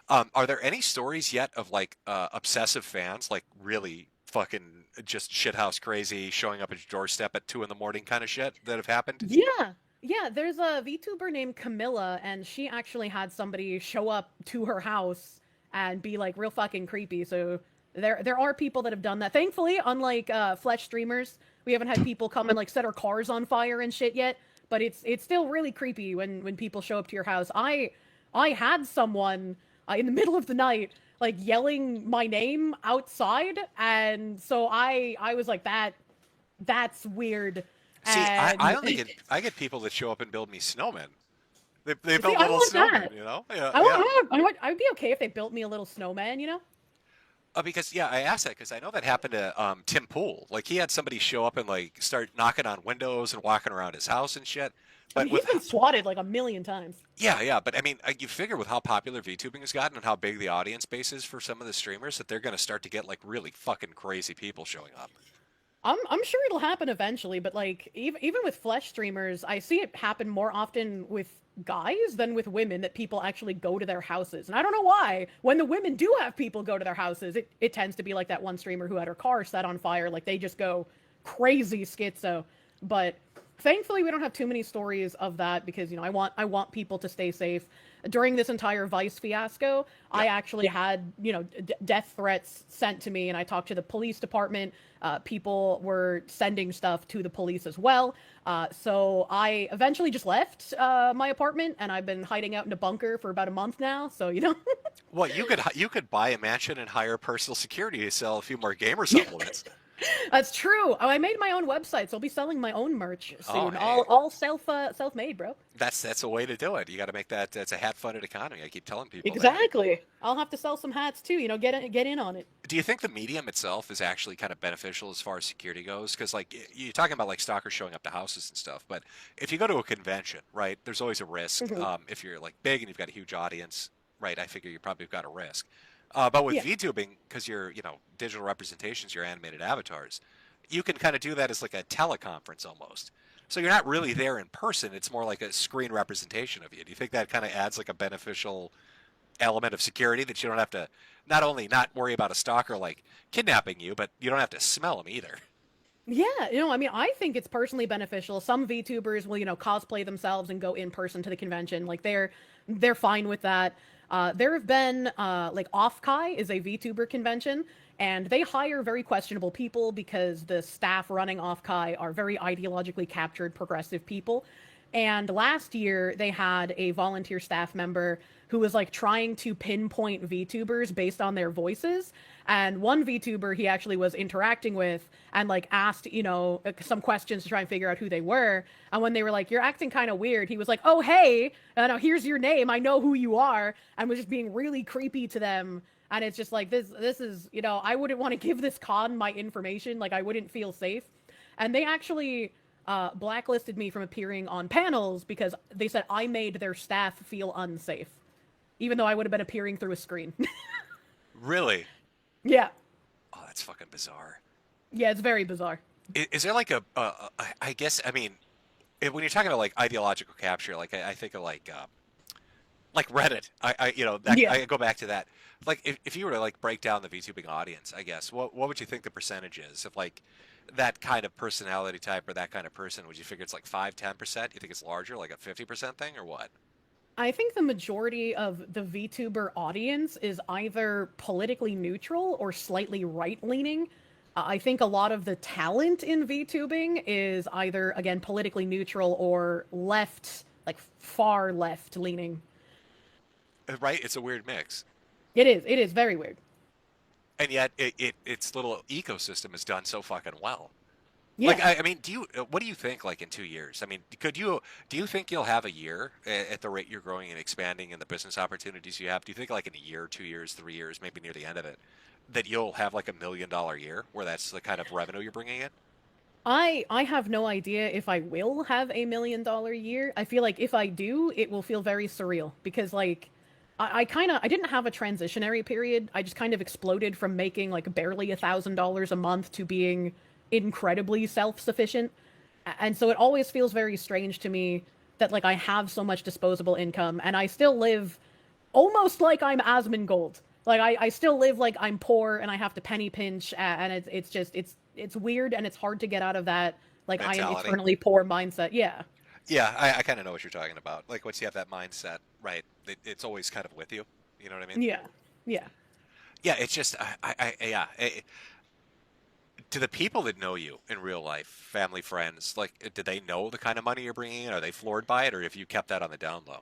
Are there any stories yet of obsessive fans, really fucking just shithouse crazy, showing up at your doorstep at 2 a.m. kind of shit that have happened? Yeah. There's a VTuber named Camilla, and she actually had somebody show up to her house and be real fucking creepy. So there are people that have done that. Thankfully, unlike Flesh streamers, we haven't had people come and set our cars on fire and shit yet. But it's still really creepy when people show up to your house. I had someone in the middle of the night yelling my name outside, and so I was like, that's weird. See, And I get people that show up and build me snowmen. They build I little want snowmen, that. Yeah, I would be okay if they built me a little snowman. Because I asked that because I know that happened to Tim Pool. He had somebody show up and start knocking on windows and walking around his house and shit. But he's been swatted a million times. Yeah. But I mean, you figure with how popular VTubing has gotten and how big the audience base is for some of the streamers that they're going to start to get really fucking crazy people showing up. I'm sure it'll happen eventually, but even with Flesh streamers, I see it happen more often with guys than with women, that people actually go to their houses. And I don't know why. When the women do have people go to their houses, it tends to be like that one streamer who had her car set on fire. They just go crazy schizo. But thankfully, we don't have too many stories of that because I want people to stay safe. During this entire Vice fiasco, yeah. I actually had death threats sent to me, and I talked to the police department. People were sending stuff to the police as well. So I eventually just left my apartment, and I've been hiding out in a bunker for about a month now. So Well, you could buy a mansion and hire personal security to sell a few more gamer supplements. That's true. Oh, I made my own website, so I'll be selling my own merch Oh, soon. hey, All self made, bro. that's a way to do it. You got to make that. That's a hat-funded economy. I keep telling people that. Exactly. I'll have to sell some hats too. Get in on it. Do you think the medium itself is actually kind of beneficial as far as security goes? Because like you're talking about like stalkers showing up to houses and stuff, but if you go to a convention, right, there's always a risk. Hmm. If you're like big and you've got a huge audience, right, I figure you probably got a risk. But with Yeah. VTubing, because you're digital representations, your animated avatars, you can kind of do that as like a teleconference almost. So you're not really there in person. It's more like a screen representation of you. Do you think that kind of adds like a beneficial element of security that you don't have to not only not worry about a stalker like kidnapping you, but you don't have to smell them either. Yeah, I mean, I think it's personally beneficial. Some VTubers will, cosplay themselves and go in person to the convention. Like they're fine with that. There have been like Offkai is a VTuber convention, and they hire very questionable people because the staff running Offkai are very ideologically captured progressive people. And last year they had a volunteer staff member who was like trying to pinpoint VTubers based on their voices. And one VTuber he actually was interacting with and like asked, some questions to try and figure out who they were. And when they were like, "You're acting kind of weird," he was like, "Oh, hey, here's your name. I know who you are," and was just being really creepy to them. And it's just like this is, I wouldn't want to give this con my information. Like I wouldn't feel safe. And they actually blacklisted me from appearing on panels because they said I made their staff feel unsafe, even though I would have been appearing through a screen. Really? Yeah. Oh, that's fucking bizarre. Yeah, it's very bizarre. Is there like I guess, I mean, when you're talking about like ideological capture, like I think of like Reddit. Yeah. I go back to that. Like if you were to like break down the VTubing audience, I guess, what would you think the percentage is of like that kind of personality type or that kind of person? Would you figure it's like 5-10%? You think it's larger, like a 50% thing or what? I think the majority of the VTuber audience is either politically neutral or slightly right leaning. I think a lot of the talent in VTubing is either, again, politically neutral or left, like far left leaning. Right? It's a weird mix. It is very weird. And yet its little ecosystem is done so fucking well. Like Yeah. I mean, what do you think like in 2 years? I mean, do you think you'll have a year at the rate you're growing and expanding and the business opportunities you have? Do you think like in a year, 2 years, 3 years, maybe near the end of it, that you'll have like $1 million year where that's the kind of revenue you're bringing in? I have no idea if I will have $1 million year. I feel like if I do, it will feel very surreal because like I didn't have a transitionary period. I just kind of exploded from making like barely $1,000 a month to being incredibly self-sufficient. And so it always feels very strange to me that like I have so much disposable income and I still live almost like I'm Asmongold. Like I still live like I'm poor and I have to penny pinch and it's just it's weird and it's hard to get out of that like I am Mentality. eternally poor mindset. Yeah. Yeah, I kind of know what you're talking about. Like once you have that mindset, right? It's always kind of with you. You know what I mean? Yeah. Yeah. Yeah, it's just yeah. Do the people that know you in real life, family, friends, like, do they know the kind of money you're bringing in? Are they floored by it, or have you kept that on the down low?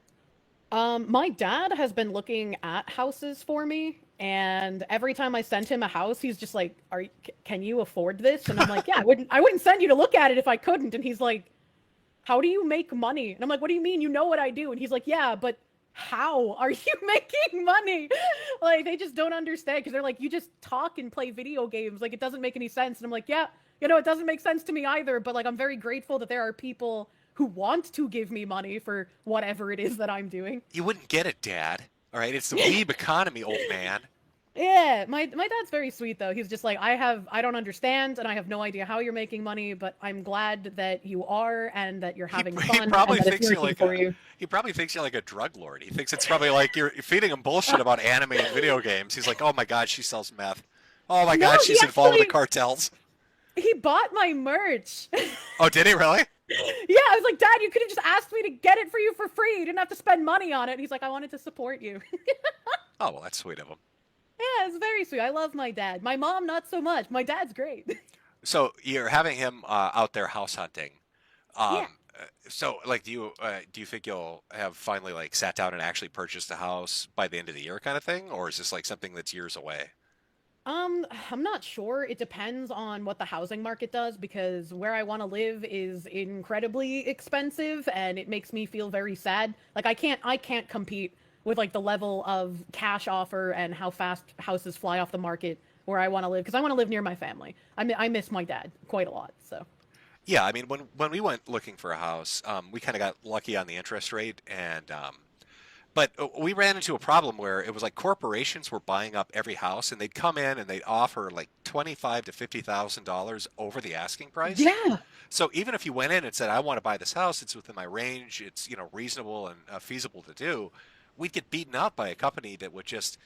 My dad has been looking at houses for me, and every time I send him a house, he's just like, can you afford this?" And I'm like, "Yeah, I wouldn't send you to look at it if I couldn't." And he's like, "How do you make money?" And I'm like, "What do you mean? You know what I do?" And he's like, "Yeah, but how are you making money?" Like they just don't understand because they're like, "You just talk and play video games. Like it doesn't make any sense." And I'm like, "Yeah, it doesn't make sense to me either, but like I'm very grateful that there are people who want to give me money for whatever it is that I'm doing." You wouldn't get it, Dad. All right, it's the weeb economy, old man. Yeah, my dad's very sweet though. He's just like, I don't understand and I have no idea how you're making money, but I'm glad that you are and that you're having He fun probably and that it's thinks you're working like for you. he probably thinks you're like a drug lord. He thinks it's probably like you're feeding him bullshit about anime and video games. He's like, oh my god, she sells meth. Oh my No, god, he she's involved with the actually cartels. he bought my merch. Oh, did he really? Yeah, I was like, "Dad, you could have just asked me to get it for you for free. You didn't have to spend money on it." And he's like, "I wanted to support you." Oh well, that's sweet of him. Yeah, it's very sweet. I love my dad. My mom, not so much. My dad's great. So you're having him out there house hunting. Yeah. Um, so like, do you think you'll have finally like sat down and actually purchased a house by the end of the year, kind of thing, or is this like something that's years away? I'm not sure. It depends on what the housing market does because where I want to live is incredibly expensive and it makes me feel very sad. Like I can't compete with like the level of cash offer and how fast houses fly off the market where I want to live because I want to live near my family. I miss my dad quite a lot. So, Yeah, I mean, when we went looking for a house, we kind of got lucky on the interest rate, and but we ran into a problem where it was like corporations were buying up every house, and they'd come in and they'd offer like $25,000 to $50,000 over the asking price. yeah. So even if you went in and said, "I want to buy this house, it's within my range, it's reasonable and feasible to do," we'd get beaten up by a company that would just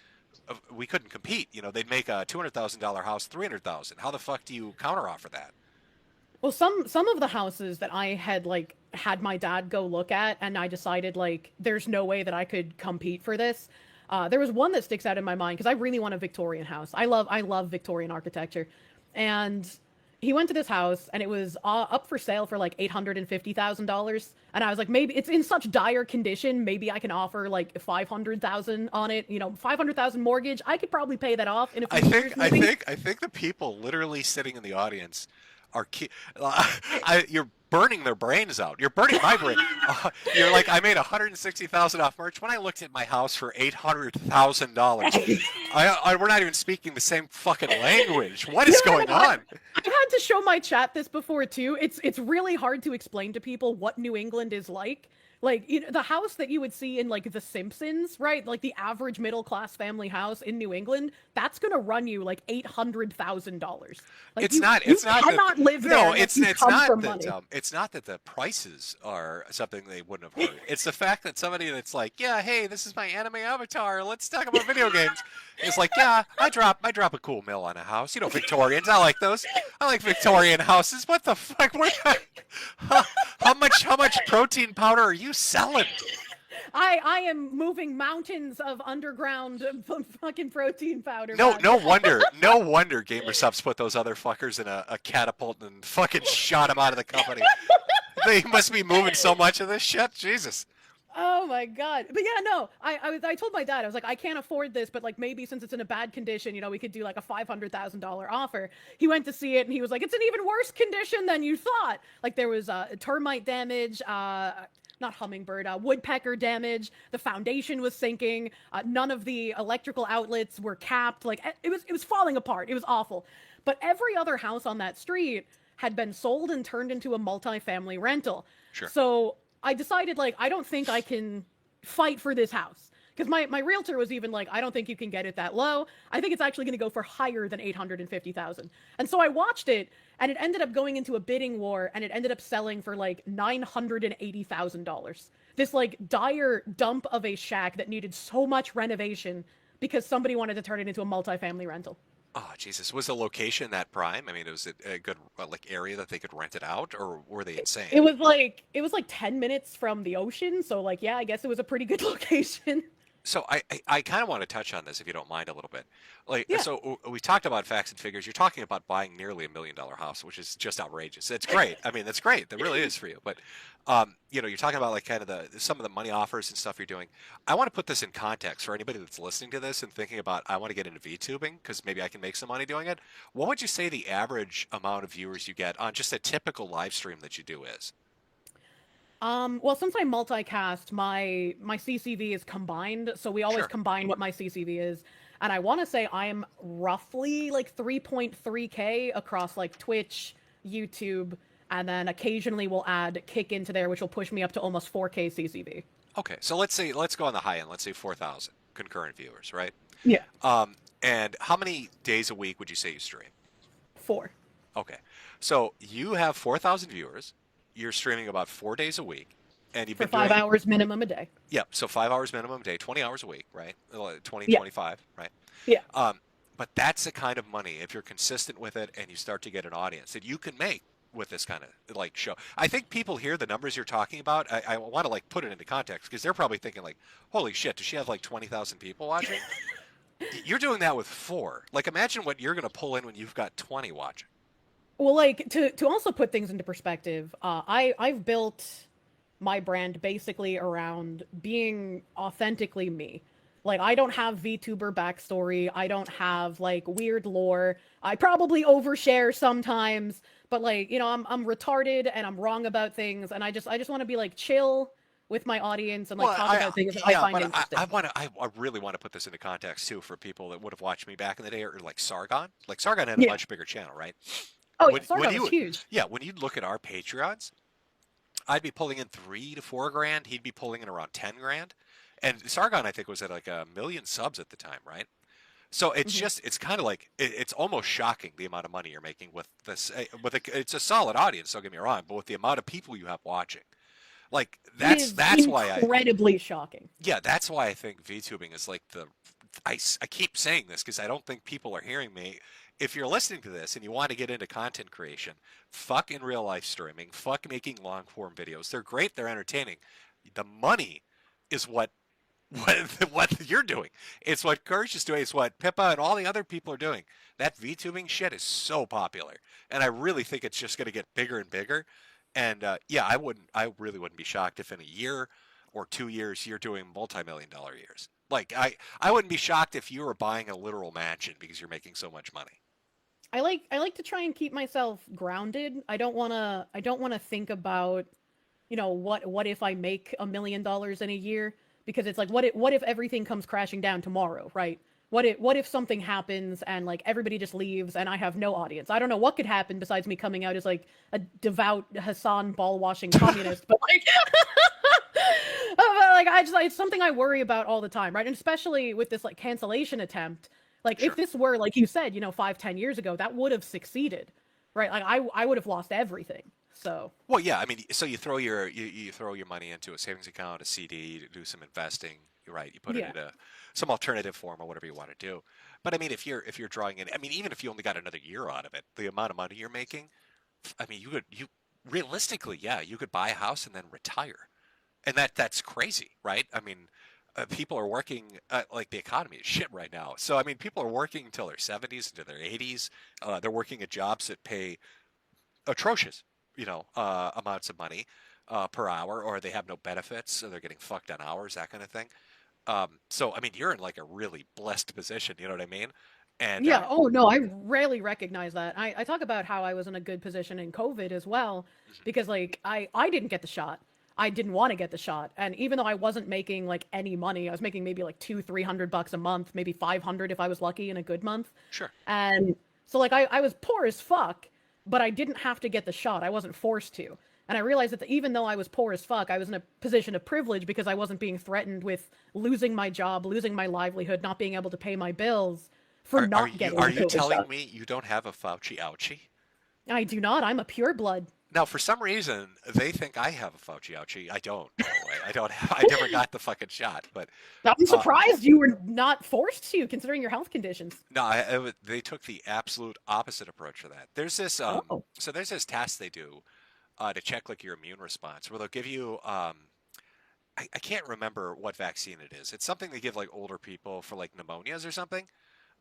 we couldn't compete. They'd make a $200,000 house 300,000. How the fuck do you counteroffer that? Well, some of the houses that I had like had my dad go look at, and I decided like there's no way that I could compete for this. There was one that sticks out in my mind because I really want a Victorian house. I love Victorian architecture, and he went to this house and it was up for sale for like $850,000, and I was like maybe it's in such dire condition, maybe I can offer like 500,000 on it. 500,000 mortgage. I could probably pay that off in a I few years, think I maybe. think I think the people literally sitting in the audience are you're burning their brains out. You're burning my brain. You're like, I made 160,000 off merch when I looked at my house for $800,000. We're not even speaking the same fucking language. What is No, going on? I've had to show my chat this before too. It's really hard to explain to people what New England is like. Like the house that you would see in like The Simpsons, right? Like the average middle class family house in New England, that's gonna run you like $800,000. Like It's you not. you It's not that. cannot live there No, unless it's you it's come not from that. money. It's not that the prices are something they wouldn't have heard. It's the fact that somebody that's like, yeah, hey, this is my anime avatar. Let's talk about video games. It's like, yeah, I drop a cool mill on a house. Victorians. I like those. I like Victorian houses. What the fuck? How much protein powder are you selling? I am moving mountains of underground fucking protein powder. No, Man. no wonder, no wonder GamerSupps put those other fuckers in a catapult and fucking shot them out of the company. They must be moving so much of this shit. Jesus. Oh my god! But yeah, no, I told my dad I was like I can't afford this, but like maybe since it's in a bad condition, we could do like a $500,000 offer. He went to see it and he was like, it's in even worse condition than you thought. Like there was termite damage, not hummingbird, woodpecker damage. The foundation was sinking. None of the electrical outlets were capped. Like it was falling apart. It was awful. But every other house on that street had been sold and turned into a multifamily rental. Sure. So I decided like I don't think I can fight for this house because my realtor was even like I don't think you can get it that low. I think it's actually going to go for higher than 850,000. And so I watched it and it ended up going into a bidding war and it ended up selling for like $980,000. This like dire dump of a shack that needed so much renovation because somebody wanted to turn it into a multifamily rental. Oh Jesus, was the location that prime? I mean, was it a good like area that they could rent it out, or were they insane? It was like 10 minutes from the ocean, so like yeah, I guess it was a pretty good location. So I kind of want to touch on this if you don't mind a little bit. Like, Yeah. so we talked about facts and figures. You're talking about buying nearly $1 million house, which is just outrageous. It's great. I mean, that's great. That really is for you. But, you're talking about like kind of some of the money offers and stuff you're doing. I want to put this in context for anybody that's listening to this and thinking about, I want to get into VTubing because maybe I can make some money doing it. What would you say the average amount of viewers you get on just a typical live stream that you do is? Well, since I multicast, my CCV is combined, so we always Sure. combine what my CCV is. And I want to say I'm roughly like 3.3K across like Twitch, YouTube, and then occasionally we'll add Kick into there, which will push me up to almost 4K CCV. Okay. So let's go on the high end. Let's say 4,000 concurrent viewers, right? Yeah. And how many days a week would you say you stream? 4. Okay. So you have 4,000 viewers. You're streaming about 4 days a week. And you've For been 5 doing, hours minimum a day. yeah, so 5 hours minimum a day, 20 hours a week, right? 20, Yeah. 25, right? Yeah. But that's the kind of money, if you're consistent with it and you start to get an audience, that you can make with this kind of like show. I think people hear the numbers you're talking about. I want to like put it into context because they're probably thinking like, holy shit, does she have like 20,000 people watching? You're doing that with 4. Like imagine what you're going to pull in when you've got 20 watching. Well, like to also put things into perspective, I've built my brand basically around being authentically me. Like I don't have VTuber backstory. I don't have like weird lore. I probably overshare sometimes, but like, I'm retarded and I'm wrong about things and I just want to be like chill with my audience and like Well, talk about things that I yeah, find but interesting. I really want to put this into context too for people that would have watched me back in the day, or like Sargon. Like Sargon had a Yeah. much bigger channel, right? Oh yeah, When Sargon was you, huge. yeah, when you look at our Patreons, I'd be pulling in 3 to 4 grand. He'd be pulling in around 10 grand, and Sargon I think was at like 1 million subs at the time, right? So Hmm. it's kind of like it's almost shocking the amount of money you're making with this. It's a solid audience, don't get me wrong, but with the amount of people you have watching, like It is that's why I incredibly shocking. yeah, that's why I think VTubing is like I keep saying this because I don't think people are hearing me. If you're listening to this and you want to get into content creation, fuck in real life streaming, fuck making long form videos. They're great, they're entertaining. The money is what you're doing. It's what Kirsche is doing. It's what Pippa and all the other people are doing. That VTubing shit is so popular, and I really think it's just going to get bigger and bigger. And yeah, I really wouldn't be shocked if in a year or 2 years you're doing multi-million-dollar years. Like I wouldn't be shocked if you were buying a literal mansion because you're making so much money. I like to try and keep myself grounded. I don't want to think about, what if I make $1 million in a year? Because it's like what if everything comes crashing down tomorrow, right? What if something happens and like everybody just leaves and I have no audience? I don't know what could happen besides me coming out as like a devout Hassan ball washing communist, but like but, like it's something I worry about all the time, right? And especially with this like cancellation attempt, like if Sure. this were like you said, 5-10 years ago, that would have succeeded, right? Like I would have lost everything. So Well, yeah, I mean, so you throw your money into a savings account, a CD, to do some investing. You're right. You put it yeah. in a some alternative form or whatever you want to do. But I mean, if you're drawing in, I mean, even if you only got another year out of it, the amount of money you're making, I mean, you realistically, yeah, you could buy a house and then retire, and that's crazy, right? I mean, people are working like the economy is shit right now. So I mean, people are working until their 70s, into their 80s. They're working at jobs that pay atrocious, amounts of money per hour, or they have no benefits, or they're getting fucked on hours, that kind of thing. So I mean, you're in like a really blessed position. You know what I mean? And Yeah. Oh no, I rarely recognize that. I talk about how I was in a good position in COVID as well, because like I didn't get the shot. I didn't want to get the shot. And even though I wasn't making like any money, I was making maybe like 200-300 bucks a month, maybe 500 if I was lucky in a good month. sure. And so like I was poor as fuck, but I didn't have to get the shot. I wasn't forced to. And I realized that even though I was poor as fuck, I was in a position of privilege because I wasn't being threatened with losing my job, losing my livelihood, not being able to pay my bills for not getting Are the you COVID telling shot. me you don't have a Fauci ouchie? I do not. I'm a pureblood. Now, for some reason, they think I have a Fauci ouchie. I don't, by the way. I don't. I never got the fucking shot. But I'm uh, surprised you were not forced to, considering your health conditions. no, they took the absolute opposite approach for that. Oh. There's this test they do to check like your immune response, where they'll give you I can't remember what vaccine it is. It's something they give like older people for like pneumonias or something.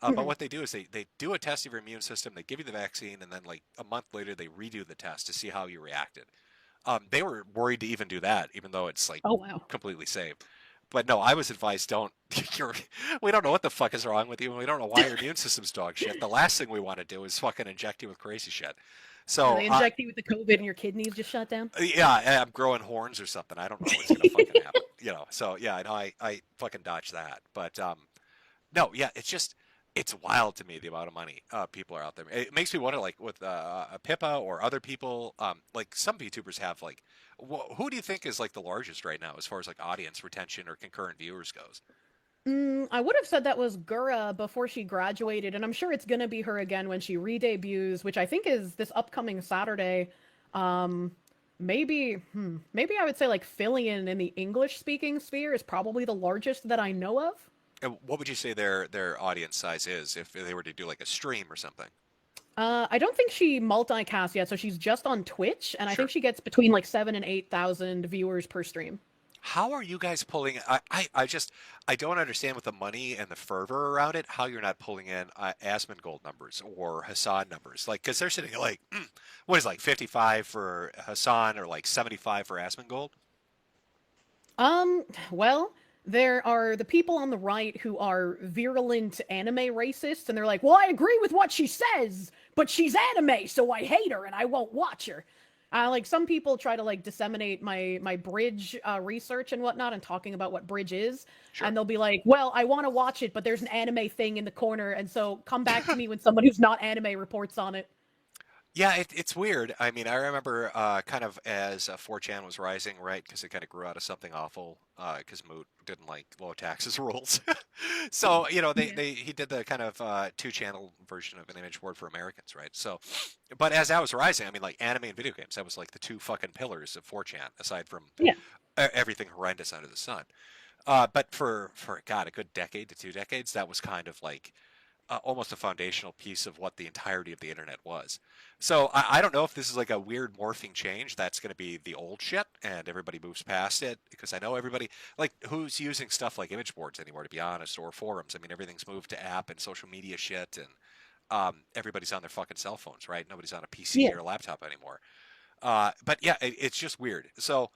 But Mhm. what they do is they do a test of your immune system, they give you the vaccine, and then like a month later they redo the test to see how you reacted. They were worried to even do that, even though it's like Oh wow. completely safe. But no, I was advised don't. You're, we don't know what the fuck is wrong with you, and we don't know why your immune system's dog shit. The last thing we want to do is fucking inject you with crazy shit. So They inject you with the COVID and your kidneys just shut down. yeah, I'm growing horns or something. I don't know what's gonna fucking happen. So yeah, I know I fucking dodged that. But no, yeah, it's wild to me the amount of money people are out there. It makes me wonder, like with Pippa or other people, like some VTubers have like, who do you think is like the largest right now as far as like audience retention or concurrent viewers goes? I would have said that was Gura before she graduated, and I'm sure it's gonna be her again when she re-debuts, which I think is this upcoming Saturday. Um, maybe I would say like Fillion in the English-speaking sphere is probably the largest that I know of. And what would you say their audience size is if they were to do like a stream or something? I don't think she multicasts yet, so she's just on Twitch, and I think Sure. she gets between like 7 and 8 thousand viewers per stream. How are you guys pulling? I don't understand with the money and the fervor around it how you're not pulling in Asmongold numbers or Hassan numbers, like because they're sitting at like what is it, like 55 for Hassan or like 75 for Asmongold? Well, there are the people on the right who are virulent anime racists, and they're like, well, I agree with what she says, but she's anime, so I hate her and I won't watch her. Like some people try to like disseminate my bridge research and whatnot and talking about what bridge is, Sure. and they'll be like, well, I want to watch it, but there's an anime thing in the corner, and so come back to me when someone who's not anime reports on it. Yeah, it's weird. I mean, I remember kind of as 4chan was rising, right? Because it kind of grew out of something awful. Because Moot didn't like low taxes rules, so Yeah. he did the kind of two-channel version of an image board for Americans, right? So, but as that was rising, I mean, like anime and video games, that was like the two fucking pillars of 4chan, aside from Yeah. everything horrendous under the sun. But for God, a good decade to 2 decades, that was kind of like almost a foundational piece of what the entirety of the internet was. So I don't know if this is like a weird morphing change that's going to be the old shit and everybody moves past it, because I know everybody, like, who's using stuff like image boards anymore, to be honest, or forums. I mean, everything's moved to app and social media shit, and everybody's on their fucking cell phones, right? Nobody's on a PC Yeah. or a laptop anymore. But yeah, it's just weird. So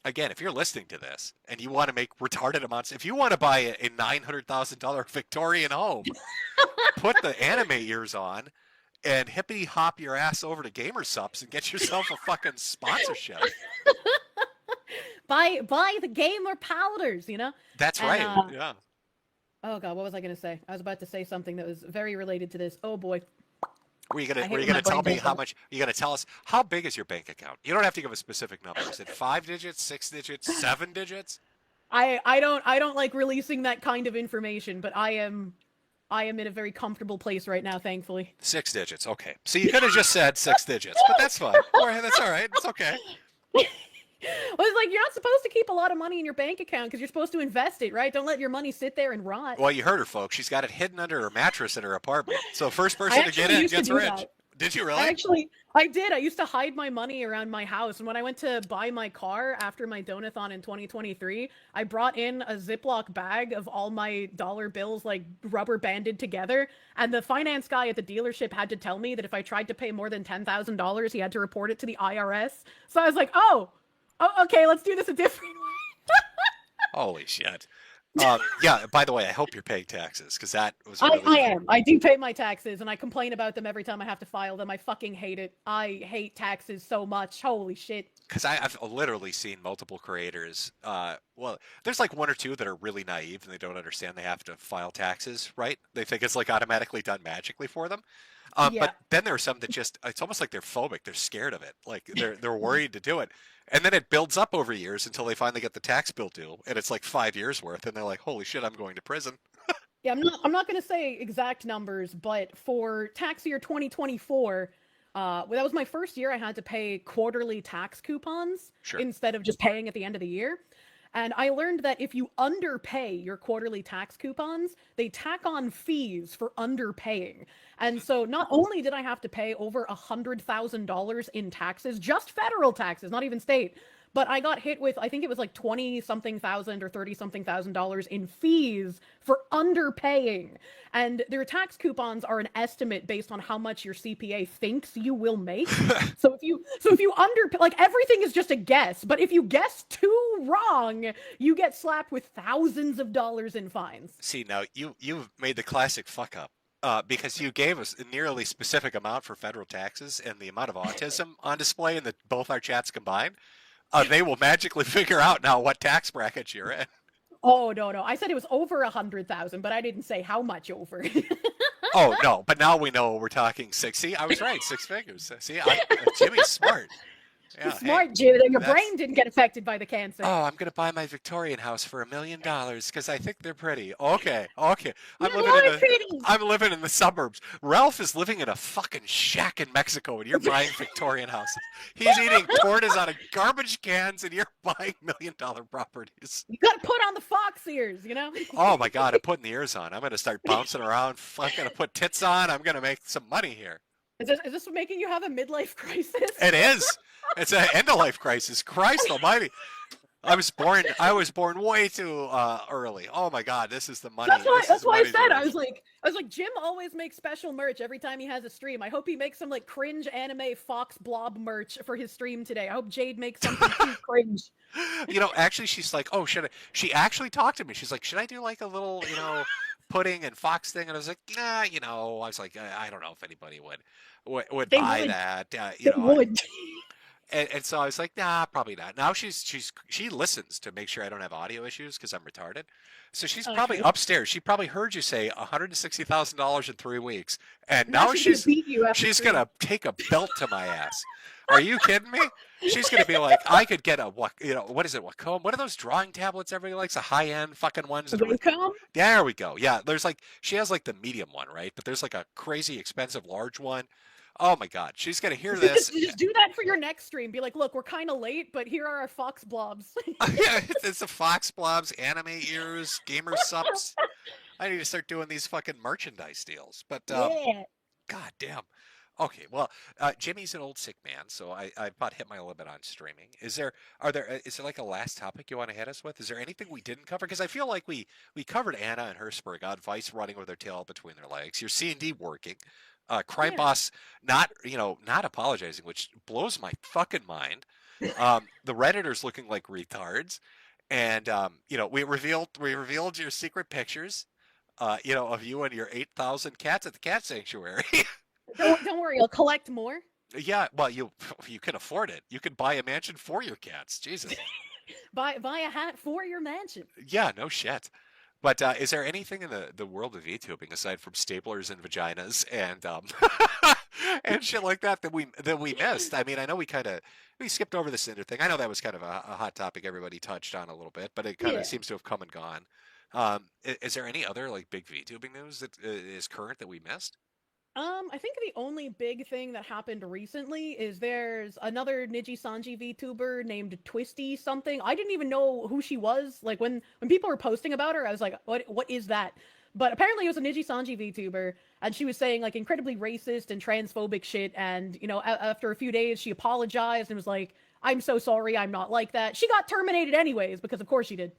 again, if you're listening to this and you want to make retarded amounts, if you want to buy a $900,000 Victorian home, put the anime ears on and hippity hop your ass over to GamerSups and get yourself a fucking sponsorship. Buy the gamer powders, you know? That's And right. Yeah. oh god, what was I gonna say? I was about to say something that was very related to this. Oh boy. Were you I gonna hate were you when gonna my brain tell me does how that. much? You gonna tell us how big is your bank account? You don't have to give a specific number. Is it 5 digits, 6 digits, 7 digits? I don't like releasing that kind of information, but I am in a very comfortable place right now, thankfully. 6 digits. Okay. So you could have just said 6 digits, but that's fine. All right, that's all right. It's okay. Well, it's like you're not supposed to keep a lot of money in your bank account because you're supposed to invest it, right? Don't let your money sit there and rot. Well, you heard her, folks. She's got it hidden under her mattress in her apartment. So first I person to get actually in used to gets do rich. that. Did you I really? actually, I did. I used to hide my money around my house. And when I went to buy my car after my donathon in 2023, I brought in a Ziploc bag of all my dollar bills, like rubber banded together. And the finance guy at the dealership had to tell me that if I tried to pay more than $10,000, he had to report it to the IRS. So I was like, oh, okay, let's do this a different way. Holy shit. Yeah, by the way, I hope you're paying taxes, because that was I, really I am. I do pay my taxes and I complain about them every time I have to file them. I fucking hate it. I hate taxes so much. Holy shit. because I've literally seen multiple creators. Well, there's like one or two that are really naive and they don't understand they have to file taxes, right? They think it's like automatically done magically for them. Yeah. But then there are some that it's almost like they're phobic. They're scared of it. Like they're worried to do it. And then it builds up over years until they finally get the tax bill due. And it's like 5 years worth. And they're like, holy shit, I'm going to prison. Yeah, I'm not going to say exact numbers, but for tax year 2024, well, that was my first year I had to pay quarterly tax coupons Sure. instead of just paying at the end of the year. And I learned that if you underpay your quarterly tax coupons, they tack on fees for underpaying. And so not only did I have to pay over $100,000 in taxes, just federal taxes, not even state, but I got hit with, I think it was like 20 something thousand or 30 something thousand dollars in fees for underpaying. And their tax coupons are an estimate based on how much your CPA thinks you will make. So if you under, like, everything is just a guess, but if you guess too wrong, you get slapped with thousands of dollars in fines. See, now you've made the classic fuck up. Because you gave us a nearly specific amount for federal taxes and the amount of autism on display in both our chats combined, they will magically figure out now what tax bracket you're in. Oh, no. I said it was over 100,000, but I didn't say how much over. Oh no, but now we know we're talking 60. I was right, 6 figures. See, Jimmy's smart. Yeah, Smart, Jim. Your that's- brain didn't get affected by the cancer. Oh, I'm gonna buy my Victorian house for $1 million because I think they're pretty. Okay. I'm You living are in the pretty. I'm living in the suburbs. Ralph is living in a fucking shack in Mexico, and you're buying Victorian houses. He's eating tortas out of garbage cans, and you're buying $1 million properties. You gotta put on the fox ears, you know? Oh my God, I'm putting the ears on. I'm gonna start bouncing around. I'm gonna put tits on. I'm gonna make some money here. Is this making you have a midlife crisis? It is. It's an end of life crisis. Christ Almighty. I was born way too early. Oh my god, this is the money. That's why. This is That's the why I money said generation. I was like, Jim always makes special merch every time he has a stream. I hope he makes some like cringe anime Fox Blob merch for his stream today. I hope Jade makes something too cringe. Actually, she's like, oh, should I? She actually talked to me. She's like, should I do like a little, pudding and fox thing? And I was like, nah, I was like, I don't know if anybody would They buy would. that. They would. And so I was like, nah, probably not. Now she listens to make sure I don't have audio issues because I'm retarded. So she's probably Okay. upstairs. She probably heard you say $160,000 in 3 weeks, and Now now she's gonna beat you after she's stream. gonna take a belt to my ass. Are you kidding me? She's gonna be like, I could get what is it? Wacom? What are those drawing tablets everybody likes? The high end fucking ones that are. Wacom? There we go. Yeah, there's like she has like the medium one, right? But there's like a crazy expensive large one. Oh my God, she's gonna hear this. Just do that for your next stream. Be like, look, we're kind of late, but here are our Fox Blobs. Yeah, it's the Fox Blobs, anime ears, gamer subs. I need to start doing these fucking merchandise deals. But Yeah. God damn. Okay, well, Jimmy's an old sick man, so I about hit my limit on streaming. Is there like a last topic you want to hit us with? Is there anything we didn't cover? Because I feel like we covered Anna and Hertzberg on Vice running with their tail between their legs. Your C&D working. Crime Yeah. Boss not apologizing, which blows my fucking mind. The Redditors looking like retards, and we revealed your secret pictures, of you and your 8,000 cats at the cat sanctuary. Don't worry, I'll collect more. Yeah, well, you can afford it. You can buy a mansion for your cats. Jesus. Buy a hat for your mansion. Yeah, no shit. But is there anything in the world of VTubing aside from staplers and vaginas and and shit like that we missed? I mean, I know we skipped over the Cinder thing. I know that was kind of a hot topic everybody touched on a little bit, but it kind of Yeah. seems to have come and gone. Is there any other like big VTubing news that is current that we missed? I think the only big thing that happened recently is there's another Niji Sanji VTuber named Twisty something. I didn't even know who she was. Like when people were posting about her, I was like, what is that? But apparently it was a Niji Sanji VTuber, and she was saying like incredibly racist and transphobic shit. And after a few days, she apologized and was like, "I'm so sorry, I'm not like that." She got terminated anyways because of course she did.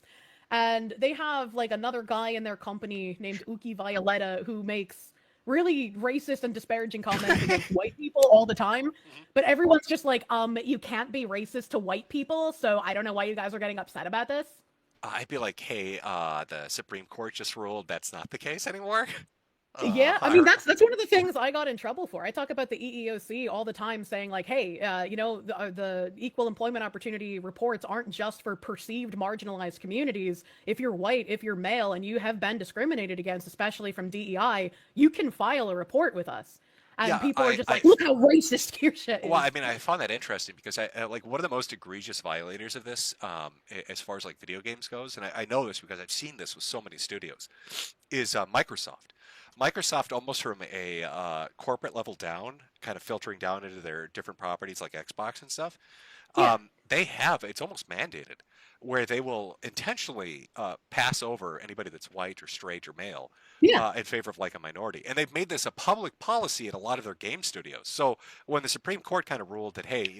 And they have like another guy in their company named Uki Violetta who makes really racist and disparaging comments against white people all the time. Mhm. But everyone's just like, you can't be racist to white people, so I don't know why you guys are getting upset about this. I'd be like, hey, the Supreme Court just ruled that's not the case anymore. Yeah, I mean Or- that's one of the things I got in trouble for. I talk about the EEOC all the time, saying like, "Hey, the equal employment opportunity reports aren't just for perceived marginalized communities. If you're white, if you're male, and you have been discriminated against, especially from DEI, you can file a report with us." And yeah, people are just like, "Look how racist Kirsche well, is." I mean, I found that interesting because like one of the most egregious violators of this, as far as like video games goes, and I know this because I've seen this with so many studios, is Microsoft. Microsoft, almost from a corporate level down, kind of filtering down into their different properties like Xbox and stuff. Yeah, They have it's almost mandated where they will intentionally pass over anybody that's white or straight or male yeah. in favor of like a minority, and they've made this a public policy at a lot of their game studios. So when the Supreme Court kind of ruled that, hey,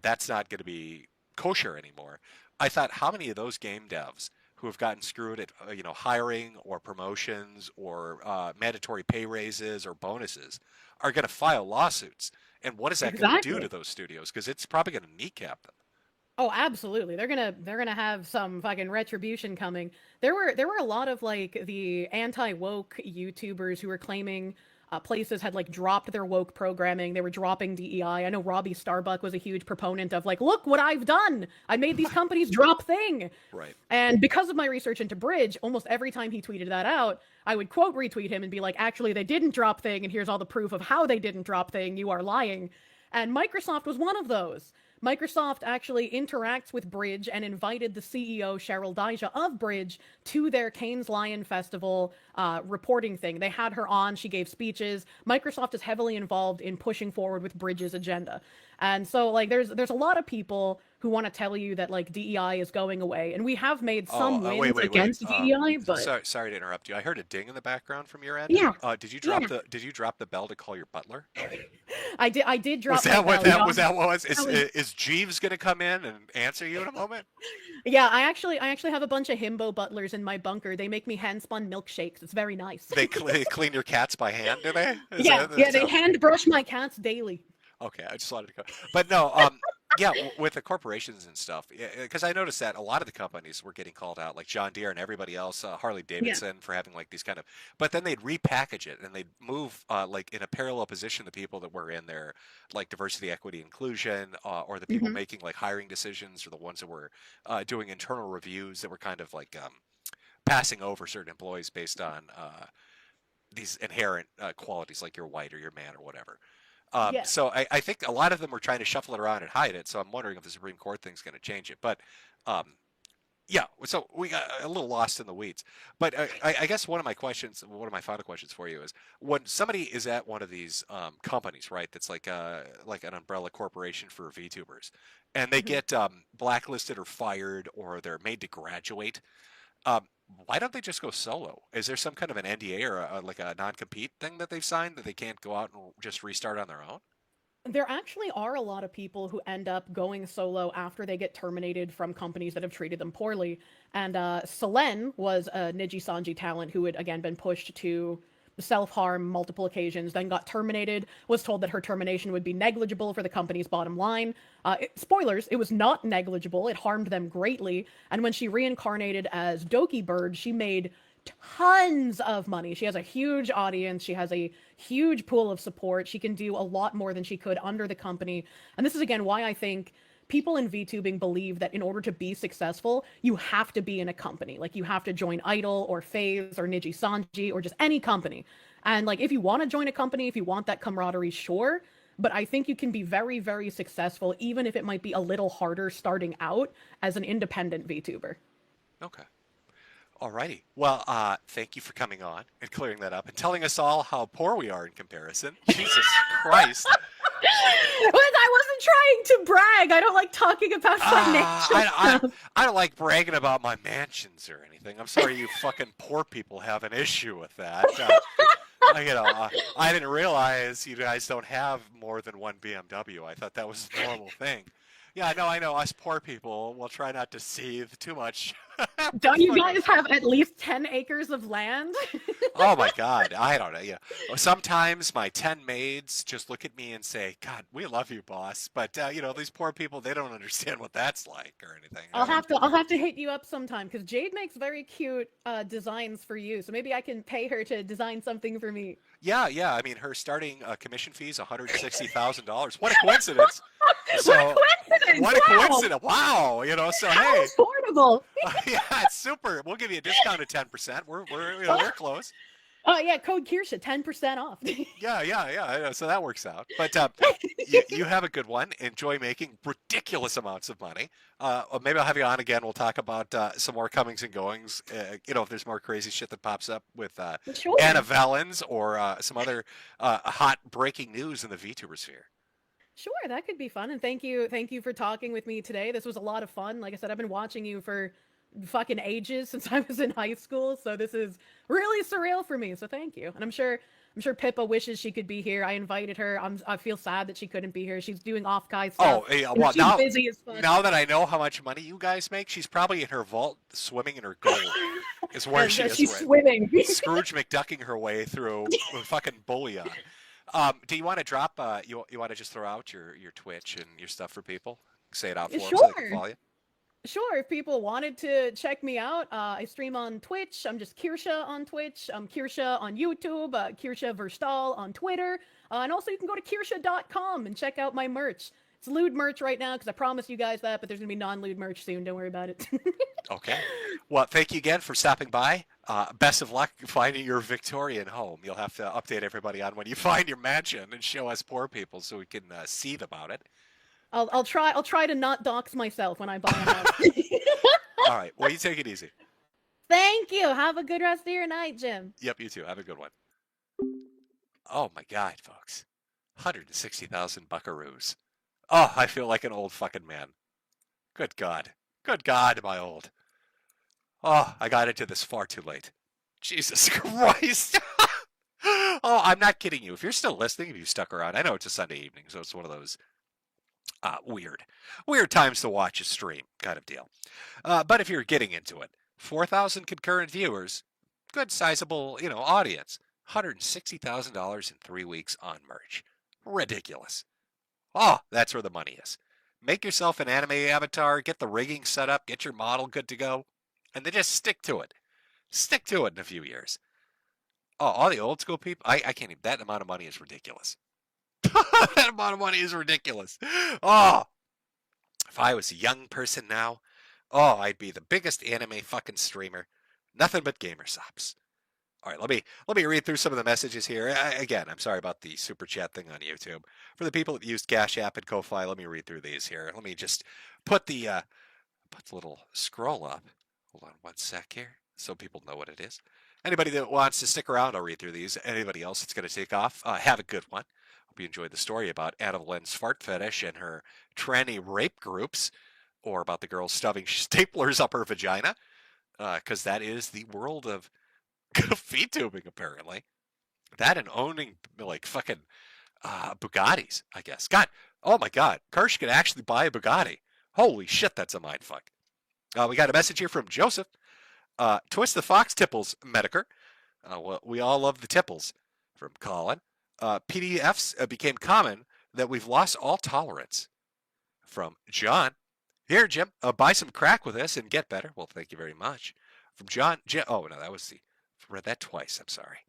that's not going to be kosher anymore, I thought, how many of those game devs who have gotten screwed at hiring or promotions or mandatory pay raises or bonuses are going to file lawsuits? And what is that going to do to Exactly. those studios? Because it's probably going to kneecap them. Oh, absolutely. They're gonna have some fucking retribution coming. There were a lot of like the anti-woke YouTubers who were claiming places had like dropped their woke programming. They were dropping DEI. I know Robbie Starbuck was a huge proponent of like, look what I've done. I made these companies drop thing. Right. And because of my research into Bridge, almost every time he tweeted that out, I would quote retweet him and be like, actually, they didn't drop thing, and here's all the proof of how they didn't drop thing. You are lying. And Microsoft was one of those. Microsoft actually interacts with Bridge and invited the CEO, Cheryl Daija of Bridge, to their Canes Lion Festival reporting thing. They had her on, she gave speeches. Microsoft is heavily involved in pushing forward with Bridge's agenda. And so, like, there's a lot of people who want to tell you that like DEI is going away. And we have made some Oh, wait, wins wait, wait. against DEI, but Sorry to interrupt you. I heard a ding in the background from your end. yeah, yeah. Did you drop the bell to call your butler? I did Was drop my that what bell. You that know, was? That what was? that was Is Jeeves gonna come in and answer you in a moment? yeah, I actually have a bunch of himbo butlers in my bunker. They make me hand spun milkshakes. It's very nice. They clean your cats by hand, do they? Yeah, yeah, they So, hand brush my cats daily. okay, I just wanted to go. But no, yeah, with the corporations and stuff, because I noticed that a lot of the companies were getting called out, like John Deere and everybody else, Harley Yeah. Davidson for having like these kind of, but then they'd repackage it and they'd move like in a parallel position the people that were in there, like diversity, equity, inclusion, or the people Hmm. making like hiring decisions, or the ones that were doing internal reviews that were kind of like passing over certain employees based on these inherent qualities, like you're white or you're man or whatever. Yeah. So I think a lot of them were trying to shuffle it around and hide it. So I'm wondering if the Supreme Court thing's going to change it. But um, yeah, so we got a little lost in the weeds. But I guess one of my final questions for you is, when somebody is at one of these companies, right? That's like an umbrella corporation for VTubers, and they Hmm. get blacklisted or fired, or they're made to graduate. Um, why don't they just go solo? Is there some kind of an NDA or like a non-compete thing that they've signed that they can't go out and just restart on their own? There actually are a lot of people who end up going solo after they get terminated from companies that have treated them poorly. And Selene was a Niji Sanji talent who had again been pushed to self harm multiple occasions, then got terminated, was told that her termination would be negligible for the company's bottom line. Spoilers, it was not negligible, it harmed them greatly. And when she reincarnated as Doki Bird, she made tons of money. She has a huge audience, she has a huge pool of support. She can do a lot more than she could under the company. And this is again why I think people in VTubing believe that in order to be successful, you have to be in a company. Like you have to join Idol or FaZe or Niji Sanji or just any company. And like if you want to join a company, if you want that camaraderie, sure. But I think you can be very, very successful, even if it might be a little harder starting out as an independent VTuber. Okay. Alrighty. Well, thank you for coming on and clearing that up and telling us all how poor we are in comparison. Jesus Christ. I wasn't trying to brag. I don't like talking about financial stuff. I don't like bragging about my mansions or anything. I'm sorry you fucking poor people have an issue with that. I didn't realize you guys don't have more than one BMW. I thought that was a normal thing. Yeah, no, I know. Us poor people will try not to seethe too much. Don't you guys have at least 10 acres of land? Oh my God, I don't know. Yeah, sometimes my 10 maids just look at me and say, "God, we love you, boss," but these poor people, they don't understand what that's like or anything. I'll have to hit you up sometime because Jade makes very cute designs for you. So maybe I can pay her to design something for me. Yeah, yeah. I mean, her starting commission fee is $160,000. What a coincidence! What a So, coincidence! what a Wow, coincidence! Wow, so how hey, affordable! yeah, it's super. We'll give you a discount of 10%. We're close. Oh yeah, code Kirsche, 10% off. Yeah, yeah, yeah. I know, so that works out. But you have a good one. Enjoy making ridiculous amounts of money. Maybe I'll have you on again. We'll talk about some more comings and goings. If there's more crazy shit that pops up with Sure. Anna Valens or some other hot breaking news in the VTuber sphere. Sure, that could be fun. And thank you for talking with me today. This was a lot of fun. Like I said, I've been watching you for fucking ages since I was in high school, so this is really surreal for me. So thank you. And I'm sure Pippa wishes she could be here. I invited her. I feel sad that she couldn't be here. She's doing off guy stuff. Oh, yeah. And Well, she's busy as fuck. now that I know how much money you guys make, she's probably in her vault swimming in her gold. Is where she is. She's Right. swimming. Scrooge McDucking her way through fucking bullion. Do you want to drop? You want to just throw out your Twitch and your stuff for people? Say it out for them so they can Sure. follow you. Sure, if people wanted to check me out, I stream on Twitch. I'm just Kirsche on Twitch. I'm Kirsche on YouTube, Kirsche Verstal on Twitter. And also you can go to Kirsche.com and check out my merch. It's lewd merch right now because I promised you guys that, but there's going to be non-lewd merch soon. Don't worry about it. Okay. Well, thank you again for stopping by. Best of luck finding your Victorian home. You'll have to update everybody on when you find your mansion and show us poor people so we can seethe about it. I'll try to not dox myself when I buy a house. All right. Well, you take it easy. Thank you. Have a good rest of your night, Jim. Yep, you too. Have a good one. Oh my God, folks. 160,000 buckaroos. Oh, I feel like an old fucking man. Good God. Good God, my old. Oh, I got into this far too late. Jesus Christ. Oh, I'm not kidding you. If you're still listening, if you stuck around, I know it's a Sunday evening, so it's one of those weird times to watch a stream kind of deal. But if you're getting into it, 4,000 concurrent viewers, good sizable, audience. $160,000 in 3 weeks on merch. Ridiculous. Oh, that's where the money is. Make yourself an anime avatar, get the rigging set up, get your model good to go, and then just stick to it. Stick to it in a few years. Oh, all the old school people, I can't even, that amount of money is ridiculous. That amount of money is ridiculous. Oh, if I was a young person now, oh, I'd be the biggest anime fucking streamer. Nothing but gamer sops. All right, let me read through some of the messages here. Again, I'm sorry about the super chat thing on YouTube. For the people that used CashApp and Ko-Fi, let me read through these here. Let me just put the little scroll up. Hold on one sec here, so people know what it is. Anybody that wants to stick around, I'll read through these. Anybody else that's going to take off, have a good one. Hope you enjoyed the story about Adeline's fart fetish and her tranny rape groups, or about the girl stuffing staplers up her vagina, because that is the world of VTubing, apparently. That and owning, like, fucking Bugattis, I guess. God, oh my God, Kirsche could actually buy a Bugatti. Holy shit, that's a mindfuck. We got a message here from Joseph. Twist the Fox tipples, Metokur. Well, we all love the tipples. From Colin. PDFs became common that we've lost all tolerance. From John. Here, Jim, buy some crack with us and get better. Well, thank you very much. From John. Oh, no, that was the. Read that twice. I'm sorry.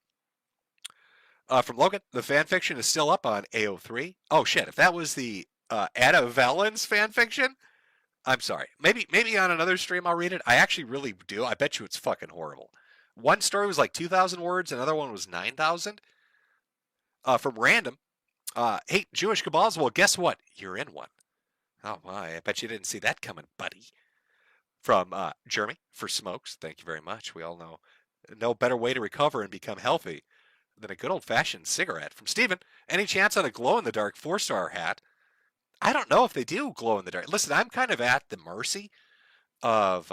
From Logan, the fan fiction is still up on AO3. Oh shit! If that was the Ada Valens fan fiction, I'm sorry. Maybe on another stream I'll read it. I actually really do. I bet you it's fucking horrible. One story was like 2,000 words. Another one was 9,000. From Random, hey Jewish cabals. Well, guess what? You're in one. Oh my! I bet you didn't see that coming, buddy. From Jeremy for Smokes. Thank you very much. We all know no better way to recover and become healthy than a good old-fashioned cigarette. From Steven, any chance on a glow-in-the-dark 4-star hat? I don't know if they do glow-in-the-dark. Listen, I'm kind of at the mercy of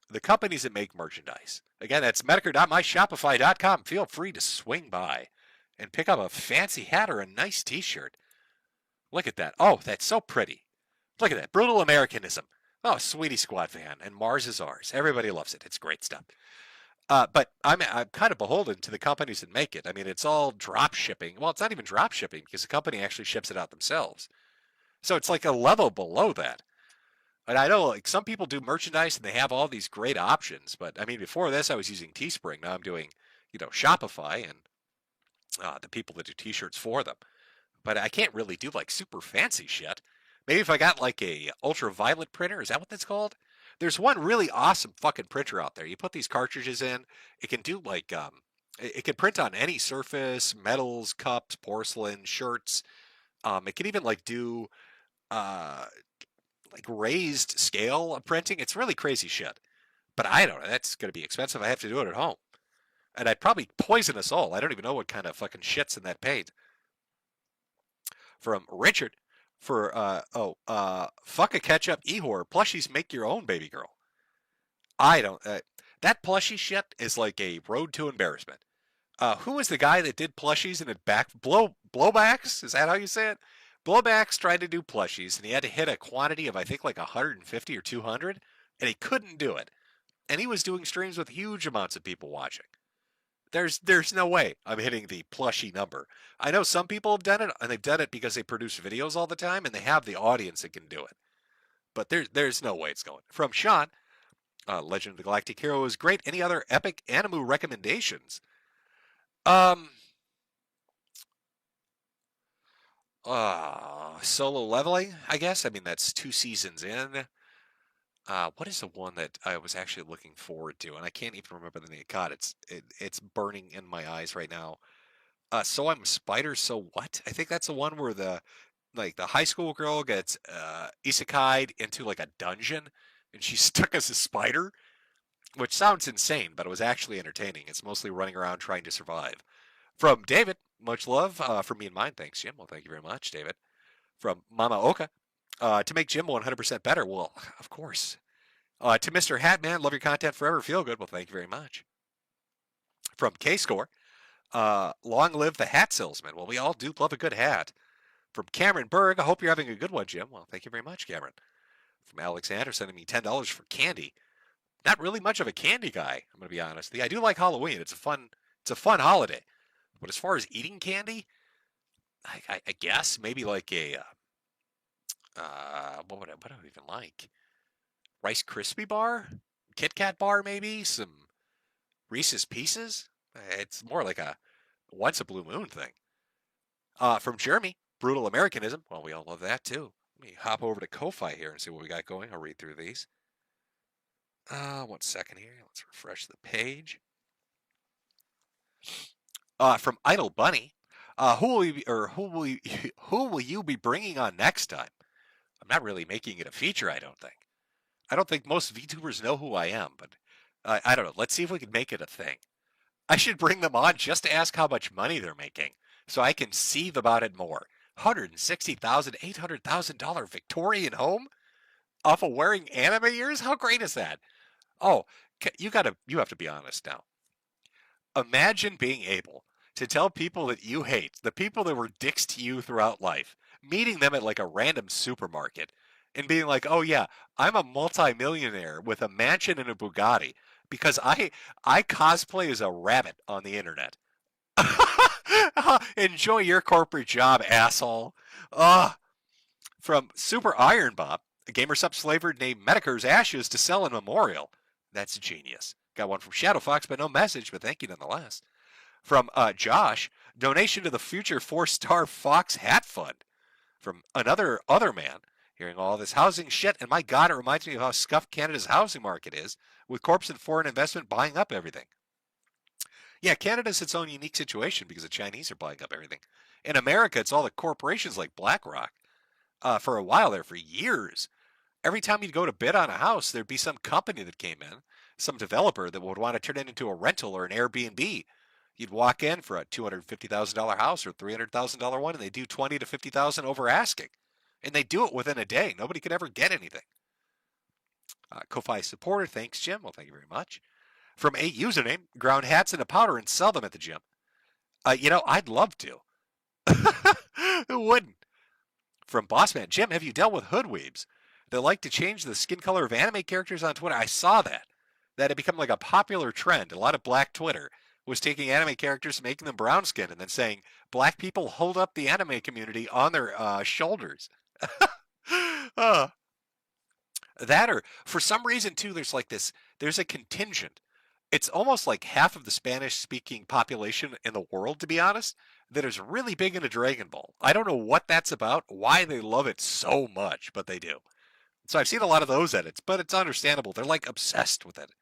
the companies that make merchandise. Again, that's metokur.myshopify.com. Feel free to swing by and pick up a fancy hat or a nice t-shirt. Look at that. Oh, that's so pretty. Look at that. Brutal Americanism. Oh, Sweetie Squad fan. And Mars is ours. Everybody loves it. It's great stuff. But I'm kind of beholden to the companies that make it. I mean, it's all drop shipping. Well, it's not even drop shipping because the company actually ships it out themselves. So it's like a level below that. And I know like some people do merchandise and they have all these great options. But I mean, before this, I was using Teespring. Now I'm doing, Shopify and the people that do T-shirts for them. But I can't really do like super fancy shit. Maybe if I got like a ultraviolet printer, is that what that's called? There's one really awesome fucking printer out there. You put these cartridges in, it can do like it can print on any surface, metals, cups, porcelain, shirts. It can even like do like raised scale printing. It's really crazy shit. But I don't know. That's going to be expensive. I have to do it at home. And I'd probably poison us all. I don't even know what kind of fucking shit's in that paint. From Richard. For fuck a ketchup Ehor plushies make your own baby girl. I don't that plushie shit is like a road to embarrassment. Who was the guy that did plushies and it blowbacks? Is that how you say it? Blowbacks tried to do plushies and he had to hit a quantity of I think like 150 or 200 and he couldn't do it. And he was doing streams with huge amounts of people watching. There's no way I'm hitting the plushie number. I know some people have done it, and they've done it because they produce videos all the time, and they have the audience that can do it. But there's no way it's going. From Sean, Legend of the Galactic Hero is great. Any other epic anime recommendations? Solo Leveling, I guess. I mean, that's 2 seasons in. What is the one that I was actually looking forward to? And I can't even remember the name. God, it's burning in my eyes right now. So I'm a Spider, so what? I think that's the one where the high school girl gets isekai'd into like a dungeon and she's stuck as a spider, which sounds insane, but it was actually entertaining. It's mostly running around trying to survive. From David, much love from me and mine. Thanks, Jim. Well, thank you very much, David. From Mama Oka. To make Jim 100% better, well, of course. To Mr. Hatman, love your content forever, feel good. Well, thank you very much. From K-Score, long live the hat salesman. Well, we all do love a good hat. From Cameron Berg, I hope you're having a good one, Jim. Well, thank you very much, Cameron. From Alexander, sending me $10 for candy. Not really much of a candy guy, I'm going to be honest. I do like Halloween. It's a fun holiday. But as far as eating candy, I guess maybe like a what do I even like? Rice Krispie bar, Kit Kat bar, maybe some Reese's Pieces. It's more like a once a blue moon thing. From Jeremy, brutal Americanism. Well, we all love that too. Let me hop over to Ko-Fi here and see what we got going. I'll read through these. 1 second here. Let's refresh the page. From Idle Bunny, who will you be bringing on next time? I'm not really making it a feature, I don't think. I don't think most VTubers know who I am, but I don't know. Let's see if we can make it a thing. I should bring them on just to ask how much money they're making, so I can seethe about it more. $160,000, $800,000 Victorian home off of wearing anime ears? How great is that? Oh, you have to be honest now. Imagine being able to tell people that you hate, the people that were dicks to you throughout life, meeting them at like a random supermarket and being like, oh yeah, I'm a multimillionaire with a mansion and a Bugatti because I cosplay as a rabbit on the internet. Enjoy your corporate job, asshole. From Super Iron Bob, a gamer sub slaver named Metokur's ashes to sell in memorial. That's genius. Got one from Shadow Fox, but no message, but thank you nonetheless. From Josh, donation to the future 4-star Fox Hat Fund. From another man, hearing all this housing shit, and my God, it reminds me of how scuffed Canada's housing market is, with corps and foreign investment buying up everything. Yeah, Canada's its own unique situation because the Chinese are buying up everything. In America, it's all the corporations like BlackRock. For a while there, for years, every time you'd go to bid on a house, there'd be some company that came in, some developer that would want to turn it into a rental or an Airbnb. You'd walk in for a $250,000 house or $300,000 one, and they do $20,000 to $50,000 over asking, and they do it within a day. Nobody could ever get anything. Ko-Fi supporter, thanks, Jim. Well, thank you very much. From a username, ground hats into powder and sell them at the gym. I'd love to. Who wouldn't? From Bossman, Jim, have you dealt with hoodweebs? They like to change the skin color of anime characters on Twitter. I saw that. That had become like a popular trend. A lot of black Twitter was taking anime characters, making them brown skinned, and then saying, black people hold up the anime community on their shoulders. That, or for some reason too, there's a contingent. It's almost like half of the Spanish-speaking population in the world, to be honest, that is really big into Dragon Ball. I don't know what that's about, why they love it so much, but they do. So I've seen a lot of those edits, but it's understandable. They're like obsessed with it.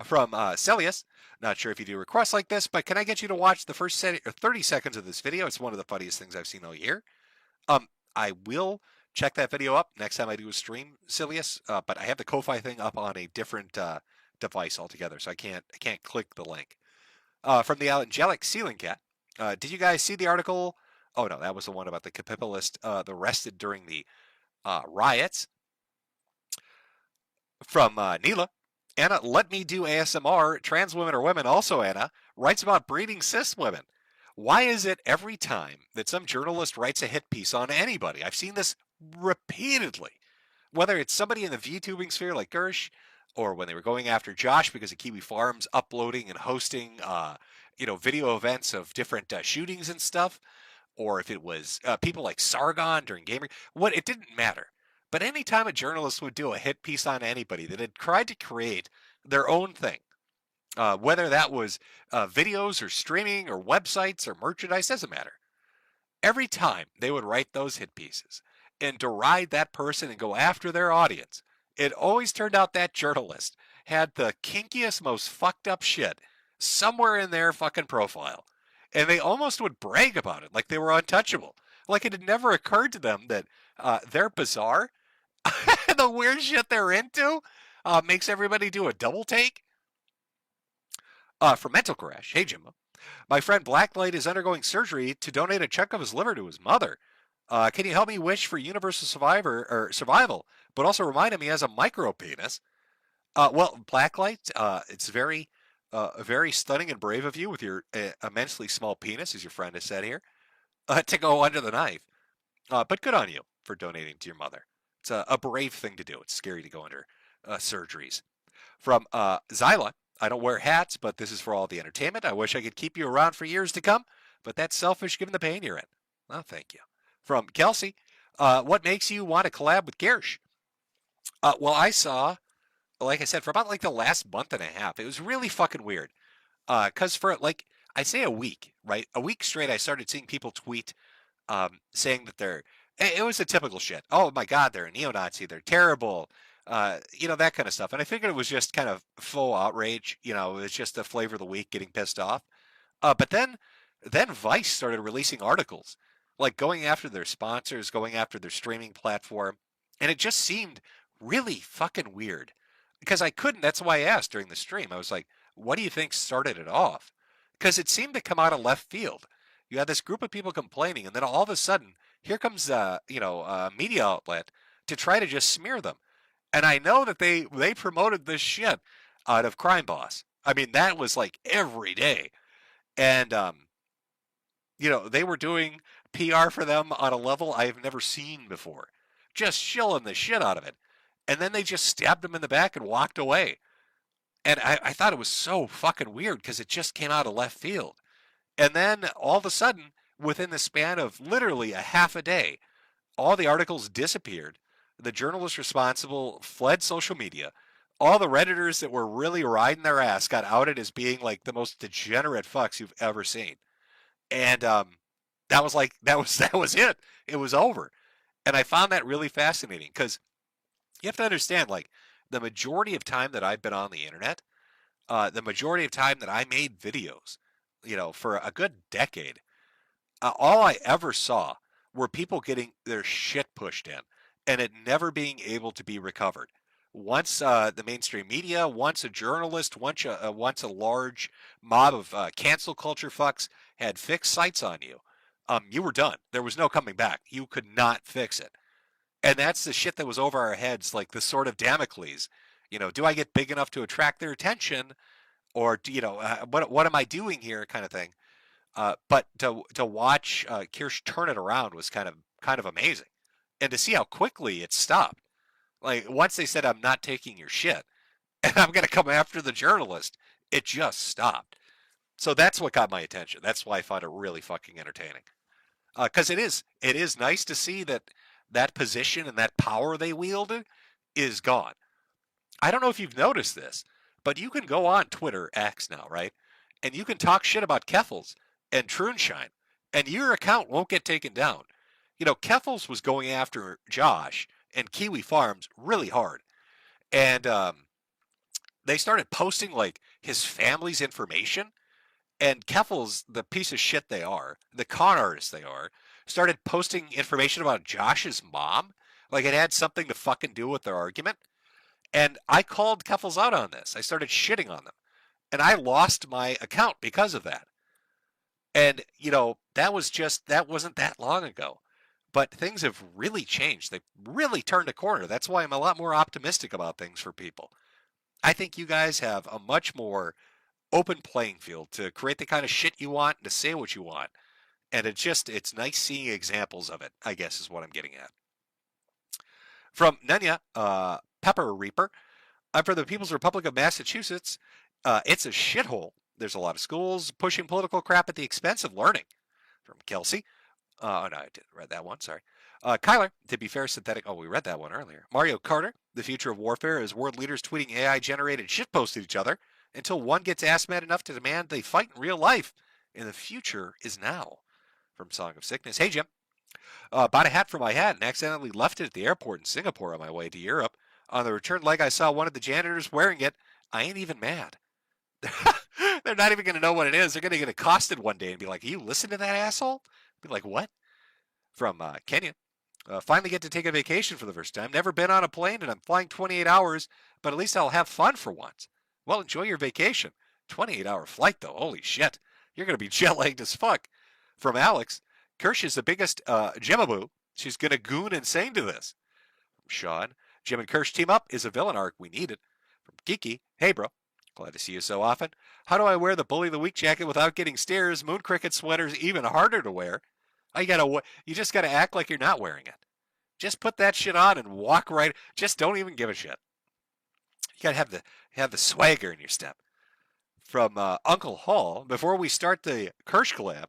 From Celius, not sure if you do requests like this, but can I get you to watch the first 30 seconds of this video? It's one of the funniest things I've seen all year. I will check that video up next time I do a stream, Celius, but I have the Ko-Fi thing up on a different device altogether, so I can't click the link. From the Angelic Ceiling Cat, did you guys see the article? Oh no, that was the one about the capitalists arrested during the riots. From Neela, Anna, let me do ASMR. Trans women are women. Also, Anna writes about breeding cis women. Why is it every time that some journalist writes a hit piece on anybody? I've seen this repeatedly, whether it's somebody in the VTubing sphere like Kirsche, or when they were going after Josh because of Kiwi Farms uploading and hosting, video events of different shootings and stuff, or if it was people like Sargon during gaming, it didn't matter. But anytime a journalist would do a hit piece on anybody that had tried to create their own thing, whether that was videos or streaming or websites or merchandise, doesn't matter. Every time they would write those hit pieces and deride that person and go after their audience, it always turned out that journalist had the kinkiest, most fucked up shit somewhere in their fucking profile. And they almost would brag about it like they were untouchable. Like it had never occurred to them that they're bizarre. The weird shit they're into makes everybody do a double take. For Mental Crash, hey Jimbo. My friend Blacklight is undergoing surgery to donate a chunk of his liver to his mother. Can you help me wish for universal survival, but also reminded me he has a micro penis? Well, Blacklight, it's very stunning and brave of you with your immensely small penis, as your friend has said here, to go under the knife. But good on you for donating to your mother. It's a brave thing to do. It's scary to go under surgeries. From Zyla, I don't wear hats, but this is for all the entertainment. I wish I could keep you around for years to come, but that's selfish given the pain you're in. Well, thank you. From Kelsey, what makes you want to collab with Kirsche? Well, I saw, like I said, for about like the last month and a half, it was really fucking weird. Because for like, I say a week, right? A week straight, I started seeing people tweet saying that it was the typical shit. Oh my God, they're a neo-Nazi. They're terrible. That kind of stuff. And I figured it was just kind of faux outrage. It was just the flavor of the week getting pissed off. But then Vice started releasing articles, like going after their sponsors, going after their streaming platform. And it just seemed really fucking weird because I couldn't. That's why I asked during the stream. I was like, what do you think started it off? Because it seemed to come out of left field. You had this group of people complaining, and then all of a sudden, here comes a media outlet to try to just smear them. And I know that they promoted this shit out of Crime Boss. I mean, that was like every day. And they were doing PR for them on a level I've never seen before. Just shilling the shit out of it. And then they just stabbed him in the back and walked away. And I thought it was so fucking weird because it just came out of left field. And then all of a sudden, within the span of literally a half a day, all the articles disappeared. The journalists responsible fled social media. All the Redditors that were really riding their ass got outed as being like the most degenerate fucks you've ever seen. And that was it. It was over. And I found that really fascinating because you have to understand, like, the majority of time that I've been on the internet, the majority of time that I made videos, for a good decade, all I ever saw were people getting their shit pushed in and it never being able to be recovered. Once the mainstream media, once a journalist, once a large mob of cancel culture fucks had fixed sights on you, you were done. There was no coming back. You could not fix it. And that's the shit that was over our heads, like the sword of Damocles. Do I get big enough to attract their attention, or what am I doing here, kind of thing. But to watch Kirsche turn it around was kind of amazing, and to see how quickly it stopped. Like once they said, "I'm not taking your shit," and I'm gonna come after the journalist, it just stopped. So that's what got my attention. That's why I found it really fucking entertaining. Because it is nice to see that position and that power they wielded is gone. I don't know if you've noticed this, but you can go on Twitter, X now, right? And you can talk shit about Keffels and Trunshine, and your account won't get taken down. Keffels was going after Josh and Kiwi Farms really hard. And they started posting like his family's information. And Keffels, the piece of shit they are, the con artists they are, started posting information about Josh's mom. Like it had something to fucking do with their argument. And I called Keffels out on this. I started shitting on them. And I lost my account because of that. And, that wasn't that long ago. But things have really changed. They've really turned a corner. That's why I'm a lot more optimistic about things for people. I think you guys have a much more open playing field to create the kind of shit you want and to say what you want. And it's nice seeing examples of it, I guess is what I'm getting at. From Nanya, Pepper Reaper, I'm from the People's Republic of Massachusetts. It's a shithole. There's a lot of schools pushing political crap at the expense of learning. From Kelsey. Oh, no, I didn't read that one. Sorry. Kyler, to be fair, synthetic. Oh, we read that one earlier. Mario Carter, the future of warfare is world leaders tweeting AI-generated shitposts at each other until one gets ass mad enough to demand they fight in real life. And the future is now. From Song of Sickness. Hey, Jim. Bought a hat for my hat and accidentally left it at the airport in Singapore on my way to Europe. On the return leg, I saw one of the janitors wearing it. I ain't even mad. They're not even going to know what it is. They're going to get accosted one day and be like, you listen to that asshole? Be like, what? From Kenya. Finally get to take a vacation for the first time. Never been on a plane and I'm flying 28 hours, but at least I'll have fun for once. Well, enjoy your vacation. 28-hour flight, though. Holy shit. You're going to be jet-lagged as fuck. From Alex. Kirsche is the biggest Jimaboo She's gonna goon insane to this. From Sean, Jim and Kirsche team up is a villain arc we needed. From Geeky, hey bro, glad to see you so often. How do I wear the Bully of the Week jacket without getting stares? Moon Cricket sweater's even harder to wear. You just gotta act like you're not wearing it. Just put that shit on and walk right. Just don't even give a shit. You gotta have the swagger in your step. From Uncle Hall, before we start the Kirsche collab,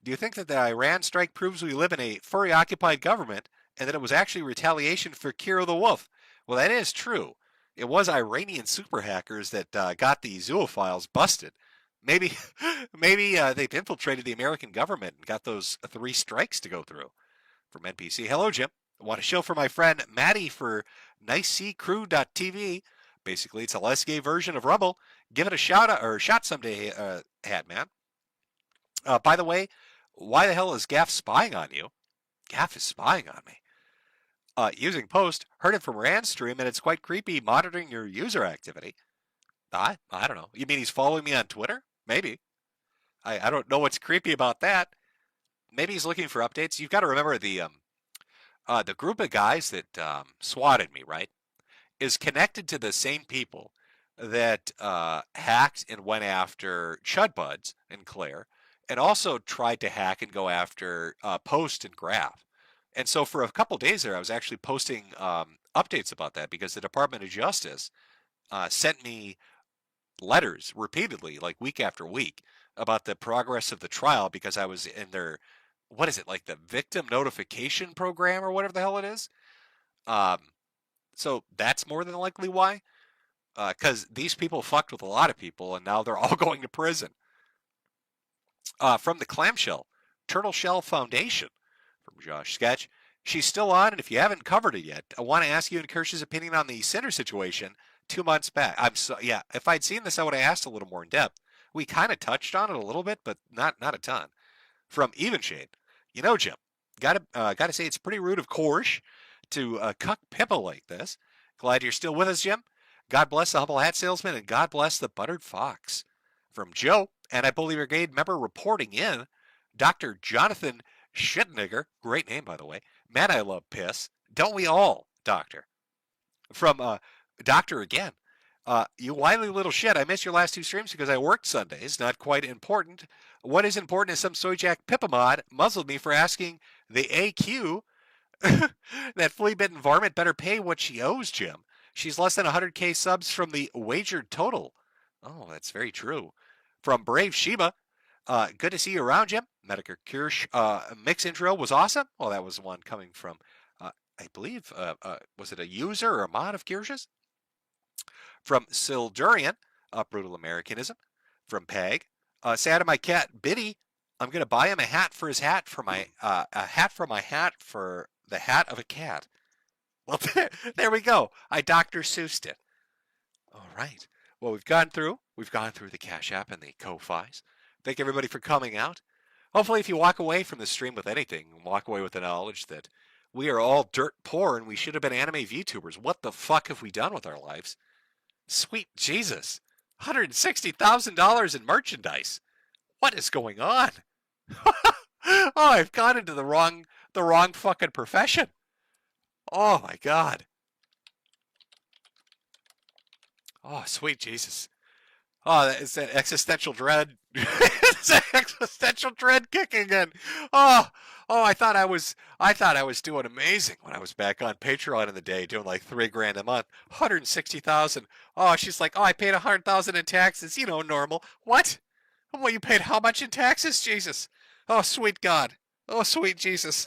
do you think that the Iran strike proves we live in a furry-occupied government and that it was actually retaliation for Kiro the Wolf? Well, that is true. It was Iranian super hackers that got the zoophiles busted. Maybe, maybe they've infiltrated the American government and got those 3 strikes to go through. From NPC, hello Jim. I want a show for my friend Maddie for NiceCrew.tv. Basically, it's a less gay version of Rumble. Give it a shout out or shot someday, Hatman. By the way, why the hell is Gaff spying on you? Gaff is spying on me. Using Post, heard it from Rand's stream, and it's quite creepy monitoring your user activity. I don't know. You mean he's following me on Twitter? Maybe. I don't know what's creepy about that. Maybe he's looking for updates. You've got to remember the group of guys that swatted me, right, is connected to the same people that hacked and went after Chudbuds and Claire, and also tried to hack and go after Post and Graph. And so for a couple days there, I was actually posting updates about that because the Department of Justice sent me letters repeatedly, like week after week, about the progress of the trial because I was in their, what is it, like the victim notification program or whatever the hell it is. So that's more than likely why. Because these people fucked with a lot of people and now they're all going to prison. From the Clamshell, Turtle Shell Foundation, from Josh Sketch. She's still on, and if you haven't covered it yet, I want to ask you and Kirsch's opinion on the Cinder situation 2 months back. Yeah, if I'd seen this, I would have asked a little more in depth. We kind of touched on it a little bit, but not a ton. From Evenshade, you know, Jim, gotta say it's pretty rude of Kirsche to cuck Pippa like this. Glad you're still with us, Jim. God bless the humble hat salesman, and God bless the buttered fox. From Joe, and I Bully Brigade member reporting in, Dr. Jonathan Shitnigger, great name by the way. Man, I love piss. Don't we all, Doctor? From Doctor again. You wily little shit. I missed your last 2 streams because I worked Sundays. Not quite important. What is important is some Soyjack Pippa mod muzzled me for asking the AQ that flea-bitten varmint better pay what she owes, Jim. She's less than 100k subs from the wagered total. Oh, that's very true. From Brave Sheba, good to see you around, Jim. Metokur Kirsche mix intro was awesome. Well, that was one coming from, I believe, was it a user or a mod of Kirsche's? From Sildurian, Brutal Americanism. From Peg, sad of my cat Biddy. I'm gonna buy him a hat for his hat for my a hat for my hat for the hat of a cat. Well, there we go. I Dr. Seussed it. All right. Well, we've gone through the Cash App and the Ko-Fis. Thank everybody for coming out. Hopefully, if you walk away from the stream with anything, walk away with the knowledge that we are all dirt poor and we should have been anime VTubers. What the fuck have we done with our lives? Sweet Jesus. $160,000 in merchandise. What is going on? Oh, I've gone into the wrong fucking profession. Oh my God. Oh, sweet Jesus. Oh, it's that existential dread. It's that existential dread kicking in. Oh, I thought I was doing amazing when I was back on Patreon in the day, doing like $3,000 a month, 160,000. Oh, she's like, oh, I paid 100,000 in taxes. You know, normal. What? Well, you paid how much in taxes, Jesus? Oh, sweet God. Oh, sweet Jesus.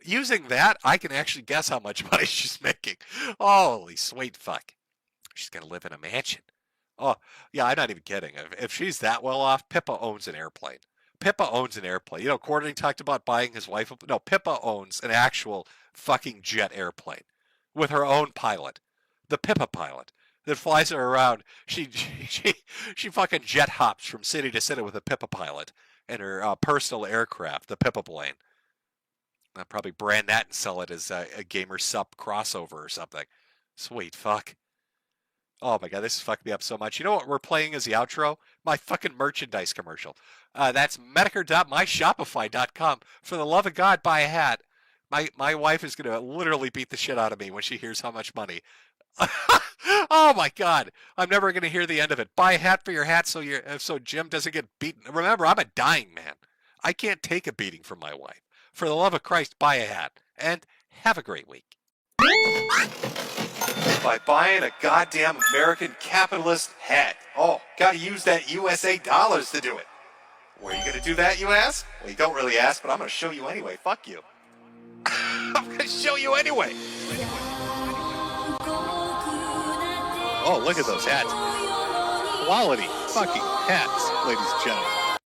Using that, I can actually guess how much money she's making. Holy sweet fuck. She's going to live in a mansion. Oh, yeah, I'm not even kidding. If she's that well off, Pippa owns an airplane. Pippa owns an airplane. You know, Courtney talked about buying his wife. No, Pippa owns an actual fucking jet airplane with her own pilot. The Pippa pilot that flies her around. She fucking jet hops from city to city with a Pippa pilot and her personal aircraft, the Pippa plane. I'll probably brand that and sell it as a Gamer Sup crossover or something. Sweet fuck. Oh my god, this is fucking me up so much. You know what we're playing as the outro? My fucking merchandise commercial. That's Metokur.myshopify.com. For the love of God, buy a hat. My wife is gonna literally beat the shit out of me when she hears how much money. Oh my god, I'm never gonna hear the end of it. Buy a hat for your hat so Jim doesn't get beaten. Remember, I'm a dying man. I can't take a beating from my wife. For the love of Christ, buy a hat and have a great week. By buying a goddamn American capitalist hat. Oh, gotta use that USA dollars to do it. Where are you gonna do that, you ask? Well, you don't really ask, but I'm gonna show you anyway. Fuck you. I'm gonna show you anyway. Oh, look at those hats. Quality fucking hats, ladies and gentlemen.